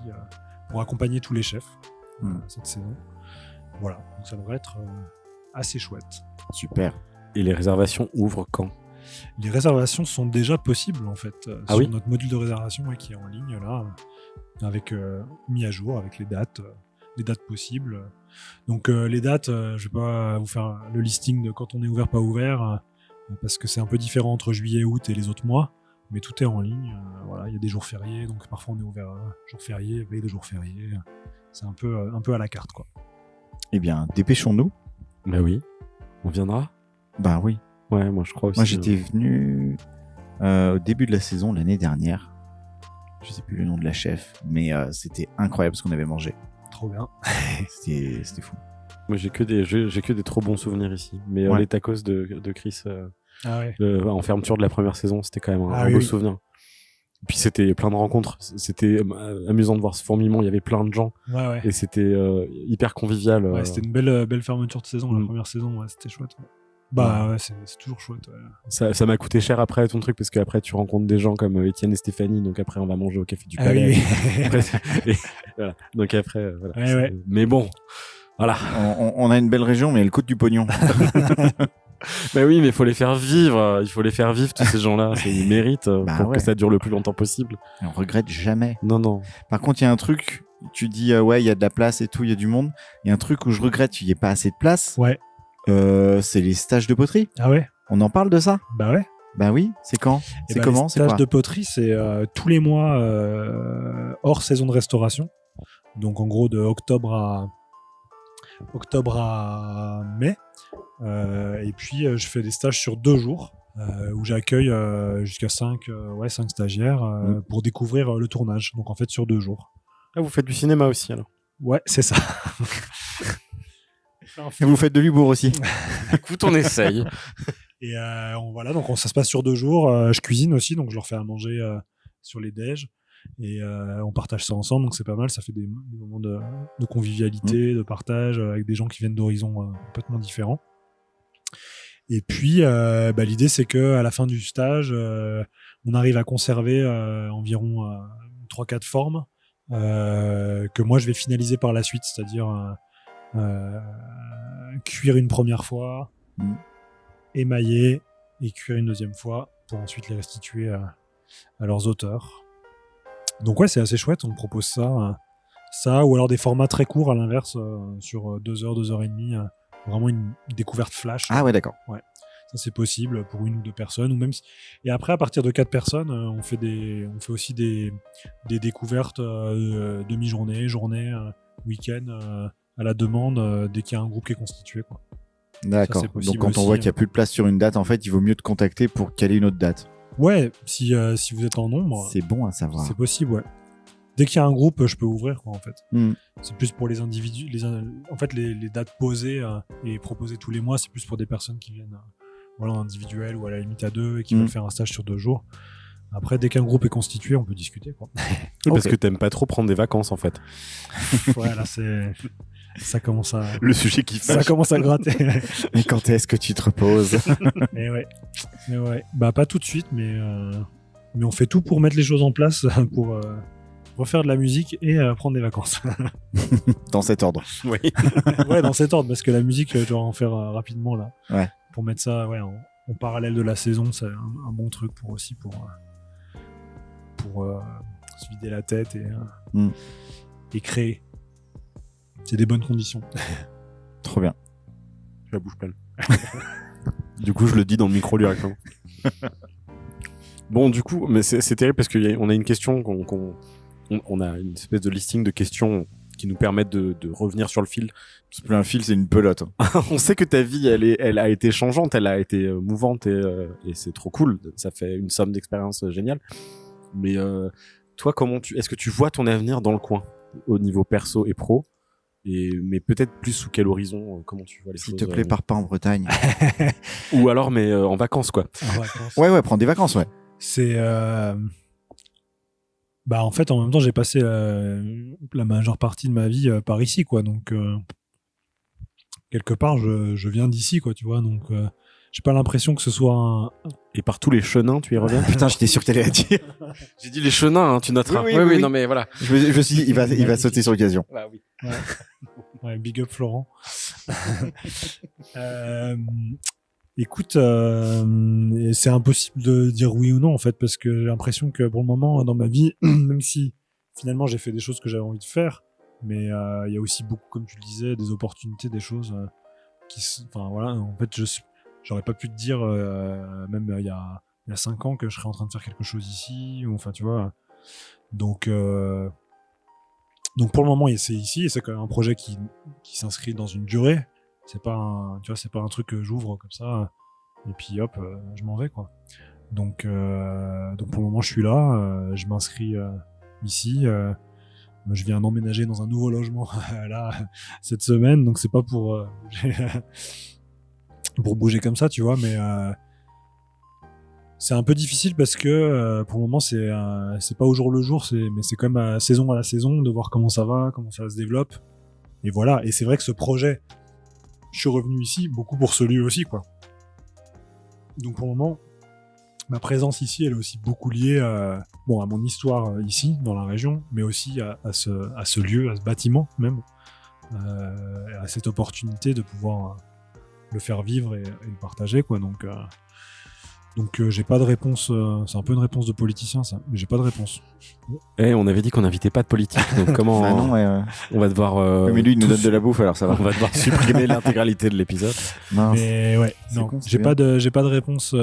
pour accompagner tous les chefs cette saison. Voilà, donc ça devrait être assez chouette. Super. Et les réservations ouvrent quand? Les réservations sont déjà possibles en fait Ah sur oui notre module de réservation qui est en ligne là, avec mis à jour avec les dates possibles. Donc les dates, je vais pas vous faire le listing de quand on est ouvert pas ouvert parce que c'est un peu différent entre juillet et août et les autres mois, mais tout est en ligne. Voilà, il y a des jours fériés, donc parfois on est ouvert jours fériés, veille de jours fériés. C'est un peu à la carte quoi. Eh bien, dépêchons-nous. Bah oui, on viendra. Bah oui. Ouais, moi je crois aussi. Moi, j'étais venu au début de la saison l'année dernière. Je sais plus le nom de la chef, mais c'était incroyable ce qu'on avait mangé. Trop bien. C'était fou. Moi j'ai que des trop bons souvenirs ici. Mais Ouais. les tacos de Chris Ah ouais. en fermeture de la première saison, c'était quand même un Ah oui, beau oui. souvenir. Puis c'était plein de rencontres. C'était amusant de voir ce fourmillement. Il y avait plein de gens Ouais. et c'était hyper convivial. Ouais, c'était une belle fermeture de saison, la Mm. première saison, ouais, c'était chouette. Ouais. Bah ouais, c'est toujours chouette. Ouais. Ça m'a coûté cher après ton truc parce qu'après tu rencontres des gens comme Étienne et Stéphanie, donc après on va manger au café du Ah Palais. oui. Après, et voilà. Donc après, voilà. Ouais, ouais. Mais bon, voilà. On a une belle région, mais elle coûte du pognon. Mais oui, mais il faut les faire vivre. Il faut les faire vivre tous ces gens-là. Ils méritent Bah pour ouais. que ça dure le plus longtemps possible. On regrette jamais. Non. Par contre, il y a un truc, tu dis ouais, il y a de la place et tout, il y a du monde. Il y a un truc où je regrette, il n'y a pas assez de place. Ouais. C'est les stages de poterie. Ah ouais. On en parle de ça? Bah ouais. Bah oui, c'est quand? Eh C'est ben, comment? les C'est stages quoi? de poterie, c'est tous les mois hors saison de restauration. Donc en gros de octobre à mai. Et puis je fais des stages sur 2 jours où j'accueille jusqu'à 5 stagiaires pour découvrir le tournage. Donc en fait sur 2 jours. Ah, vous faites du cinéma aussi alors? Ouais, c'est ça. Et vous faites de l'humour aussi. Écoute, on essaye. Et voilà, donc ça se passe sur 2 jours. Je cuisine aussi, donc je leur fais à manger sur les déj. Et on partage ça ensemble, donc c'est pas mal. Ça fait des moments de convivialité, de partage avec des gens qui viennent d'horizons complètement différents. Et puis, l'idée, c'est que à la fin du stage, on arrive à conserver environ 3-4 formes que moi, je vais finaliser par la suite, c'est-à-dire cuire une première fois, émailler et cuire une deuxième fois pour ensuite les restituer à leurs auteurs. Donc ouais, c'est assez chouette, on me propose ça ou alors des formats très courts à l'inverse, sur 2 heures, 2 heures et demie, vraiment une découverte flash. Ah ouais, d'accord. Ça c'est possible pour 1 ou 2 personnes, ou même et après à partir de 4 personnes, on fait aussi des découvertes demi-journée, journée, week-end, à la demande dès qu'il y a un groupe qui est constitué, quoi. D'accord. Ça, c'est possible Donc quand on aussi, voit qu'il n'y a plus de place sur une date, en fait, il vaut mieux te contacter pour caler une autre date. Ouais, si vous êtes en nombre, C'est bon à savoir. c'est possible, ouais. Dès qu'il y a un groupe, je peux ouvrir, quoi, en fait. Mm. C'est plus pour les individus, en fait, les dates posées et proposées tous les mois, c'est plus pour des personnes qui viennent, voilà, individuelles ou à la limite à 2 et qui veulent faire un stage sur 2 jours. Après, dès qu'un groupe est constitué, on peut discuter, quoi. Oui, parce que t'aimes pas trop prendre des vacances en fait. Ouais, là, ça commence à, Le sujet qui ça fâche. commence à gratter. Mais quand est-ce que tu te reposes? Et ouais. Bah, pas tout de suite, mais on fait tout pour mettre les choses en place pour refaire de la musique et prendre des vacances. Dans cet ordre. Oui. Ouais, dans cet ordre, parce que la musique, je dois en faire rapidement, là. Ouais. Pour mettre ça, ouais, en parallèle de la saison, c'est un bon truc pour se vider la tête et créer. C'est des bonnes conditions. Trop bien. Je la bouge pas. Du coup, je le dis dans le micro directement. Bon, du coup, mais c'est terrible parce qu'on a une question on a une espèce de listing de questions qui nous permettent de revenir sur le fil. C'est plus un fil, c'est une pelote. On sait que ta vie, elle a été changeante, elle a été mouvante et c'est trop cool. Ça fait une somme d'expériences géniale. Mais toi, est-ce que tu vois ton avenir dans le coin au niveau perso et pro? Mais peut-être plus sous quel horizon, comment tu vois les choses? S'il te plaît, pars pas en Bretagne. Ou alors, mais en vacances, quoi. En vacances. Ouais, prends des vacances, ouais. C'est en fait, en même temps, j'ai passé la majeure partie de ma vie par ici, quoi. Donc quelque part, je viens d'ici, quoi, tu vois. Donc j'ai pas l'impression que ce soit Et par tous les chenins, tu y reviens? Putain, j'étais sûr que t'allais la dire. J'ai dit les chenins, hein, tu noteras. Oui, non mais voilà. Je me suis dit, il va sauter sur l'occasion. Bah oui. Ouais, big up Florent. Écoute, c'est impossible de dire oui ou non en fait, parce que j'ai l'impression que pour le moment dans ma vie, même si finalement j'ai fait des choses que j'avais envie de faire, mais il y a aussi beaucoup, comme tu le disais, des opportunités, des choses enfin voilà, en fait j'aurais pas pu te dire même il y a 5 ans que je serais en train de faire quelque chose ici, ou enfin tu vois. Donc pour le moment c'est ici, et c'est quand même un projet qui s'inscrit dans une durée. C'est pas un truc que j'ouvre comme ça et puis hop, je m'en vais, quoi. Donc pour le moment je suis là, je m'inscris ici, je viens d'emménager dans un nouveau logement là cette semaine, donc c'est pas pour bouger comme ça, tu vois, mais c'est un peu difficile parce que pour le moment c'est pas au jour le jour, mais c'est quand même saison à la saison, de voir comment ça va, comment ça se développe, et voilà. Et c'est vrai que ce projet, je suis revenu ici beaucoup pour celui aussi, quoi. Donc pour le moment, ma présence ici, elle est aussi beaucoup liée à mon histoire ici, dans la région, mais aussi à ce lieu, à ce bâtiment même, à cette opportunité de pouvoir le faire vivre et le partager, quoi. Donc j'ai pas de réponse. C'est un peu une réponse de politicien, ça, mais j'ai pas de réponse. On avait dit qu'on n'invitait pas de politique, donc comment Ah non, ouais. on va devoir... Mais lui, il nous tous- donne de la bouffe, alors ça va. On va devoir supprimer l'intégralité de l'épisode. Mince. Mais ouais, C'est non, con, c'est j'ai bien. pas de réponse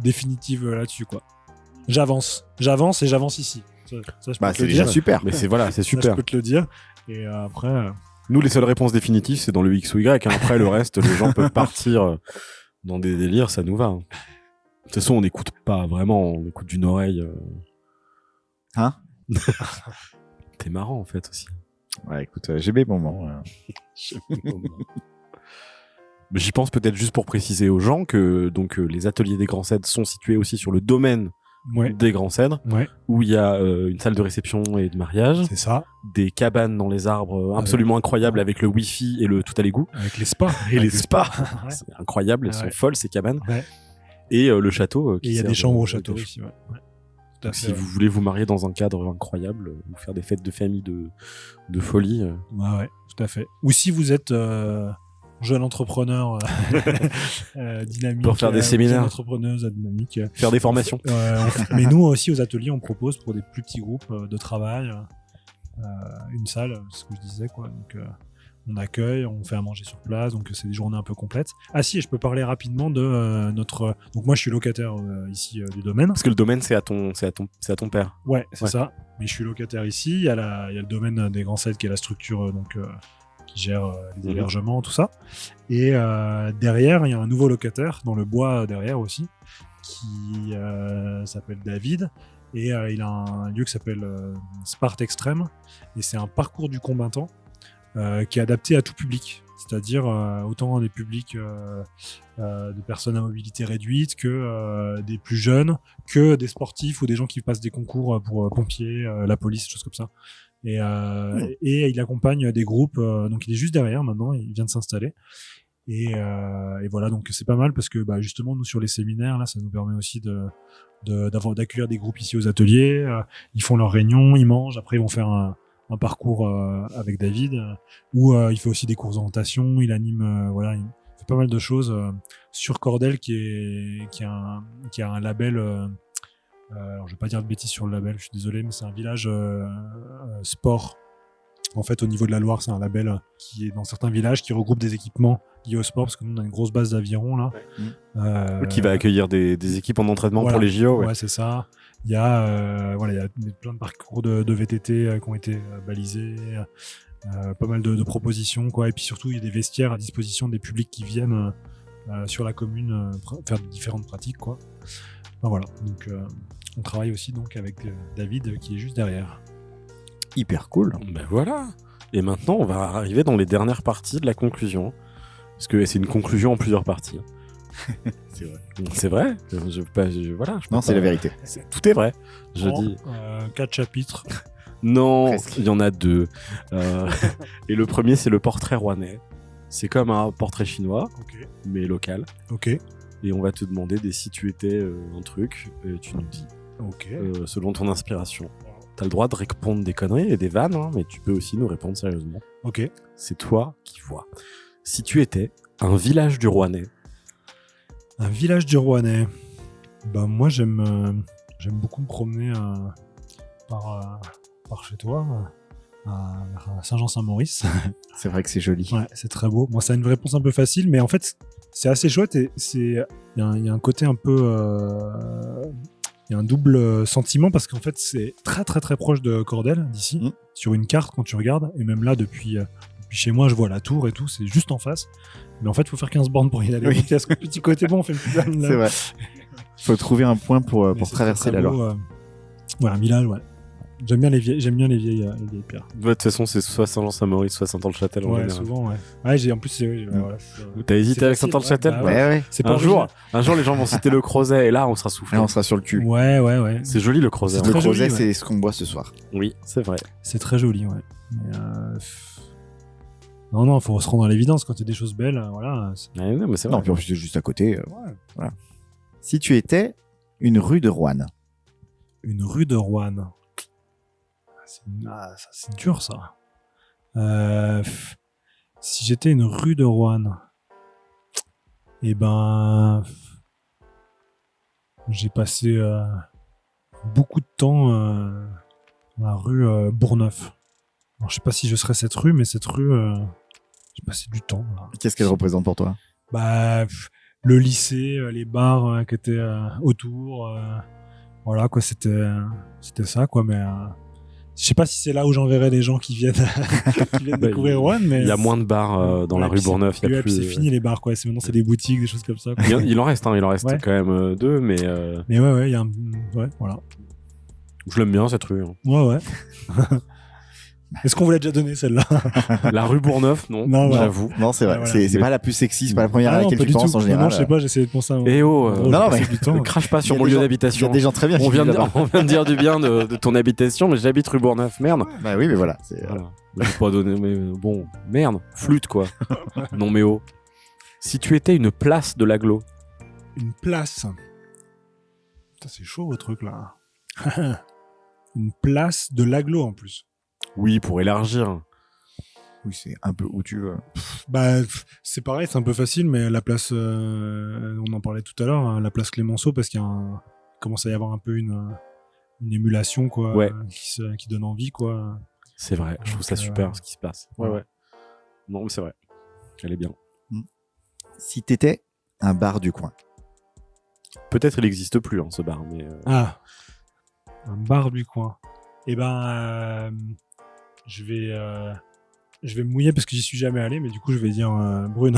définitive là-dessus, quoi. J'avance et j'avance ici. Ça, je peux Bah, te c'est le déjà dire. super. Mais c'est Ça, super. je peux te le dire. Et après, Nous, les seules réponses définitives, c'est dans le X ou Y. Hein. Après, le reste, les gens peuvent partir dans des délires, ça nous va. Hein. De toute façon, on n'écoute pas vraiment, on écoute d'une oreille. Hein? T'es marrant, en fait, aussi. Ouais, écoute, j'ai mes moments. Mais j'y pense peut-être juste pour préciser aux gens que les ateliers des Grands Cèdres sont situés aussi sur le domaine ouais, des Grands Cèdres, où il y a une salle de réception et de mariage, c'est ça. des cabanes dans les arbres absolument incroyables avec le wifi et le tout à l'égout. Avec les spas. Et Avec les spas. Ouais. C'est incroyable, elles sont Ouais. folles ces cabanes. Ouais. Et le château. Et il y a des chambres au château ici. Ouais. Tout à Donc, fait, si vous voulez vous marier dans un cadre incroyable, ou faire des fêtes de famille de folie. ouais, tout à fait. Ou si vous êtes jeune entrepreneur dynamique, Pour faire des séminaires. jeune entrepreneuse dynamique. Faire des formations. Mais nous aussi aux ateliers, on propose pour des plus petits groupes de travail une salle, c'est ce que je disais, quoi. Donc on accueille, on fait à manger sur place, donc c'est des journées un peu complètes. Ah si, je peux parler rapidement de notre. Donc moi, je suis locataire ici du domaine. Parce que le domaine, c'est à ton père. Ouais, c'est Ouais. ça. Mais je suis locataire ici. Il y a le domaine des Grands Cèdres qui est la structure qui gère les hébergements, tout ça. Et derrière, il y a un nouveau locataire dans le bois derrière aussi qui s'appelle David. Et il a un lieu qui s'appelle Sparte Extrême. Et c'est un parcours du combattant qui est adapté à tout public. C'est-à-dire autant des publics de personnes à mobilité réduite que des plus jeunes, que des sportifs ou des gens qui passent des concours pour pompiers, la police, des choses comme ça. Et il accompagne des groupes, donc il est juste derrière maintenant, il vient de s'installer. Et voilà, donc c'est pas mal parce que justement, nous sur les séminaires, là, ça nous permet aussi d'accueillir des groupes ici aux ateliers. Ils font leurs réunions, ils mangent, après ils vont faire un parcours avec David où il fait aussi des cours d'orientation, il anime, voilà, il fait pas mal de choses sur Cordel qui a un label. Alors je vais pas dire de bêtises sur le label, je suis désolé, mais c'est un village sport. En fait, au niveau de la Loire, c'est un label qui est dans certains villages qui regroupe des équipements liés au sport parce que nous on a une grosse base d'aviron là. Qui va accueillir des équipes en entraînement voilà. pour les JO. Ouais, c'est ça. Il y a plein de parcours de VTT qui ont été balisés, pas mal de propositions, quoi. Et puis surtout, il y a des vestiaires à disposition des publics qui viennent sur la commune faire différentes pratiques, quoi. Ben, voilà. Donc, on travaille aussi donc avec David qui est juste derrière. Hyper cool. Ben voilà. Et maintenant, on va arriver dans les dernières parties de la conclusion. Parce que c'est une conclusion en plusieurs parties. C'est vrai. C'est vrai. Non, c'est la vérité. Tout est vrai. Je En, dis. 4 chapitres. Non, Presque. il y en a 2. Et le premier, c'est le portrait rouennais. C'est comme un portrait chinois, mais local. Ok. Et on va te demander si tu étais un truc, et tu nous dis, Ok. selon ton inspiration. T'as le droit de répondre des conneries et des vannes, hein, mais tu peux aussi nous répondre sérieusement. Ok. C'est toi qui vois. Si tu étais un village du Rouennais, Un village du Rouennais. Moi, j'aime beaucoup me promener par chez toi, à Saint-Jean-Saint-Maurice. C'est vrai que c'est joli. Ouais, c'est très beau. Moi, ça a une réponse un peu facile, mais en fait, c'est assez chouette et il y a un côté un peu. Il y a un double sentiment parce qu'en fait, c'est très très très proche de Cordel, d'ici, sur une carte quand tu regardes. Et même là, depuis chez moi, je vois la tour et tout, c'est juste en face. Mais en fait, il faut faire 15 bornes pour y aller. Oui. Donc, il y a ce petit côté bon, on fait le plus là. C'est vrai. Faut trouver un point pour Mais c'est traverser très la beau, Loire. Ouais, un village, ouais. J'aime bien les vieilles pierres. de toute façon, c'est soit Saint-Jean-Saint-Maurice, soit Saint-Anne-le-Châtel. en Ouais, général. souvent, ouais. Ouais, j'ai en plus, voilà, T'as hésité c'est avec facile, Saint-Anne-le-Châtel ouais, bah Ouais, ouais. c'est pas un jour, les gens vont citer le Crozet, et là, on sera soufflé. Là, on sera sur le cul. Ouais. C'est joli le Crozet. C'est Le très crozet, joli, ouais. c'est ce qu'on boit ce soir. Oui, c'est vrai. C'est très joli, ouais. Mais, Non, faut se rendre à l'évidence quand il y a des choses belles, voilà. Ouais, non, mais c'est vrai. Non, puis en plus, c'est juste à côté. Ouais. Voilà. Si tu étais une rue de Rouen, Une rue de Rouen. Ça, c'est dur, ça. Si j'étais une rue de Rouen, eh ben, j'ai passé beaucoup de temps dans la rue Bourgneuf. Alors, je sais pas si je serais cette rue, mais cette rue, j'ai passé du temps. Là. qu'est-ce qu'elle représente pour toi? Bah, le lycée, les bars qui étaient autour, voilà quoi, c'était ça quoi. Mais je sais pas si c'est là où j'enverrai les gens qui viennent, qui viennent Bah, découvrir Rouen, mais Il y a moins de bars dans la Ouais, rue puis c'est- Bourgneuf. Il y a ouais, puis plus. c'est fini les bars quoi. Maintenant c'est des boutiques, des choses comme ça. Quoi. Il en reste, il en reste Ouais. quand même 2, mais Mais ouais, il y a un, ouais, voilà. je l'aime bien cette rue. Hein. Ouais. Est-ce qu'on vous l'a déjà donné celle-là? La rue Bourgneuf, non, Non, voilà. j'avoue. Non, c'est vrai. Ouais, voilà. C'est Mais- pas la plus sexy, c'est pas la première à Ah non, laquelle pas tu du penses tout. en général. Non, je sais pas, j'essayais de penser à. Eh oh, Drôle, non, j'ai mais- passé du temps. crache pas Il y sur a mon des lieu gens- Il y d'habitation. a des gens très bien qui On vient, vivent de, là-bas. on vient de dire du bien de ton habitation, mais j'habite rue Bourgneuf. Merde. Bah oui, mais voilà. c'est- Voilà. Je vais pas donner, mais bon, merde. Flûte, quoi. Non, mais oh. Si tu étais une place de l'agglo, Une place. Putain, c'est chaud, votre truc là. Une place de l'agglo en plus. oui, pour élargir. Oui, c'est un peu où tu veux. Bah, c'est pareil, c'est un peu facile, mais la place, on en parlait tout à l'heure, hein, la place Clémenceau, parce qu'il y a commence à y avoir un peu une émulation, quoi, Ouais. qui donne envie, quoi. C'est vrai, je trouve ça Donc, super ce qui se passe. ouais. Non, mais c'est vrai. Elle est bien. Si t'étais un bar du coin, Peut-être il n'existe plus, hein, ce bar, mais. Ah, un bar du coin. Eh ben, je vais me mouiller parce que j'y suis jamais allé, mais du coup, je vais dire Brune.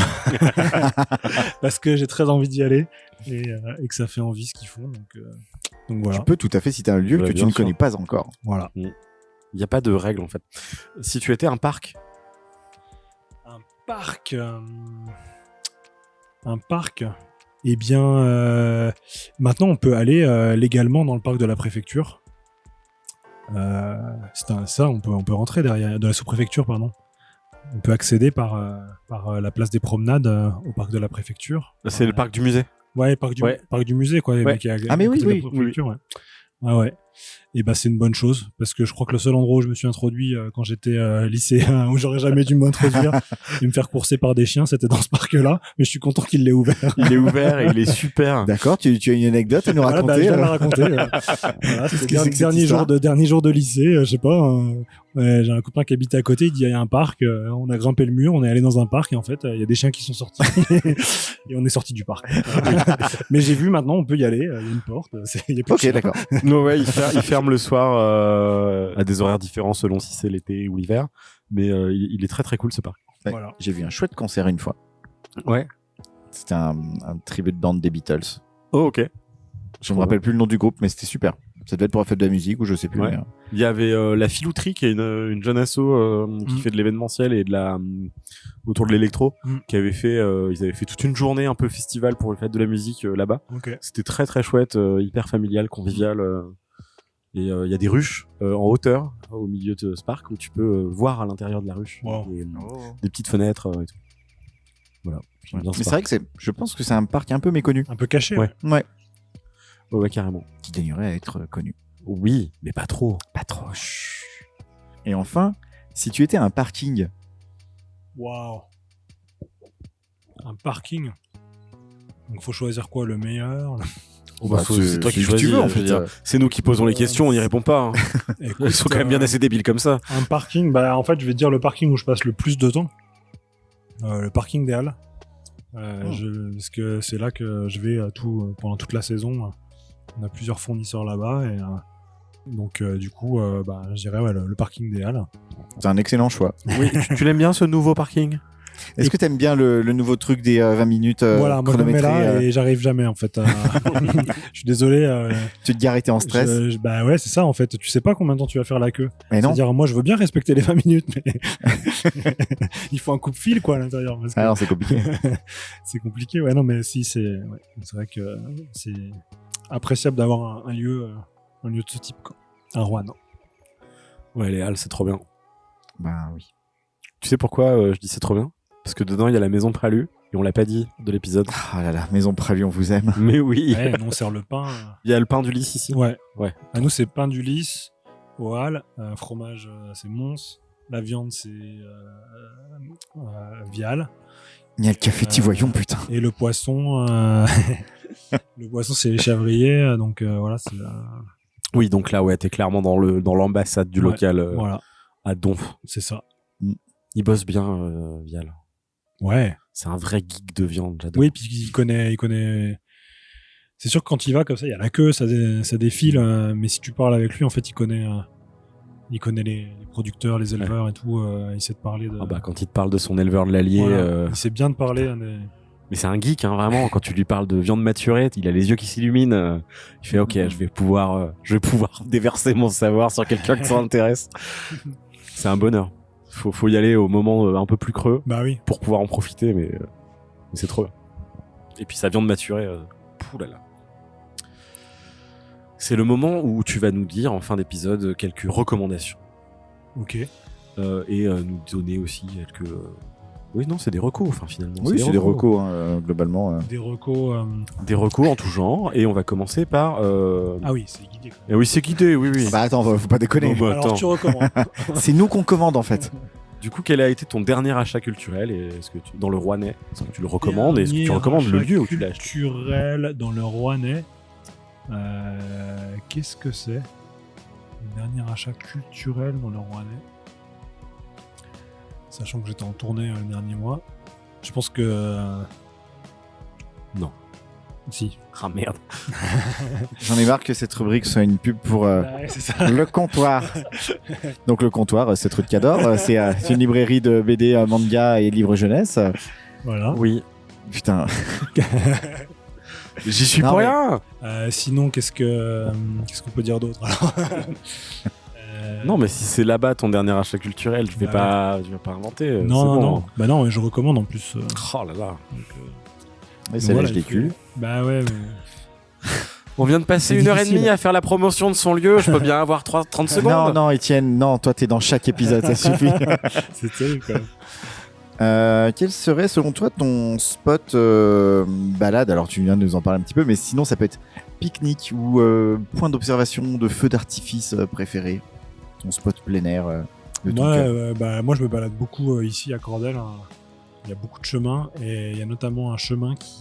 Parce que j'ai très envie d'y aller et que ça fait envie ce qu'ils font. Donc voilà. tu peux tout à fait citer un lieu Ouais, que tu bien ne sûr. connais pas encore. Voilà. Il n'y a pas de règle, en fait. Si tu étais un parc, Un parc. Un parc. Eh bien, maintenant, on peut aller légalement dans le parc de la préfecture. Ça, on peut rentrer derrière, de la sous-préfecture, pardon. On peut accéder par la place des promenades au parc de la préfecture. c'est le parc du musée. Ouais, parc du musée, quoi. Ouais. Ah, mais oui, de la oui, préfecture, ouais. Ah ouais. Et bah c'est une bonne chose parce que je crois que le seul endroit où je me suis introduit quand j'étais lycéen où j'aurais jamais dû m'introduire et me faire courser par des chiens, c'était dans ce parc-là. Mais je suis content qu'il l'ait ouvert. Il est ouvert et il est super. D'accord, tu as une anecdote à nous Voilà, bah, raconter je viens de la alors raconter. Voilà, Qu'est-ce c'était que c'est que cette histoire dernier jour de lycée, je sais pas. Ouais, j'ai un copain qui habitait à côté, il dit il y a un parc, on a grimpé le mur, on est allé dans un parc et en fait il y a des chiens qui sont sortis et on est sorti du parc. Mais j'ai vu maintenant on peut y aller, il y a une porte, il y a plus de Ok, chiens. d'accord. Non, ouais, il ferme le soir à des horaires différents selon si c'est l'été ou l'hiver. Mais il est très très cool ce parc. Ouais. Voilà. J'ai vu un chouette concert une fois. Ouais. C'était un tribute band des Beatles. Oh, ok. Je me rappelle plus le nom du groupe, mais c'était super. Ça devait être pour la fête de la musique ou je sais plus. Ouais. mais, Il y avait la Filouterie qui est une jeune asso qui fait de l'événementiel et de la autour de l'électro qui avait fait ils avaient fait toute une journée un peu festival pour le fête de la musique là-bas. Ok. C'était très très chouette, hyper familial, convivial et il y a des ruches en hauteur au milieu de ce parc où tu peux voir à l'intérieur de la ruche. Wow. Et, des petites fenêtres et tout. Voilà. J'aime bien ce Mais c'est parc. vrai que je pense que c'est un parc un peu méconnu. Un peu caché. Ouais. Ouais. Ouais, carrément. Qui daignerait être connu. Oui, mais pas trop. Pas trop. Et enfin, si tu étais un parking, Waouh. Un parking. Donc faut choisir quoi, le meilleur. Bah, c'est toi qui ce que tu choisis. veux, en je veux fait. dire. C'est nous qui posons les questions, on n'y répond pas. Hein. Écoute, Ils sont quand même bien assez débiles comme ça. Un parking, bah en fait je vais te dire le parking où je passe le plus de temps. Le parking des Halles. Parce que c'est là que je vais pendant toute la saison. On a plusieurs fournisseurs là-bas et donc du coup bah, je dirais ouais, le parking des Halles. c'est un excellent choix. Oui, tu l'aimes bien ce nouveau parking? Est-ce que t'aimes bien le nouveau truc des 20 minutes Voilà, moi je me mets chronométrées là et j'arrive jamais en fait. Je suis désolé. Tu te gares et t'es en stress Bah ouais, c'est ça en fait. Tu sais pas combien de temps tu vas faire la queue. Mais non. C'est-à-dire, moi je veux bien respecter les 20 minutes, mais il faut un coupe-fil quoi à l'intérieur. Parce que Alors c'est compliqué. c'est compliqué. Ouais, non, mais si, c'est vrai que c'est appréciable d'avoir un lieu de ce type, quoi. Un Rouen. Ouais, les Halles, c'est trop bien. Bah oui. Tu sais pourquoi je dis c'est trop bien? Parce que dedans, il y a la maison Pralu, et on l'a pas dit de l'épisode. Ah là là, Maison Pralu, on vous aime. Mais oui, Ouais, nous, on sert le pain. il y a le pain du lys ici. Ouais. Ouais. À nous, c'est pain du lys, au hall. Fromage, c'est Mons. La viande, c'est Vial. Il y a le café Tivoyon, putain. Et le poisson, le poisson, c'est les Chavriers. Donc voilà, c'est Oui, donc là, ouais, t'es clairement dans l'ambassade du Ouais, local voilà, à Donf. c'est ça. Il bosse bien, Vial. Ouais. C'est un vrai geek de viande, j'adore. Oui, puis il connaît. C'est sûr que quand il va comme ça, il y a la queue, ça défile. Mais si tu parles avec lui, en fait, il connaît les producteurs, les éleveurs et tout. Il sait te parler de. Ah bah, quand il te parle de son éleveur de l'Allier, Voilà. Il sait bien te parler. mais c'est un geek, hein, vraiment. Quand tu lui parles de viande maturée, il a les yeux qui s'illuminent. Il fait OK, je vais pouvoir déverser mon savoir sur quelqu'un qui s'intéresse. C'est un bonheur. Faut y aller au moment un peu plus creux Bah oui. pour pouvoir en profiter, mais c'est trop bien. Et puis sa viande maturée, poulala. C'est le moment où tu vas nous dire en fin d'épisode quelques recommandations Ok. et nous donner aussi quelques. Oui, non, c'est des recos, enfin finalement. Oui, c'est des recos, hein, globalement. Des recos. Des recos en tout genre, et on va commencer par. Ah oui, c'est guidé. Eh oui, c'est guidé, oui, oui. Bah attends, faut pas déconner. Non, bah, Alors attends. tu recommandes. C'est nous qu'on commande, en fait. Du coup, quel a été ton dernier achat culturel et est-ce que dans le Rouennais, est-ce que tu le recommandes et est-ce que tu Dernier recommandes le achat lieu où tu l'as acheté? culturel dans le Rouennais. Qu'est-ce que c'est? Le dernier achat culturel dans le Rouennais. Sachant que j'étais en tournée le dernier mois. Je pense que. Non. Si. Ah merde. J'en ai marre que cette rubrique soit une pub pour Ouais, c'est ça. le comptoir. Donc le comptoir, c'est Trucador. C'est une librairie de BD, manga et livres jeunesse. Voilà. Oui. Putain. J'y suis Non, pour mais- rien. Sinon, qu'est-ce qu'on peut dire d'autre alors Non, mais si c'est là-bas ton dernier achat culturel, je vais Bah pas inventer. Non, c'est non, bon, non. hein. Bah non, mais je recommande en plus. Oh là là. Ouais, celle-là, voilà, je l'ai il faut- cul. Bah ouais, mais. On vient de passer C'est 1h30 difficile. à faire la promotion de son lieu. Je peux bien avoir 30 secondes. Non, non, Étienne, non, toi, t'es dans chaque épisode, ça suffit. C'est terrible quand même. Quel serait, selon toi, ton spot balade? Alors, tu viens de nous en parler un petit peu, mais sinon, ça peut être pique-nique ou point d'observation de feu d'artifice préféré. Ton spot plein air de ton cœur. Bah, moi, je me balade beaucoup ici à Cordel. Hein. Il y a beaucoup de chemins et il y a notamment un chemin qui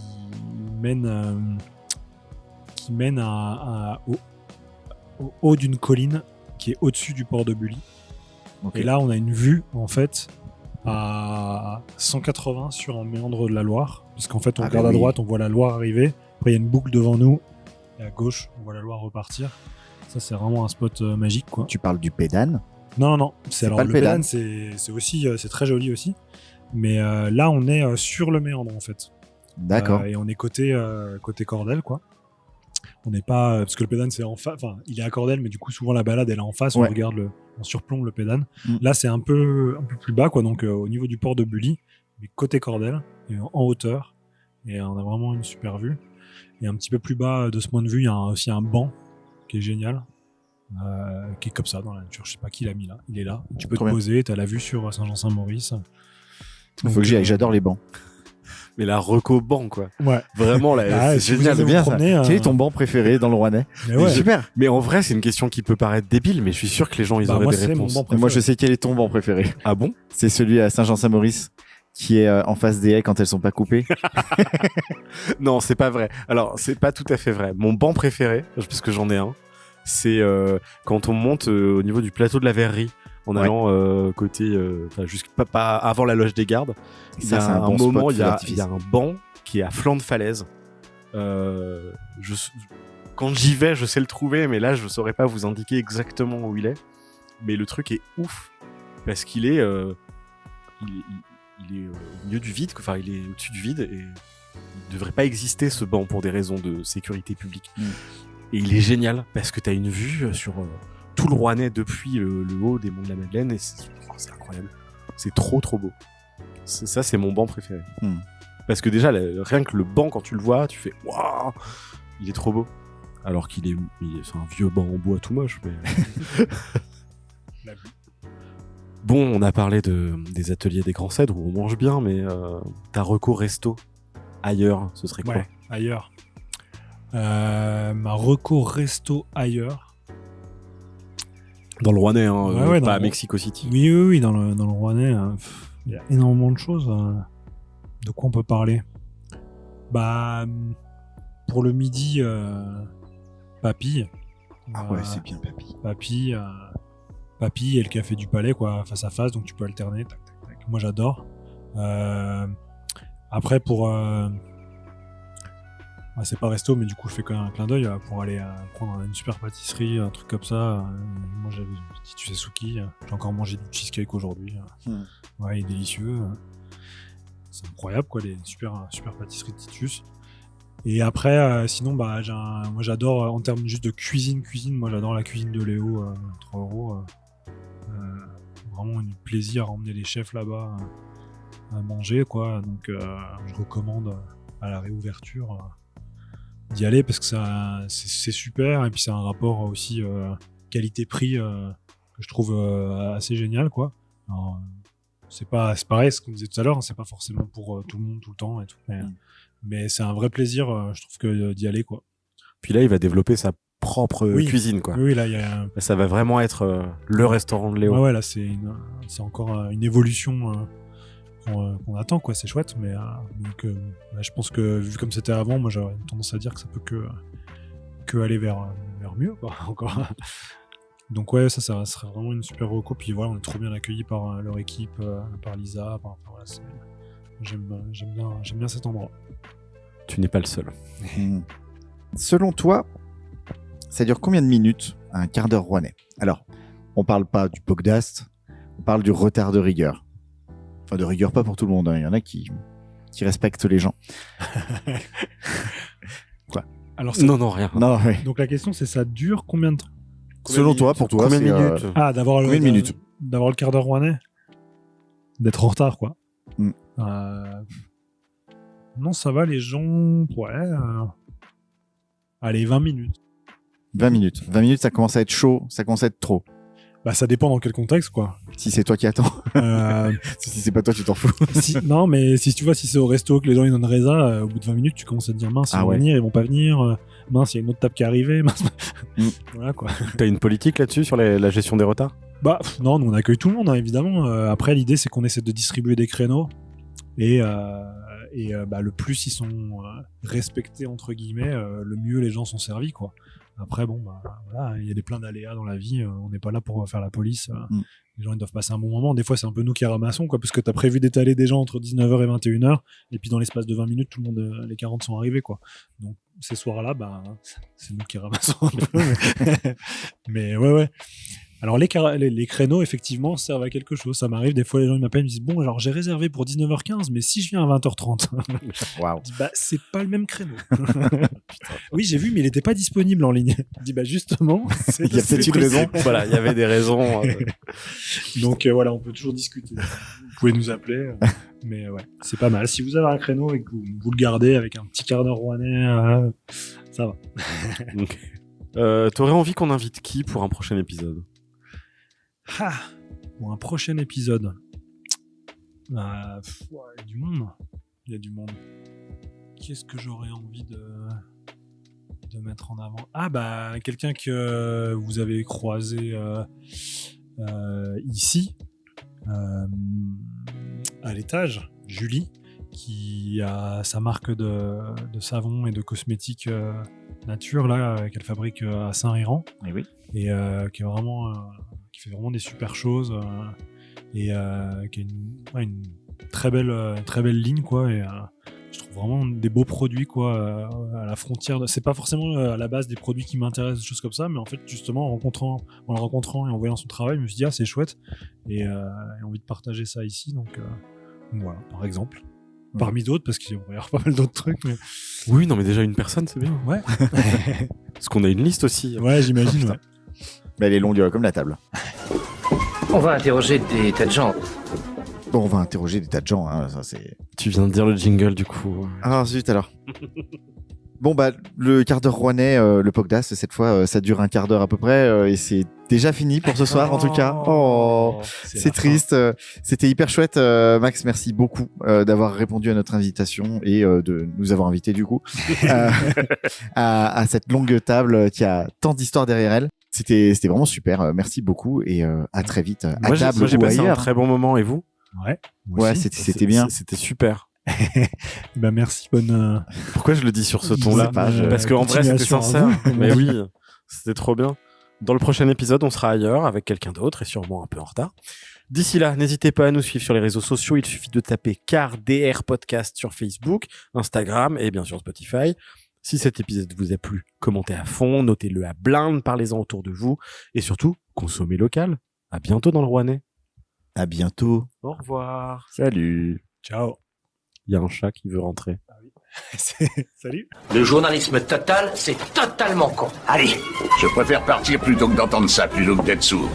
mène au haut d'une colline qui est au-dessus du port de Bully. Ok. Et là, on a une vue, en fait, à 180 sur un méandre de la Loire. Parce qu'en fait, on Ah regarde bah à oui. droite, on voit la Loire arriver. Après, il y a une boucle devant nous. Et à gauche, on voit la Loire repartir. Ça, c'est vraiment un spot magique, quoi. Tu parles du pédane. Non, non, C'est alors pas le le Pédane. Pédane, c'est aussi, c'est très joli aussi. Mais là, on est sur le méandre, en fait. D'accord. Et on est côté Cordel, quoi. On n'est pas parce que le Pédane c'est en face, enfin il est à Cordel, mais du coup souvent la balade elle est en face, Ouais. on regarde on surplombe le Pédane. Mm. Là c'est un peu plus bas, quoi, donc au niveau du port de Bully, mais côté Cordel et en hauteur, et on a vraiment une super vue. Et un petit peu plus bas de ce point de vue, il y a aussi un banc qui est génial, qui est comme ça dans la nature. Je sais pas qui l'a mis là, il est là. Tu peux Trop te bien. poser, t'as la vue sur Saint-Jean-Saint-Maurice. Il faut que j'y aille, j'adore les bancs. Mais la reco banc, quoi. Ouais. Vraiment, là, Ah, c'est si vous génial. allez C'est bien vous ça. promener, Quel est ton banc préféré dans le Rouennais? Mais ouais. Super. Mais en vrai, c'est une question qui peut paraître débile, mais je suis sûr que les gens, ils Bah, auraient moi, des c'est mon réponses. banc Et préféré. moi, je sais quel est ton banc préféré. Ah bon? C'est celui à Saint-Jean-Saint-Maurice qui est en face des haies quand elles sont pas coupées. Non, c'est pas vrai. Alors, c'est pas tout à fait vrai. Mon banc préféré, parce que j'en ai un, c'est quand on monte au niveau du plateau de la Verrerie, en Ouais. allant côté, enfin, pas avant la loge des gardes. Il y Ça, a c'est un bon moment, spot il feu y a d'artifice. un banc qui est à flanc de falaise. Quand j'y vais, je sais le trouver, mais là, je saurais pas vous indiquer exactement où il est. Mais le truc est ouf parce qu'il est, il est au milieu du vide, enfin, il est au-dessus du vide et il devrait pas exister ce banc pour des raisons de sécurité publique. Mm. Et il est génial parce que tu as une vue sur tout le Rouennais depuis le haut des monts de la Madeleine et c'est incroyable. C'est trop beau. Ça, c'est mon banc préféré. Mm. Parce que déjà, rien que le banc, quand tu le vois, tu fais waouh, il est trop beau. Alors c'est un vieux banc en bois tout moche. Mais... Bon, on a parlé des ateliers des Grands Cèdres où on mange bien, mais ta reco resto ailleurs, ce serait quoi? Ouais, ailleurs. Ma reco resto ailleurs. Dans le Rouennais, hein, Ouais, dans pas à le- Mexico City. Oui, dans le Rouennais, il y a énormément de choses. De quoi on peut parler? Bah, pour le midi, Papy. Ah ouais, c'est bien, papy. Papy et le café du Palais, quoi, face à face, donc tu peux alterner. Tac, tac, tac. Moi, j'adore. Après, c'est pas resto, mais du coup, je fais quand même un clin d'œil pour aller prendre une super pâtisserie, un truc comme ça. Moi, j'avais Titus et Suki. J'ai encore mangé du cheesecake aujourd'hui. Ouais, il est délicieux. C'est incroyable, quoi, les super pâtisseries de Titus. Et après, sinon, bah, moi, j'adore, en termes juste de cuisine, moi, j'adore la cuisine de Léo, 3 euros. Vraiment un plaisir à emmener les chefs là-bas à manger, quoi. Donc, je recommande à la réouverture d'y aller parce que c'est super. Et puis, c'est un rapport aussi qualité-prix que je trouve assez génial, quoi. Alors, c'est pareil, ce qu'on disait tout à l'heure, hein, c'est pas forcément pour tout le monde, tout le temps et tout. Mais c'est un vrai plaisir, je trouve, que d'y aller, quoi. Puis là, il va développer sa propre cuisine, quoi. Oui, là, il y a... Ça va vraiment être le restaurant de Léo. Ouais, là, c'est encore une évolution qu'on attend, quoi. C'est chouette, mais donc, je pense que, vu comme c'était avant, moi, j'aurais tendance à dire que ça peut que aller vers mieux, quoi, encore. Donc ouais, ça serait vraiment une super reco. Puis voilà, on est trop bien accueillis par leur équipe, par Lisa. Voilà, j'aime bien cet endroit. Tu n'es pas le seul. Selon toi, ça dure combien de minutes un quart d'heure rouennais? Alors, on parle pas du Pogdast, on parle du retard de rigueur. Enfin, de rigueur pas pour tout le monde, hein. Il y en a qui respectent les gens. Quoi? Alors, Non, rien. Non, ouais. donc la question, c'est ça dure combien de temps? Selon toi, pour toi, combien de c'est, minutes D'avoir combien de minutes? D'avoir le quart d'heure rouennais? D'être en retard, quoi. Mm. Non, ça va, les gens... Ouais. Allez, 20 minutes. 20 minutes. 20 minutes, ça commence à être chaud, ça commence à être trop. Bah, ça dépend dans quel contexte, quoi. Si c'est toi qui attends. Si c'est pas toi, tu t'en fous. Non, mais si tu vois, si c'est au resto que les gens ils donnent Reza, au bout de 20 minutes, tu commences à te dire mince, ils vont venir, ils vont pas venir. Mince, il y a une autre table qui est arrivée. Mince. Voilà, quoi. T'as une politique là-dessus sur la gestion des retards? Bah, non, nous on accueille tout le monde, hein, évidemment. Après, l'idée c'est qu'on essaie de distribuer des créneaux et le plus ils sont respectés, entre guillemets, le mieux les gens sont servis, quoi. Après, bon, bah, voilà, il y a des plein d'aléas dans la vie. On n'est pas là pour faire la police. Les gens, ils doivent passer un bon moment. Des fois, c'est un peu nous qui ramassons, quoi, parce que t'as prévu d'étaler des gens entre 19h et 21h. Et puis, dans l'espace de 20 minutes, tout le monde, les 40 sont arrivés, quoi. Donc, ces soirs-là, bah, c'est nous qui ramassons un peu. Mais ouais. Alors, les créneaux, effectivement, servent à quelque chose. Ça m'arrive, des fois, les gens ils m'appellent, ils me disent, bon, alors j'ai réservé pour 19h15, mais si je viens à 20h30, Waouh. je dis, bah, c'est pas le même créneau. Oui, j'ai vu, mais il était pas disponible en ligne. Je dis, bah, justement, Il y a peut-être une raison. Voilà, il y avait des raisons. Donc, voilà, on peut toujours discuter. Vous pouvez nous appeler. Mais ouais, c'est pas mal. Si vous avez un créneau et que vous le gardez avec un petit quart d'heure rouennais, ça va. Okay. T'aurais envie qu'on invite qui pour un prochain épisode? Pour un prochain épisode, il y a du monde. Qu'est-ce que j'aurais envie de mettre en avant? Quelqu'un que vous avez croisé ici, à l'étage, Julie, qui a sa marque de savon et de cosmétiques nature là, qu'elle fabrique à Saint-Réran. Et oui. Et qui est vraiment... qui fait vraiment des super choses et qui a une très belle ligne, quoi, et je trouve vraiment des beaux produits, quoi, à la frontière c'est pas forcément à la base des produits qui m'intéressent, des choses comme ça, mais en fait justement en le rencontrant et en voyant son travail, je me suis dit c'est chouette et envie de partager ça ici, donc voilà, par exemple, parmi d'autres, parce qu'il va y avoir pas mal d'autres trucs, mais... Oui, non, mais déjà une personne, c'est bien. Ouais. Parce qu'on a une liste aussi. Ouais, j'imagine. Ouais. Mais elle est longue comme la table. On va interroger des tas de gens. Bon, on va interroger des tas de gens, hein, ça c'est... Tu viens de dire le jingle, du coup. Ah, zut alors. Bon, bah, le quart d'heure rouennais, le podcast, cette fois, ça dure un quart d'heure à peu près, et c'est déjà fini pour ce soir, en tout cas. Oh, c'est triste. C'était hyper chouette. Max, merci beaucoup d'avoir répondu à notre invitation et de nous avoir invités, du coup, à cette longue table qui a tant d'histoires derrière elle. C'était vraiment super. Merci beaucoup et à très vite. À table moi, j'ai ou passé un ailleurs. très bon moment, et vous? Ouais. moi Ouais, aussi. c'était bien. C'était super. Bah, merci, bonne. Pourquoi je le dis sur ce Je ton-là? sais pas, Parce qu'en vrai, c'était continuation à sincère. vous. Mais oui, c'était trop bien. Dans le prochain épisode, on sera ailleurs avec quelqu'un d'autre et sûrement un peu en retard. D'ici là, n'hésitez pas à nous suivre sur les réseaux sociaux. Il suffit de taper CarDR Podcast sur Facebook, Instagram et bien sûr Spotify. Si cet épisode vous a plu, commentez à fond, notez-le à blinde, parlez-en autour de vous et surtout, consommez local. À bientôt dans le Rouennais. À bientôt. Au revoir. Salut. Ciao. Il y a un chat qui veut rentrer. Salut. Le journalisme total, c'est totalement con. Allez, Je préfère partir plutôt que d'entendre ça, plutôt que d'être sourd.